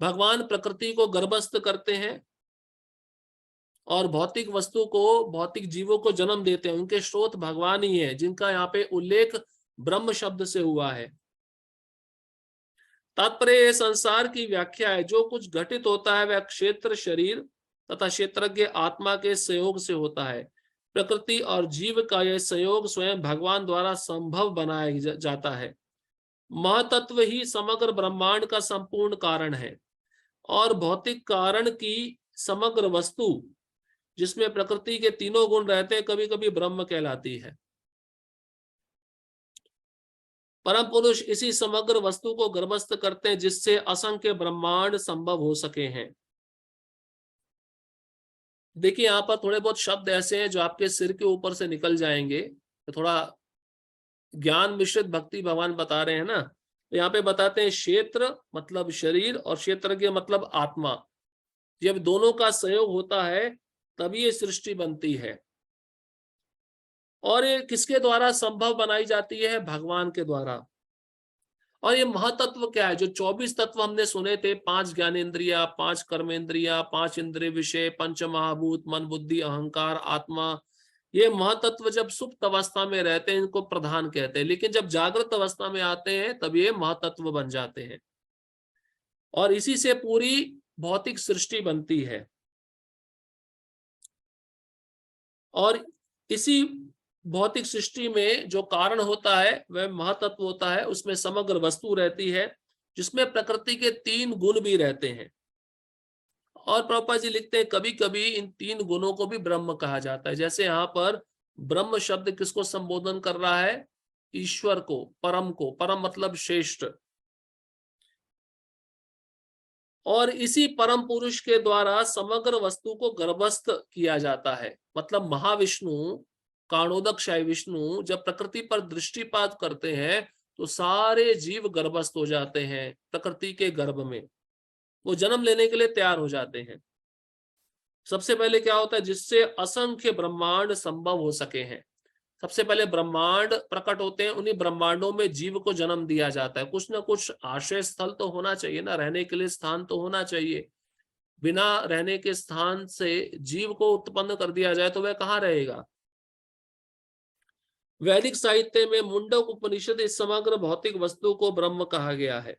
भगवान प्रकृति को गर्भस्थ करते हैं और भौतिक वस्तु को, भौतिक जीवों को जन्म देते हैं। उनके स्रोत भगवान ही है, जिनका यहाँ पे उल्लेख ब्रह्म शब्द से हुआ है। तात्पर्य संसार की व्याख्या है, जो कुछ घटित होता है वह क्षेत्र शरीर तथा क्षेत्रज्ञ आत्मा के सहयोग से होता है। प्रकृति और जीव का यह सहयोग स्वयं भगवान द्वारा संभव बनाया जाता है। महतत्व ही समग्र ब्रह्मांड का संपूर्ण कारण है और भौतिक कारण की समग्र वस्तु, जिसमें प्रकृति के तीनों गुण रहते हैं, कभी कभी ब्रह्म कहलाती है। परम पुरुष इसी समग्र वस्तु को गर्भस्थ करते हैं, जिससे असंख्य ब्रह्मांड संभव हो सके हैं। देखिए, यहाँ पर थोड़े बहुत शब्द ऐसे हैं जो आपके सिर के ऊपर से निकल जाएंगे, तो थोड़ा ज्ञान मिश्रित भक्ति भगवान बता रहे हैं ना। तो यहाँ पे बताते हैं क्षेत्र मतलब शरीर और क्षेत्रज्ञ मतलब आत्मा। जब दोनों का सहयोग होता है तभी ये सृष्टि बनती है। और ये किसके द्वारा संभव बनाई जाती है? भगवान के द्वारा। और ये महातत्व क्या है? जो 24 तत्व हमने सुने थे, 5 ज्ञानेन्द्रिया, 5 कर्मेंद्रिया, 5 इंद्रिय विषय, पंच महाभूत, मन बुद्धि अहंकार आत्मा, ये महातत्व जब सुप्त अवस्था में रहते हैं इनको प्रधान कहते हैं, लेकिन जब जागृत अवस्था में आते हैं तब ये महातत्व बन जाते हैं और इसी से पूरी भौतिक सृष्टि बनती है। और इसी भौतिक सृष्टि में जो कारण होता है वह महातत्व होता है, उसमें समग्र वस्तु रहती है, जिसमें प्रकृति के 3 गुण भी रहते हैं। और प्रभुपाद जी लिखते हैं कभी कभी इन 3 गुणों को भी ब्रह्म कहा जाता है। जैसे यहाँ पर ब्रह्म शब्द किसको संबोधन कर रहा है? ईश्वर को, परम को। परम मतलब श्रेष्ठ। और इसी परम पुरुष के द्वारा समग्र वस्तु को गर्भस्थ किया जाता है। मतलब महाविष्णु, कारणोदकशाही विष्णु जब प्रकृति पर दृष्टिपात करते हैं तो सारे जीव गर्भस्थ हो जाते हैं प्रकृति के गर्भ में, वो जन्म लेने के लिए तैयार हो जाते हैं। सबसे पहले क्या होता है? जिससे असंख्य ब्रह्मांड संभव हो सके हैं। सबसे पहले ब्रह्मांड प्रकट होते हैं, उन्हीं ब्रह्मांडों में जीव को जन्म दिया जाता है। कुछ ना कुछ आश्रय स्थल तो होना चाहिए ना, रहने के लिए स्थान तो होना चाहिए। बिना रहने के स्थान से जीव को उत्पन्न कर दिया जाए तो वह कहाँ रहेगा? वैदिक साहित्य में मुंडक उपनिषद इस समग्र भौतिक वस्तु को ब्रह्म कहा गया है।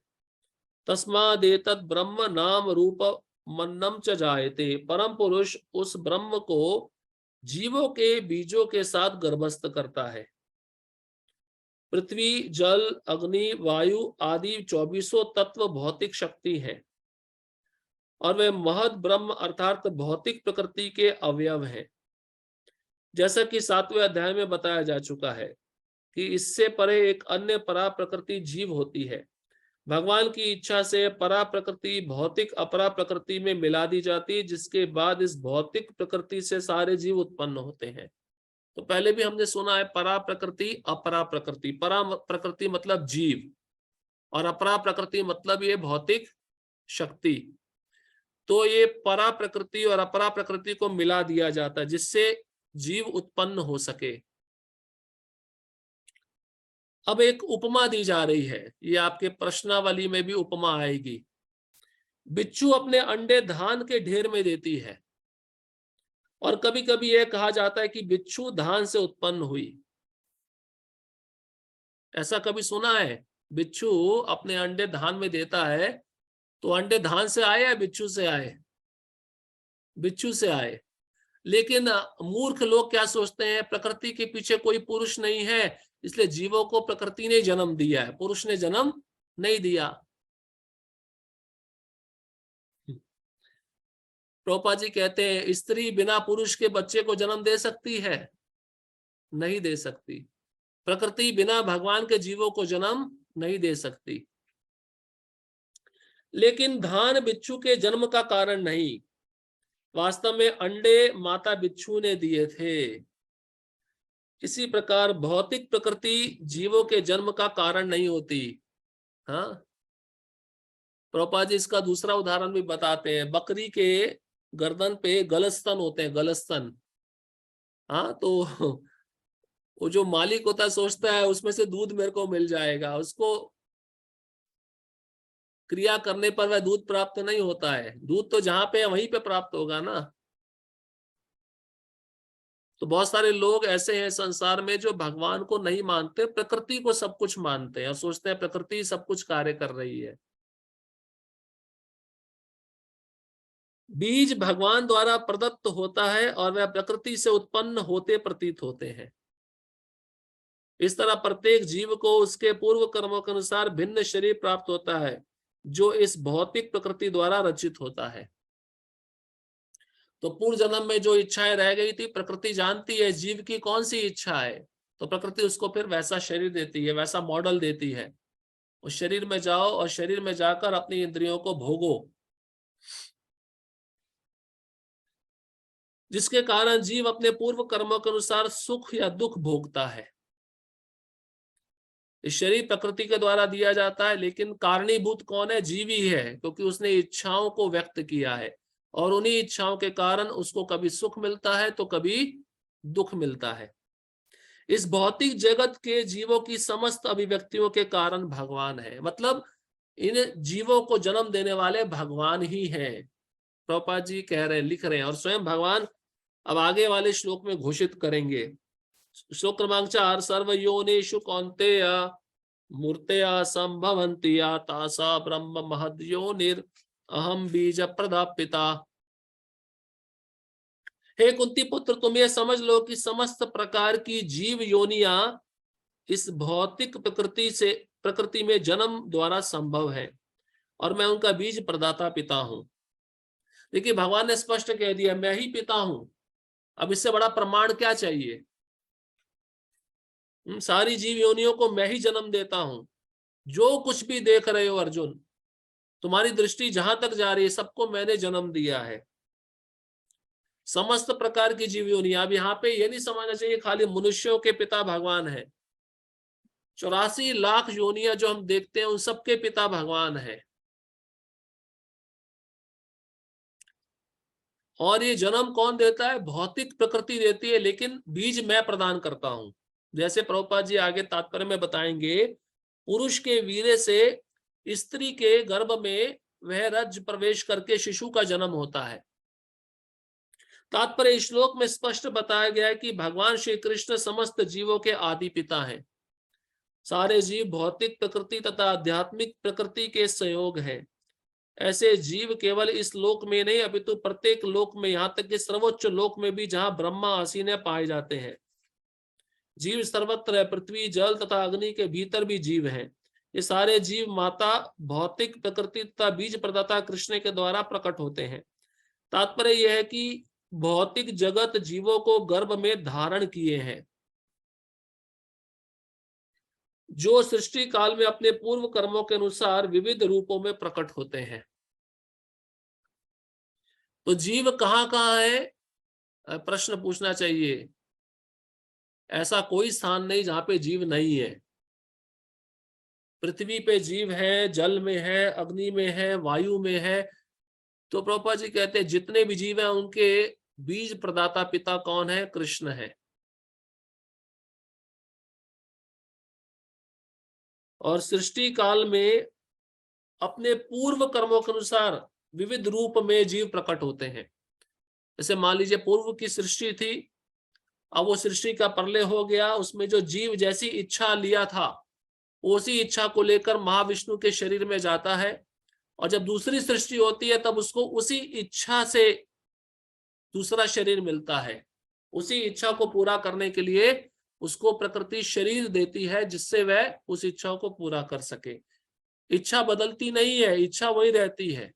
तस्मादेतत् ब्रह्म नाम रूप मन्नम च जायते। परम पुरुष उस ब्रह्म को जीवों के बीजों के साथ गर्भस्थ करता है। पृथ्वी, जल, अग्नि, वायु आदि 24 तत्व भौतिक शक्ति है और वे महद ब्रह्म अर्थात भौतिक प्रकृति के अवयव हैं। जैसा कि 7वें अध्याय में बताया जा चुका है कि इससे परे एक अन्य परा प्रकृति जीव होती है। भगवान की इच्छा से परा प्रकृति भौतिक अपरा प्रकृति में मिला दी जाती है, जिसके बाद इस भौतिक प्रकृति से सारे जीव उत्पन्न होते हैं। तो पहले भी हमने सुना है परा प्रकृति अपरा प्रकृति। परा प्रकृति मतलब जीव, और अपरा प्रकृति मतलब ये भौतिक शक्ति। तो ये परा प्रकृति और अपरा प्रकृति को मिला दिया जाता है जिससे जीव उत्पन्न हो सके। अब एक उपमा दी जा रही है, ये आपके प्रश्नावली में भी उपमा आएगी। बिच्छू अपने अंडे धान के ढेर में देती है, और कभी कभी यह कहा जाता है कि बिच्छू धान से उत्पन्न हुई। ऐसा कभी सुना है? बिच्छू अपने अंडे धान में देता है, तो अंडे धान से आए या बिच्छू से आए? बिच्छू से आए। लेकिन मूर्ख लोग क्या सोचते हैं, प्रकृति के पीछे कोई पुरुष नहीं है, इसलिए जीवों को प्रकृति ने जन्म दिया है, पुरुष ने जन्म नहीं दिया। प्रभुपाद जी कहते हैं स्त्री बिना पुरुष के बच्चे को जन्म दे सकती है? नहीं दे सकती। प्रकृति बिना भगवान के जीवों को जन्म नहीं दे सकती। लेकिन धान बिच्छू के जन्म का कारण नहीं, वास्तव में अंडे माता बिच्छू ने दिए थे। इसी प्रकार भौतिक प्रकृति जीवों के जन्म का कारण नहीं होती। हाँ, प्रभुपाद जी इसका दूसरा उदाहरण भी बताते हैं। बकरी के गर्दन पे गलस्तन होते हैं, गलस्तन। हाँ, तो वो जो मालिक होता है सोचता है उसमें से दूध मेरे को मिल जाएगा, उसको क्रिया करने पर वह दूध प्राप्त नहीं होता है। दूध तो जहां पे है वहीं पे प्राप्त होगा ना। तो बहुत सारे लोग ऐसे हैं संसार में जो भगवान को नहीं मानते, प्रकृति को सब कुछ मानते हैं और सोचते हैं प्रकृति सब कुछ कार्य कर रही है। बीज भगवान द्वारा प्रदत्त होता है और वह प्रकृति से उत्पन्न होते प्रतीत होते हैं। इस तरह प्रत्येक जीव को उसके पूर्व कर्मों के अनुसार भिन्न शरीर प्राप्त होता है जो इस भौतिक प्रकृति द्वारा रचित होता है। तो पूर्व जन्म में जो इच्छाएं रह गई थी, प्रकृति जानती है जीव की कौन सी इच्छा है, तो प्रकृति उसको फिर वैसा शरीर देती है, वैसा मॉडल देती है। उस शरीर में जाओ और शरीर में जाकर अपनी इंद्रियों को भोगो, जिसके कारण जीव अपने पूर्व कर्मों के अनुसार सुख या दुख भोगता है। इस शरीर प्रकृति के द्वारा दिया जाता है, लेकिन कारणीभूत कौन है? जीव ही है, क्योंकि उसने इच्छाओं को व्यक्त किया है और उन्हीं इच्छाओं के कारण उसको कभी सुख मिलता है तो कभी दुख मिलता है। इस भौतिक जगत के जीवों की समस्त अभिव्यक्तियों के कारण भगवान है, मतलब इन जीवों को जन्म देने वाले भगवान ही हैं। प्रभुपाद जी कह रहे हैं, लिख रहे हैं, और स्वयं भगवान अब आगे वाले श्लोक में घोषित करेंगे। श्लोक क्रमांक 4, सर्वयोनिषु कौन्तेय मूर्तया संभवन्ति या तासा ब्रह्म महद्योनिर अहम बीज प्रदा पिता। हे कुंती पुत्र, तुम ये समझ लो कि समस्त प्रकार की जीव योनियां इस भौतिक प्रकृति में जन्म द्वारा संभव है और मैं उनका बीज प्रदाता पिता हूं। देखिए, भगवान ने स्पष्ट कह दिया मैं ही पिता हूं। अब इससे बड़ा प्रमाण क्या चाहिए? सारी जीव योनियों को मैं ही जन्म देता हूं। जो कुछ भी देख रहे हो अर्जुन, तुम्हारी दृष्टि जहां तक जा रही है, सबको मैंने जन्म दिया है। समस्त प्रकार की जीव योनियां। अब यहाँ पे ये नहीं समझना चाहिए खाली मनुष्यों के पिता भगवान है। 84 लाख योनियां जो हम देखते हैं उन सबके पिता भगवान है। और ये जन्म कौन देता है? भौतिक प्रकृति देती है, लेकिन बीज मैं प्रदान करता हूं। जैसे प्रभुपाद जी आगे तात्पर्य में बताएंगे, पुरुष के वीर्य से स्त्री के गर्भ में वह रज प्रवेश करके शिशु का जन्म होता है। तात्पर्य श्लोक में स्पष्ट बताया गया है कि भगवान श्री कृष्ण समस्त जीवों के आदि पिता हैं। सारे जीव भौतिक प्रकृति तथा आध्यात्मिक प्रकृति के संयोग हैं। ऐसे जीव केवल इस लोक में नहीं अपितु प्रत्येक लोक में, यहाँ तक कि सर्वोच्च लोक में भी जहां ब्रह्मा आसीन है, पाए जाते हैं। जीव सर्वत्र है, पृथ्वी जल तथा अग्नि के भीतर भी जीव हैं। ये सारे जीव माता भौतिक प्रकृति तथा बीज प्रदाता कृष्ण के द्वारा प्रकट होते हैं। तात्पर्य यह है कि भौतिक जगत जीवों को गर्भ में धारण किए हैं, जो सृष्टि काल में अपने पूर्व कर्मों के अनुसार विविध रूपों में प्रकट होते हैं। तो जीव कहाँ कहाँ है? प्रश्न पूछना चाहिए। ऐसा कोई स्थान नहीं जहां पे जीव नहीं है। पृथ्वी पे जीव है, जल में है, अग्नि में है, वायु में है। तो प्रभुपाद जी कहते हैं जितने भी जीव हैं उनके बीज प्रदाता पिता कौन है? कृष्ण है। और सृष्टि काल में अपने पूर्व कर्मों के अनुसार विविध रूप में जीव प्रकट होते हैं। जैसे मान लीजिए पूर्व की सृष्टि थी, अब वो सृष्टि का प्रलय हो गया, उसमें जो जीव जैसी इच्छा लिया था उसी इच्छा को लेकर महाविष्णु के शरीर में जाता है, और जब दूसरी सृष्टि होती है तब उसको उसी इच्छा से दूसरा शरीर मिलता है। उसी इच्छा को पूरा करने के लिए उसको प्रकृति शरीर देती है जिससे वह उस इच्छा को पूरा कर सके। इच्छा बदलती नहीं है, इच्छा वही रहती है।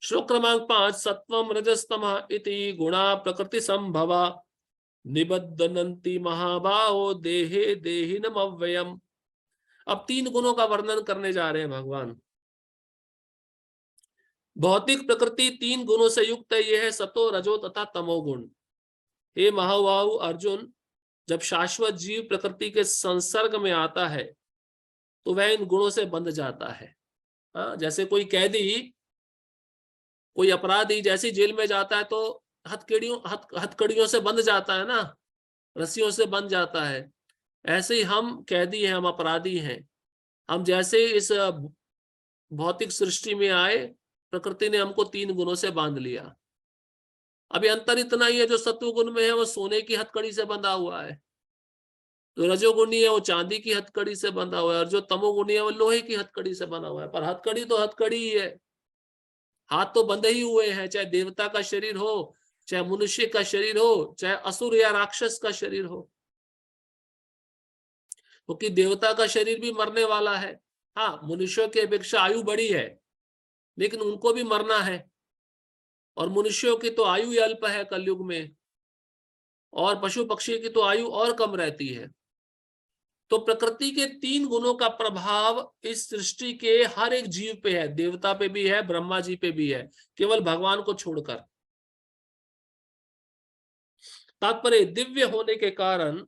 श्लोक क्रमांक 5, सत्वम रजस्तमः इति गुणा प्रकृति संभवा निबद्धनन्ति महाबाहो देहे देहिनम अव्ययम्। अब 3 गुणों का वर्णन करने जा रहे हैं भगवान। भौतिक प्रकृति 3 गुणों से युक्त है, यह है सतो रजो तथा तमोगुण। हे महाबाहु अर्जुन, जब शाश्वत जीव प्रकृति के संसर्ग में आता है तो वह इन गुणों से बंध जाता है। जैसे कोई कैदी, कोई अपराधी जैसे जेल में जाता है तो हथकड़ियों से बंध जाता है ना, रस्सियों से बंध जाता है। ऐसे ही हम कैदी हैं, हम अपराधी हैं। हम जैसे इस भौतिक सृष्टि में आए, प्रकृति ने हमको 3 गुणों से बांध लिया। अभी अंतर इतना ही है, जो सत्व गुण में है वो सोने की हथकड़ी से बंधा हुआ है, जो रजोगुणी है वो चांदी की हथकड़ी से बंधा हुआ है, और जो तमोगुणी है वो लोहे की हथकड़ी से बंधा हुआ है। पर हथकड़ी तो हथकड़ी ही है, हाथ तो बंधे ही हुए हैं, चाहे देवता का शरीर हो, चाहे मनुष्य का शरीर हो, चाहे असुर या राक्षस का शरीर हो। क्योंकि देवता का शरीर भी मरने वाला है। हाँ, मनुष्यों की अपेक्षा आयु बड़ी है, लेकिन उनको भी मरना है। और मनुष्यों की तो आयु ही अल्प है कलयुग में, और पशु पक्षी की तो आयु और कम रहती है। तो प्रकृति के 3 गुणों का प्रभाव इस सृष्टि के हर एक जीव पे है, देवता पे भी है, ब्रह्मा जी पे भी है, केवल भगवान को छोड़कर। तात्पर्य दिव्य होने के कारण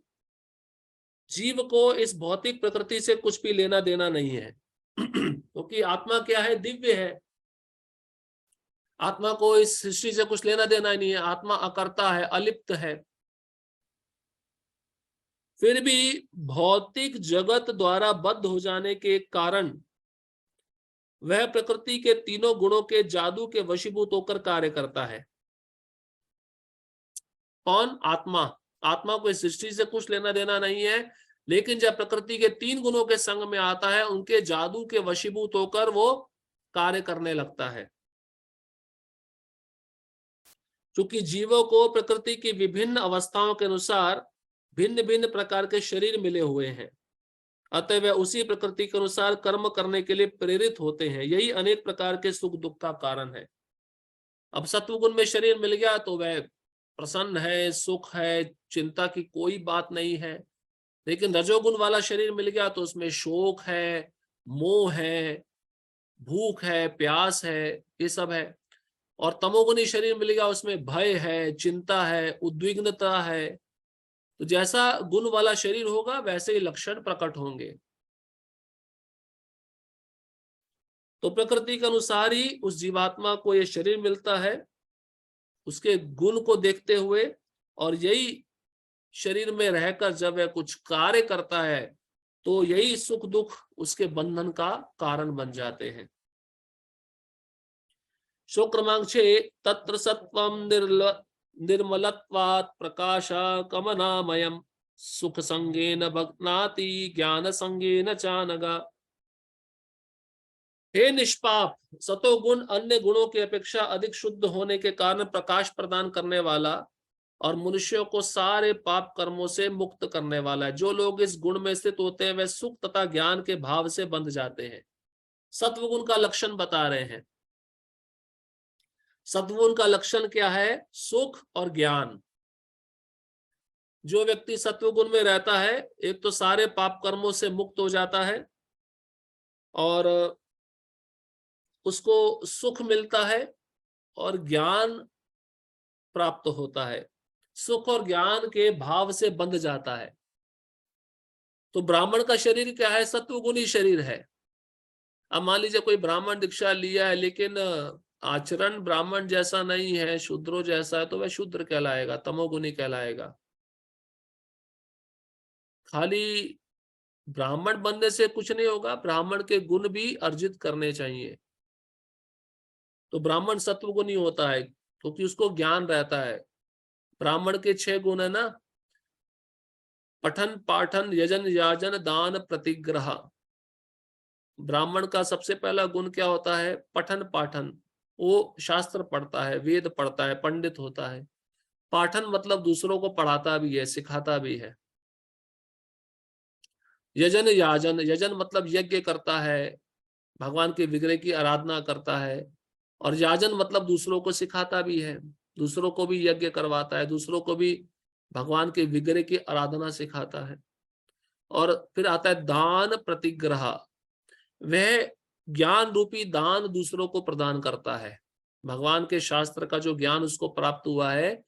जीव को इस भौतिक प्रकृति से कुछ भी लेना देना नहीं है। क्योंकि आत्मा क्या है? दिव्य है। आत्मा को इस सृष्टि से कुछ लेना देना ही नहीं है। आत्मा अकर्ता है, अलिप्त है। फिर भी भौतिक जगत द्वारा बद्ध हो जाने के कारण वह प्रकृति के तीनों गुणों के जादू के वशीभूत होकर कार्य करता है। कौन? आत्मा। आत्मा को इस सृष्टि से कुछ लेना देना नहीं है, लेकिन जब प्रकृति के 3 गुणों के संग में आता है, उनके जादू के वशीभूत होकर वो कार्य करने लगता है। क्योंकि जीवों को प्रकृति की विभिन्न अवस्थाओं के अनुसार भिन्न भिन्न प्रकार के शरीर मिले हुए हैं, अतः वे उसी प्रकृति के अनुसार कर्म करने के लिए प्रेरित होते हैं। यही अनेक प्रकार के सुख दुख का कारण है। अब सत्वगुण में शरीर मिल गया तो वह प्रसन्न है, सुख है, चिंता की कोई बात नहीं है। लेकिन रजोगुण वाला शरीर मिल गया तो उसमें शोक है, मोह है, भूख है, प्यास है, ये सब है। और तमोगुणी शरीर मिल गया, उसमें भय है, चिंता है, उद्विग्नता है। तो जैसा गुण वाला शरीर होगा वैसे ही लक्षण प्रकट होंगे। तो प्रकृति के अनुसार ही उस जीवात्मा को यह शरीर मिलता है, उसके गुण को देखते हुए। और यही शरीर में रहकर जब वह कुछ कार्य करता है तो यही सुख दुख उसके बंधन का कारण बन जाते हैं। श्लोक क्रमांक 6, तत्र सत्वम निर्मलत्वात् प्रकाशा कमनामयम् सुख संगेन भग्नाति ज्ञान संगेन चानगा। हे निष्पाप, सतोगुण अन्य गुणों की अपेक्षा अधिक शुद्ध होने के कारण प्रकाश प्रदान करने वाला और मनुष्यों को सारे पाप कर्मों से मुक्त करने वाला है। जो लोग इस गुण में स्थित होते हैं वे सुख तथा ज्ञान के भाव से बंध जाते हैं। सत्वगुण का लक्षण बता रहे हैं। सत्वगुण का लक्षण क्या है? सुख और ज्ञान। जो व्यक्ति सत्वगुण में रहता है, एक तो सारे पाप कर्मों से मुक्त हो जाता है और उसको सुख मिलता है और ज्ञान प्राप्त होता है, सुख और ज्ञान के भाव से बंध जाता है। तो ब्राह्मण का शरीर क्या है? सत्वगुणी शरीर है। अब मान लीजिए कोई ब्राह्मण दीक्षा लिया है लेकिन आचरण ब्राह्मण जैसा नहीं है, शूद्रों जैसा है, तो वह शूद्र कहलाएगा, तमोगुणी कहलाएगा। खाली ब्राह्मण बनने से कुछ नहीं होगा, ब्राह्मण के गुण भी अर्जित करने चाहिए। तो ब्राह्मण सत्वगुणी होता है क्योंकि उसको ज्ञान रहता है। ब्राह्मण के 6 गुण है ना, पठन पाठन यजन याजन दान प्रतिग्रह। ब्राह्मण का सबसे पहला गुण क्या होता है? पठन पाठन। वो शास्त्र पढ़ता है, वेद पढ़ता है, पंडित होता है। पाठन मतलब दूसरों को पढ़ाता भी है, सिखाता भी है। यजन याजन, यजन मतलब यज्ञ करता है, भगवान के विग्रह की आराधना करता है। और याजन मतलब दूसरों को सिखाता भी है, दूसरों को भी यज्ञ करवाता है, दूसरों को भी भगवान के विग्रह की आराधना सिखाता है। और फिर आता है दान प्रतिग्रह। वह ज्ञान रूपी दान दूसरों को प्रदान करता है। भगवान के शास्त्र का जो ज्ञान उसको प्राप्त हुआ है,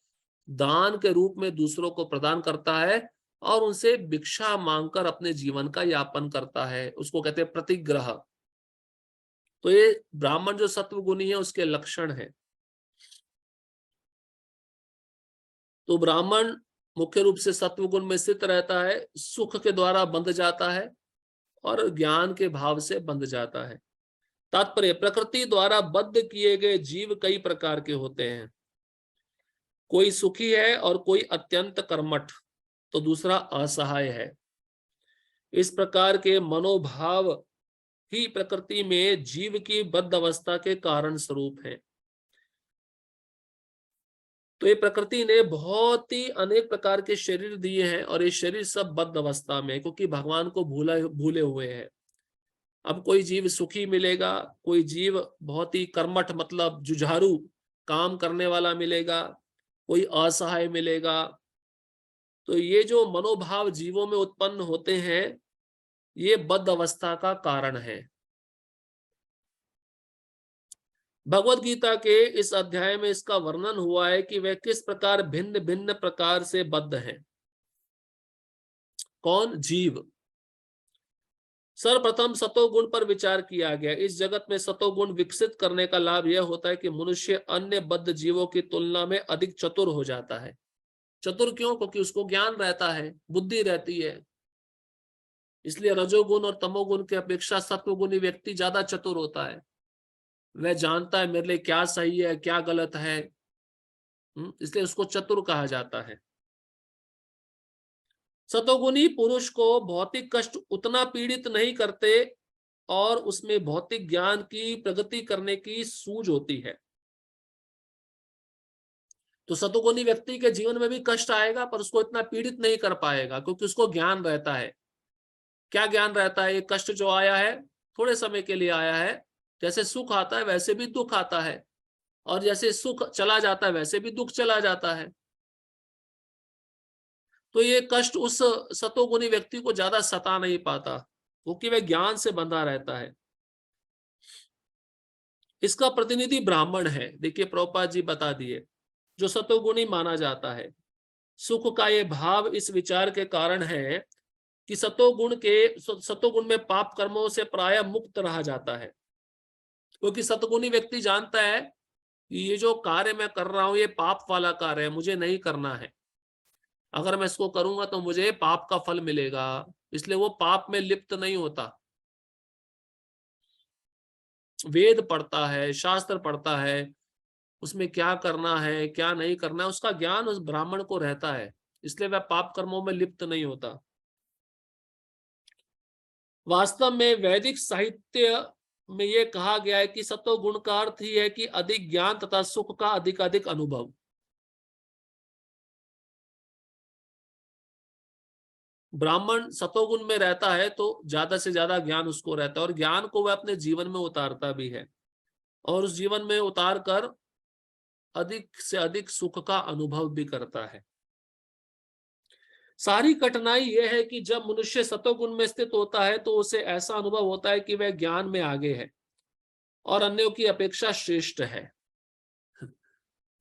दान के रूप में दूसरों को प्रदान करता है और उनसे भिक्षा मांगकर अपने जीवन का यापन करता है। उसको कहते हैं प्रतिग्रह। तो ये ब्राह्मण जो सत्वगुणी है उसके लक्षण है। तो ब्राह्मण मुख्य रूप से सत्वगुण में स्थित रहता है, सुख के द्वारा बंध जाता है और ज्ञान के भाव से बंध जाता है। तात्पर्य, प्रकृति द्वारा बद्ध किए गए जीव कई प्रकार के होते हैं। कोई सुखी है और कोई अत्यंत कर्मठ, तो दूसरा असहाय है। इस प्रकार के मनोभाव ही प्रकृति में जीव की बद्ध अवस्था के कारण स्वरूप है। तो ये प्रकृति ने बहुत ही अनेक प्रकार के शरीर दिए हैं और ये शरीर सब बद्ध अवस्था में, क्योंकि भगवान को भूले हुए हैं। अब कोई जीव सुखी मिलेगा, कोई जीव बहुत ही कर्मठ मतलब जुझारू काम करने वाला मिलेगा, कोई असहाय मिलेगा। तो ये जो मनोभाव जीवों में उत्पन्न होते हैं, ये बद्ध अवस्था का कारण है। भगवत गीता के इस अध्याय में इसका वर्णन हुआ है कि वह किस प्रकार भिन्न भिन्न प्रकार से बद्ध हैं। कौन? जीव। सर्वप्रथम सतोगुण पर विचार किया गया। इस जगत में सतोगुण विकसित करने का लाभ यह होता है कि मनुष्य अन्य बद्ध जीवों की तुलना में अधिक चतुर हो जाता है। चतुर क्यों? क्योंकि उसको ज्ञान रहता है, बुद्धि रहती है। इसलिए रजोगुण और तमोगुण की अपेक्षा सत्वगुणी व्यक्ति ज्यादा चतुर होता है। वह जानता है मेरे लिए क्या सही है, क्या गलत है। इसलिए उसको चतुर कहा जाता है। सतोगुणी पुरुष को भौतिक कष्ट उतना पीड़ित नहीं करते और उसमें भौतिक ज्ञान की प्रगति करने की सूझ होती है। तो सतोगुणी व्यक्ति के जीवन में भी कष्ट आएगा पर उसको इतना पीड़ित नहीं कर पाएगा, क्योंकि उसको ज्ञान रहता है। क्या ज्ञान रहता है? ये कष्ट जो आया है थोड़े समय के लिए आया है। जैसे सुख आता है वैसे भी दुख आता है, और जैसे सुख चला जाता है वैसे भी दुख चला जाता है। तो ये कष्ट उस सतोगुणी व्यक्ति को ज्यादा सता नहीं पाता, क्योंकि वह ज्ञान से बंधा रहता है। इसका प्रतिनिधि ब्राह्मण है। देखिए प्रभुपाद जी बता दिए, जो सतोगुणी माना जाता है। सुख का ये भाव इस विचार के कारण है कि सतोगुण में पाप कर्मों से प्राय मुक्त रहा जाता है। क्योंकि सतगुणी व्यक्ति जानता है कि ये जो कार्य मैं कर रहा हूं ये पाप वाला कार्य है, मुझे नहीं करना है। अगर मैं इसको करूंगा तो मुझे पाप का फल मिलेगा, इसलिए वो पाप में लिप्त नहीं होता। वेद पढ़ता है, शास्त्र पढ़ता है, उसमें क्या करना है क्या नहीं करना है उसका ज्ञान उस ब्राह्मण को रहता है, इसलिए वह पाप कर्मों में लिप्त नहीं होता। वास्तव में वैदिक साहित्य में यह कहा गया है कि सतोगुण का अर्थ ही है कि अधिक ज्ञान तथा सुख का अधिक अनुभव। ब्राह्मण सतोगुण में रहता है तो ज्यादा से ज्यादा ज्ञान उसको रहता है, और ज्ञान को वह अपने जीवन में उतारता भी है, और उस जीवन में उतार कर अधिक से अधिक सुख का अनुभव भी करता है। सारी कठिनाई यह है कि जब मनुष्य सतोगुण में स्थित होता है तो उसे ऐसा अनुभव होता है कि वह ज्ञान में आगे है और अन्यों की अपेक्षा श्रेष्ठ है।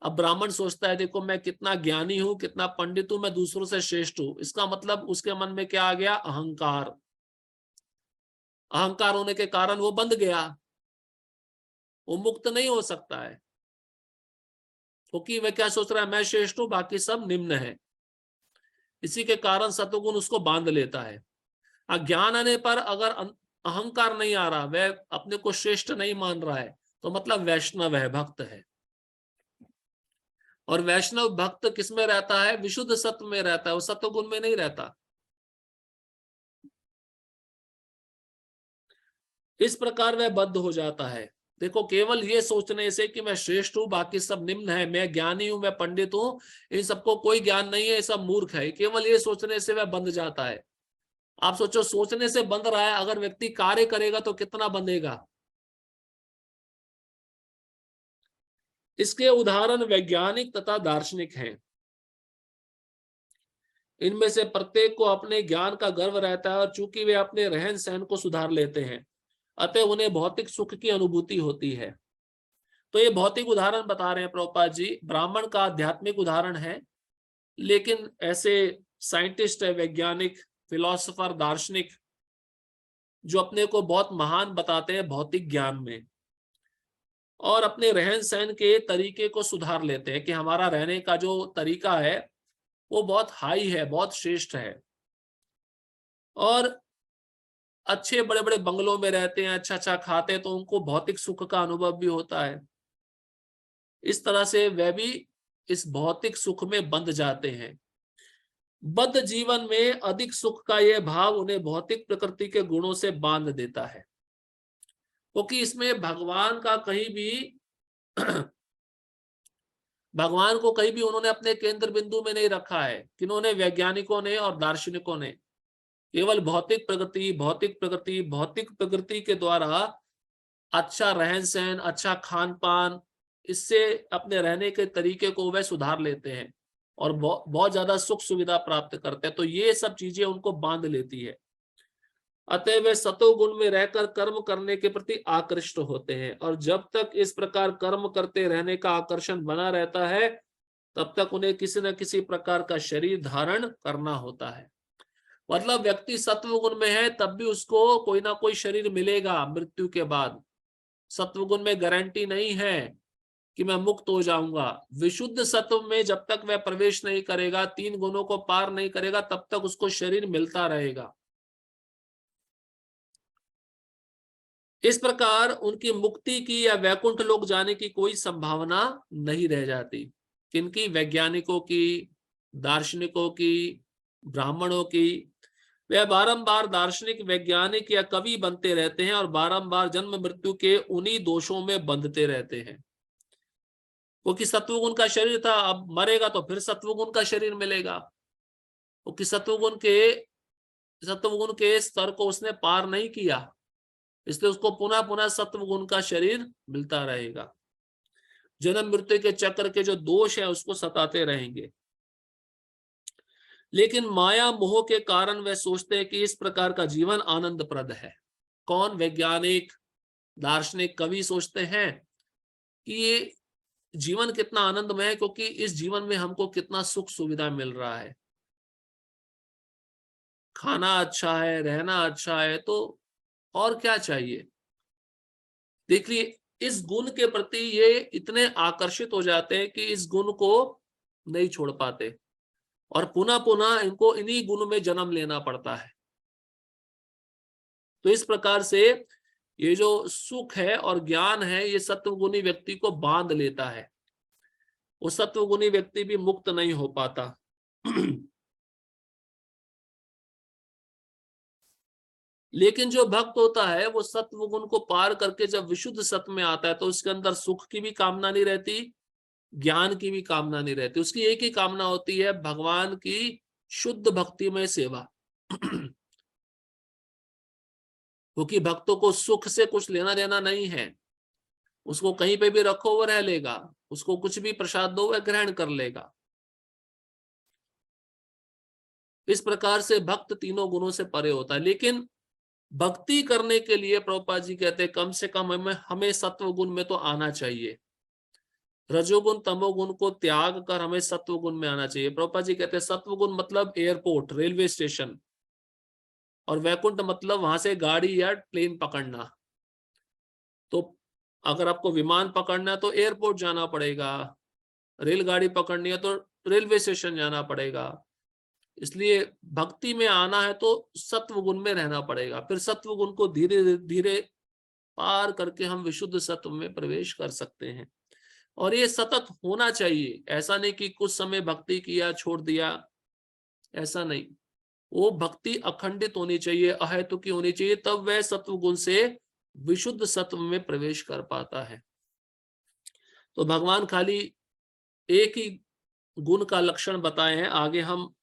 अब ब्राह्मण सोचता है देखो मैं कितना ज्ञानी हूं, कितना पंडित हूं, मैं दूसरों से श्रेष्ठ हूं। इसका मतलब उसके मन में क्या आ गया? अहंकार। अहंकार होने के कारण वो बंध गया, वो मुक्त नहीं हो सकता है, क्योंकि वह क्या सोच रहा है? मैं श्रेष्ठ हूं, बाकी सब निम्न है। इसी के कारण सत्वगुण उसको बांध लेता है। ज्ञान आने पर अगर अहंकार नहीं आ रहा, वह अपने को श्रेष्ठ नहीं मान रहा है, तो मतलब वैष्णव है, भक्त है। और वैष्णव भक्त किसमें रहता है? विशुद्ध सत्व में रहता है, वो सत्वगुण में नहीं रहता। इस प्रकार वह बद्ध हो जाता है। देखो, केवल ये सोचने से कि मैं श्रेष्ठ हूं, बाकी सब निम्न है, मैं ज्ञानी हूं, मैं पंडित हूं, इन सबको कोई ज्ञान नहीं है, ये सब मूर्ख है, केवल ये सोचने से वह बंध जाता है। आप सोचो, सोचने से बंध रहा है, अगर व्यक्ति कार्य करेगा तो कितना बंधेगा। इसके उदाहरण वैज्ञानिक तथा दार्शनिक हैं। इनमें से प्रत्येक को अपने ज्ञान का गर्व रहता है, और चूंकि वे अपने रहन सहन को सुधार लेते हैं, अतः उन्हें भौतिक सुख की अनुभूति होती है। तो ये भौतिक उदाहरण बता रहे हैं प्रभुपाद जी, ब्राह्मण का आध्यात्मिक उदाहरण है। लेकिन ऐसे साइंटिस्ट है, वैज्ञानिक, फिलोसोफर, दार्शनिक, जो अपने को बहुत महान बताते हैं भौतिक ज्ञान में, और अपने रहन सहन के तरीके को सुधार लेते हैं कि हमारा रहने का जो तरीका है वो बहुत हाई है, बहुत श्रेष्ठ है, और अच्छे बड़े बड़े बंगलों में रहते हैं, अच्छा अच्छा खाते हैं, तो उनको भौतिक सुख का अनुभव भी होता है। इस तरह से वे भी इस भौतिक सुख में बंध जाते हैं। बद्ध जीवन में अधिक सुख का यह भाव उन्हें भौतिक प्रकृति के गुणों से बांध देता है, क्योंकि इसमें भगवान का कहीं भी भगवान को कहीं भी उन्होंने अपने केंद्र बिंदु में नहीं रखा है। किन्होंने? वैज्ञानिकों ने और दार्शनिकों ने। केवल भौतिक प्रगति, भौतिक प्रगति, भौतिक प्रगति के द्वारा अच्छा रहन सहन, अच्छा खान पान, इससे अपने रहने के तरीके को वह सुधार लेते हैं और बहुत ज्यादा सुख सुविधा प्राप्त करते हैं। तो ये सब चीजें उनको बांध लेती है। अतः वे सतोगुण में रहकर कर्म करने के प्रति आकृष्ट होते हैं, और जब तक इस प्रकार कर्म करते रहने का आकर्षण बना रहता है, तब तक उन्हें किसी न किसी प्रकार का शरीर धारण करना होता है। मतलब व्यक्ति सत्वगुण में है तब भी उसको कोई ना कोई शरीर मिलेगा मृत्यु के बाद। सत्वगुण में गारंटी नहीं है कि मैं मुक्त हो जाऊंगा। विशुद्ध सत्व में जब तक वह प्रवेश नहीं करेगा, 3 गुणों को पार नहीं करेगा, तब तक उसको शरीर मिलता रहेगा। इस प्रकार उनकी मुक्ति की या वैकुंठ लोक जाने की कोई संभावना नहीं रह जाती। किनकी? वैज्ञानिकों की, दार्शनिकों की, ब्राह्मणों की। वे बारंबार दार्शनिक, वैज्ञानिक या कवि बनते रहते हैं और बारंबार जन्म मृत्यु के उन्हीं दोषों में बंधते रहते हैं। क्योंकि सत्वगुण का शरीर था, अब मरेगा तो फिर सत्वगुण का शरीर मिलेगा, क्योंकि सत्वगुण के स्तर को उसने पार नहीं किया, इसलिए उसको पुनः पुनः सत्वगुण का शरीर मिलता रहेगा। जन्म मृत्यु के चक्र के जो दोष है उसको सताते रहेंगे। लेकिन माया मोह के कारण वे सोचते हैं कि इस प्रकार का जीवन आनंदप्रद है। कौन? वैज्ञानिक, दार्शनिक, कवि सोचते हैं कि ये जीवन कितना आनंदमय है, क्योंकि इस जीवन में हमको कितना सुख सुविधा मिल रहा है, खाना अच्छा है, रहना अच्छा है, तो और क्या चाहिए। देखिए, इस गुण के प्रति ये इतने आकर्षित हो जाते हैं कि इस गुण को नहीं छोड़ पाते, और पुनः पुनः इनको इन्हीं गुण में जन्म लेना पड़ता है। तो इस प्रकार से ये जो सुख है और ज्ञान है, ये सत्वगुणी व्यक्ति को बांध लेता है। वो सत्वगुणी व्यक्ति भी मुक्त नहीं हो पाता। लेकिन जो भक्त होता है वो सत्व गुण को पार करके जब विशुद्ध सत्व में आता है, तो उसके अंदर सुख की भी कामना नहीं रहती, ज्ञान की भी कामना नहीं रहती। उसकी एक ही कामना होती है, भगवान की शुद्ध भक्ति में सेवा। क्योंकि भक्तों को सुख से कुछ लेना देना नहीं है, उसको कहीं पे भी रखो वो रह लेगा, उसको कुछ भी प्रसाद दो वह ग्रहण कर लेगा। इस प्रकार से भक्त तीनों गुणों से परे होता है। लेकिन भक्ति करने के लिए प्रभुपाद जी कहते हैं कम से कम हमें सत्व गुण में तो आना चाहिए। रजोगुण तमोगुण को त्याग कर हमें सत्वगुण में आना चाहिए। प्रभुपाद जी कहते हैं सत्वगुण मतलब एयरपोर्ट, रेलवे स्टेशन, और वैकुंठ मतलब वहां से गाड़ी या प्लेन पकड़ना। तो अगर आपको विमान पकड़ना है तो एयरपोर्ट जाना पड़ेगा, रेलगाड़ी पकड़नी है तो रेलवे स्टेशन जाना पड़ेगा। इसलिए भक्ति में आना है तो सत्व गुण में रहना पड़ेगा, फिर सत्व गुण को धीरे धीरे पार करके हम विशुद्ध सत्व में प्रवेश कर सकते हैं। और ये सतत होना चाहिए, ऐसा नहीं कि कुछ समय भक्ति किया छोड़ दिया, ऐसा नहीं। वो भक्ति अखंडित होनी चाहिए, अहेतुकी होनी चाहिए, तब वह सत्व गुण से विशुद्ध सत्व में प्रवेश कर पाता है। तो भगवान खाली एक ही गुण का लक्षण बताए हैं, आगे हम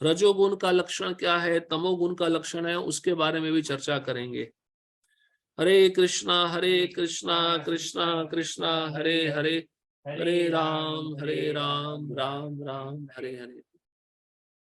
रजोगुण का लक्षण क्या है, तमोगुण का लक्षण है, उसके बारे में भी चर्चा करेंगे। हरे कृष्णा कृष्णा कृष्णा हरे हरे, हरे राम राम राम हरे हरे।